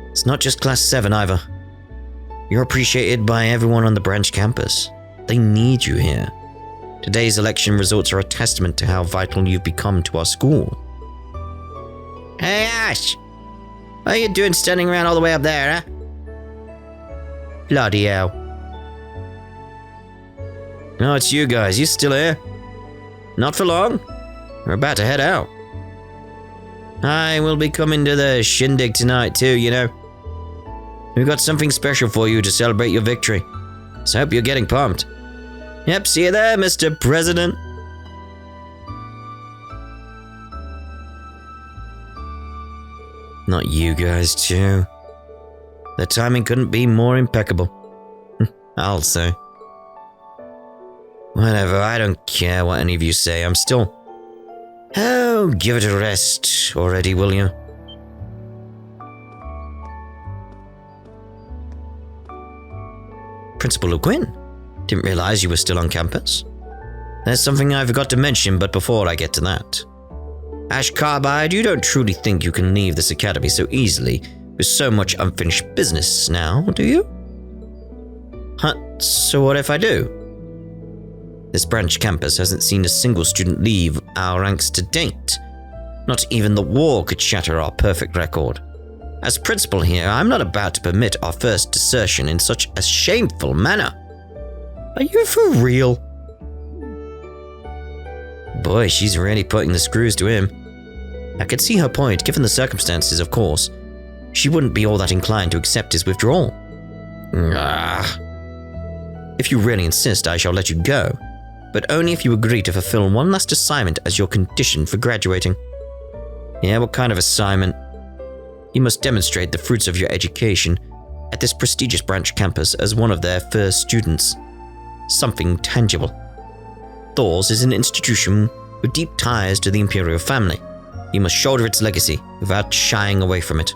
Speaker 1: It's not just Class 7 either. You're appreciated by everyone on the branch campus. They need you here. Today's election results are a testament to how vital you've become to our school. Hey, Ash! What are you doing standing around all the way up there, huh? Bloody hell. Oh, it's you guys. You still here? Not for long. We're about to head out. I will be coming to the shindig tonight too, you know. We've got something special for you to celebrate your victory. So I hope you're getting pumped. Yep, see you there, Mr. President. Not you guys, too. The timing couldn't be more impeccable. I'll say. Whatever, I don't care what any of you say. I'm still... Oh, give it a rest already, will you? Principal O'Quinn, didn't realize you were still on campus. There's something I forgot to mention, but before I get to that. Ash Carbide, you don't truly think you can leave this academy so easily with so much unfinished business now, do you? Huh, so what if I do? This branch campus hasn't seen a single student leave our ranks to date. Not even the war could shatter our perfect record. As principal here, I'm not about to permit our first desertion in such a shameful manner. Are you for real? Boy, she's really putting the screws to him. I could see her point, given the circumstances, of course. She wouldn't be all that inclined to accept his withdrawal. If you really insist, I shall let you go, but only if you agree to fulfill one last assignment as your condition for graduating. Yeah, what kind of assignment? You must demonstrate the fruits of your education at this prestigious branch campus as one of their first students. Something tangible. Thors is an institution with deep ties to the imperial family. You must shoulder its legacy without shying away from it.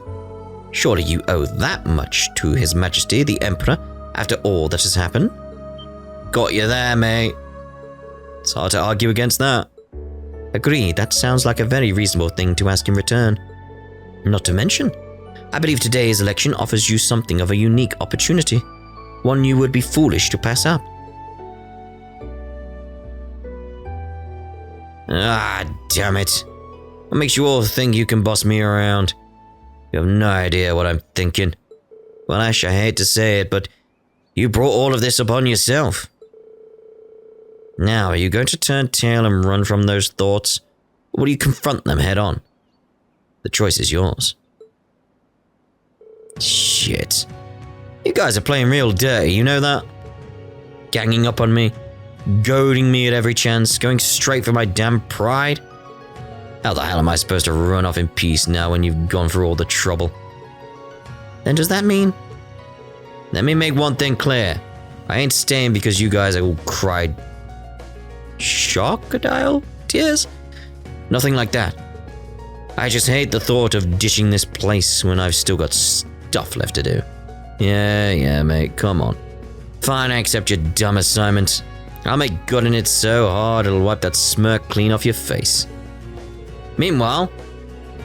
Speaker 1: Surely you owe that much to His Majesty the Emperor after all that has happened? Got you there, mate. It's hard to argue against that. Agreed, that sounds like a very reasonable thing to ask in return. Not to mention, I believe today's election offers you something of a unique opportunity, one you would be foolish to pass up. Ah, damn it. What makes you all think you can boss me around? You have no idea what I'm thinking. Well, Ash, I hate to say it, but you brought all of this upon yourself. Now, are you going to turn tail and run from those thoughts, or will you confront them head on? The choice is yours. Shit. You guys are playing real dirty, you know that? Ganging up on me, goading me at every chance, going straight for my damn pride. How the hell am I supposed to run off in peace now when you've gone through all the trouble? Then does that mean... Let me make one thing clear. I ain't staying because you guys all cried... crocodile tears? Nothing like that. I just hate the thought of ditching this place when I've still got stuff left to do. Yeah, mate, come on. Fine, I accept your dumb assignment. I'll make good in it so hard it'll wipe that smirk clean off your face. Meanwhile,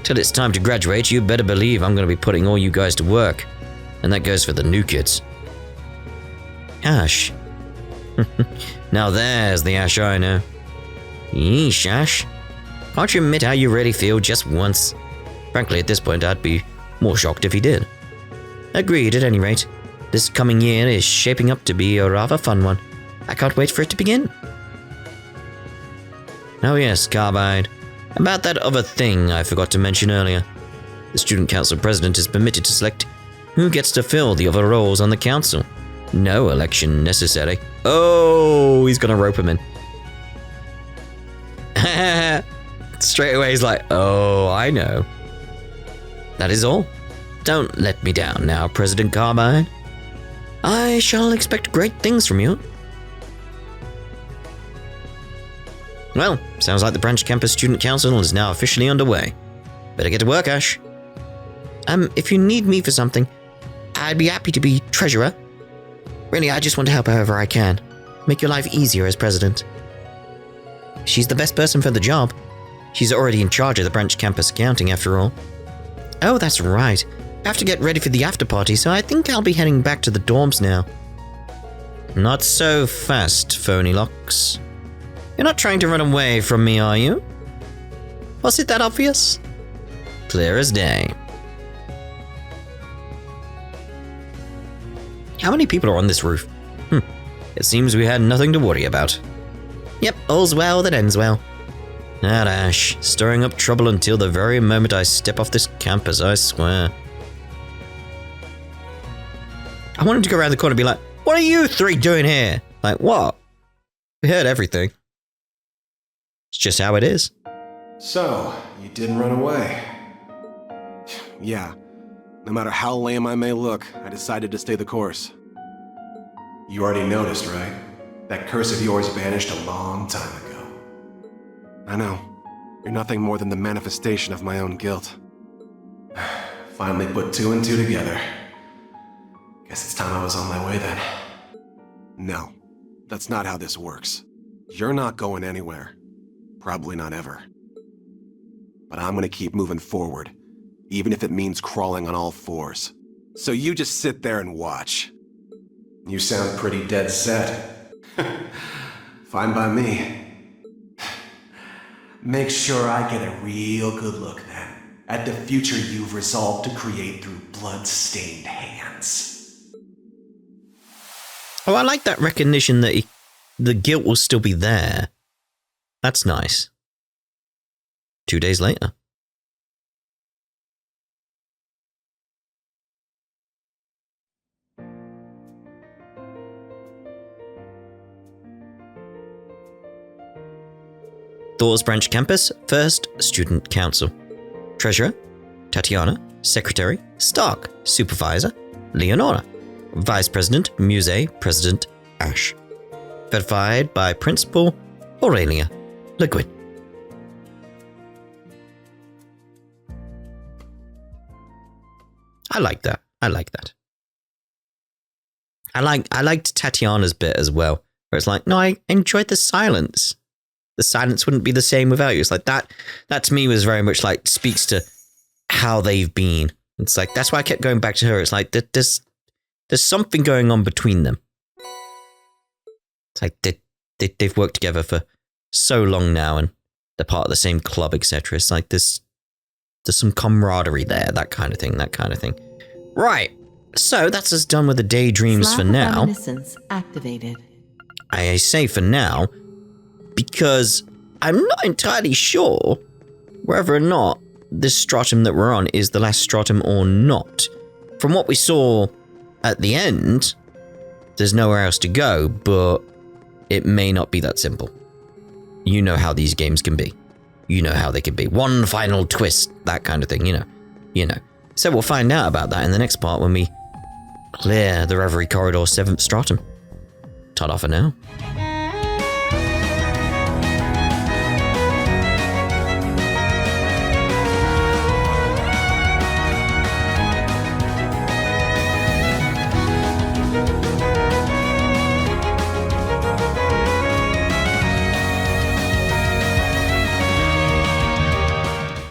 Speaker 1: till it's time to graduate, you better believe I'm going to be putting all you guys to work. And that goes for the new kids. Ash. Now there's the Ash I know. Yeesh, Ash. Can't you admit how you really feel just once? Frankly, at this point, I'd be more shocked if he did. Agreed, at any rate. This coming year is shaping up to be a rather fun one. I can't wait for it to begin. Oh yes, Carbide. About that other thing I forgot to mention earlier. The Student Council President is permitted to select who gets to fill the other roles on the council. No election necessary. Oh, he's gonna rope him in. Straight away he's like, oh, I know. That is all. Don't let me down now, President Carbide. I shall expect great things from you. Well, sounds like the Branch Campus Student Council is now officially underway. Better get to work, Ash. If you need me for something, I'd be happy to be treasurer. Really, I just want to help however I can. Make your life easier as president. She's the best person for the job. She's already in charge of the Branch Campus accounting, after all. Oh, that's right. I have to get ready for the after party, so I think I'll be heading back to the dorms now. Not so fast, Phony Locks. You're not trying to run away from me, are you? Was it that obvious? Clear as day. How many people are on this roof? It seems we had nothing to worry about. Yep, all's well that ends well. Not Ash, stirring up trouble until the very moment I step off this campus, I swear. I wanted to go around the corner and be like, what are you three doing here? Like, what? We heard everything. It's just how it is.
Speaker 2: So, you didn't run away. Yeah. No matter how lame I may look, I decided to stay the course.
Speaker 4: You already noticed, right? That curse of yours vanished a long time ago.
Speaker 2: I know. You're nothing more than the manifestation of my own guilt.
Speaker 4: Finally put two and two together. Guess it's time I was on my way then.
Speaker 2: No, that's not how this works. You're not going anywhere. Probably not ever. But I'm gonna keep moving forward, even if it means crawling on all fours. So you just sit there and watch.
Speaker 4: You sound pretty dead set. Fine by me. Make sure I get a real good look then at the future you've resolved to create through blood-stained hands.
Speaker 1: Oh, I like that recognition that the guilt will still be there. That's nice. 2 days later. Thors Branch Campus, First Student Council. Treasurer, Tatiana. Secretary, Stark. Supervisor, Leonora. Vice President, Musée, President, Ash. Verified by Principal, Aurelia. Liquid. I like that. I liked Tatiana's bit as well, where it's like, no, I enjoyed the silence. The silence wouldn't be the same without you. It's like that to me was very much like speaks to how they've been. It's like, that's why I kept going back to her. It's like, there's something going on between them. It's like they've worked together for so long now and they're part of the same club, etc. It's like there's some camaraderie there, that kind of thing. Right. So that's us done with the daydreams for now.
Speaker 5: Reminiscence activated.
Speaker 1: I say for now, because I'm not entirely sure whether or not this stratum that we're on is the last stratum or not. From what we saw at the end, there's nowhere else to go, but it may not be that simple. You know how these games can be. You know how they can be. One final twist, that kind of thing, you know. So we'll find out about that in the next part when we clear the Reverie Corridor 7th stratum. Ta-da for now.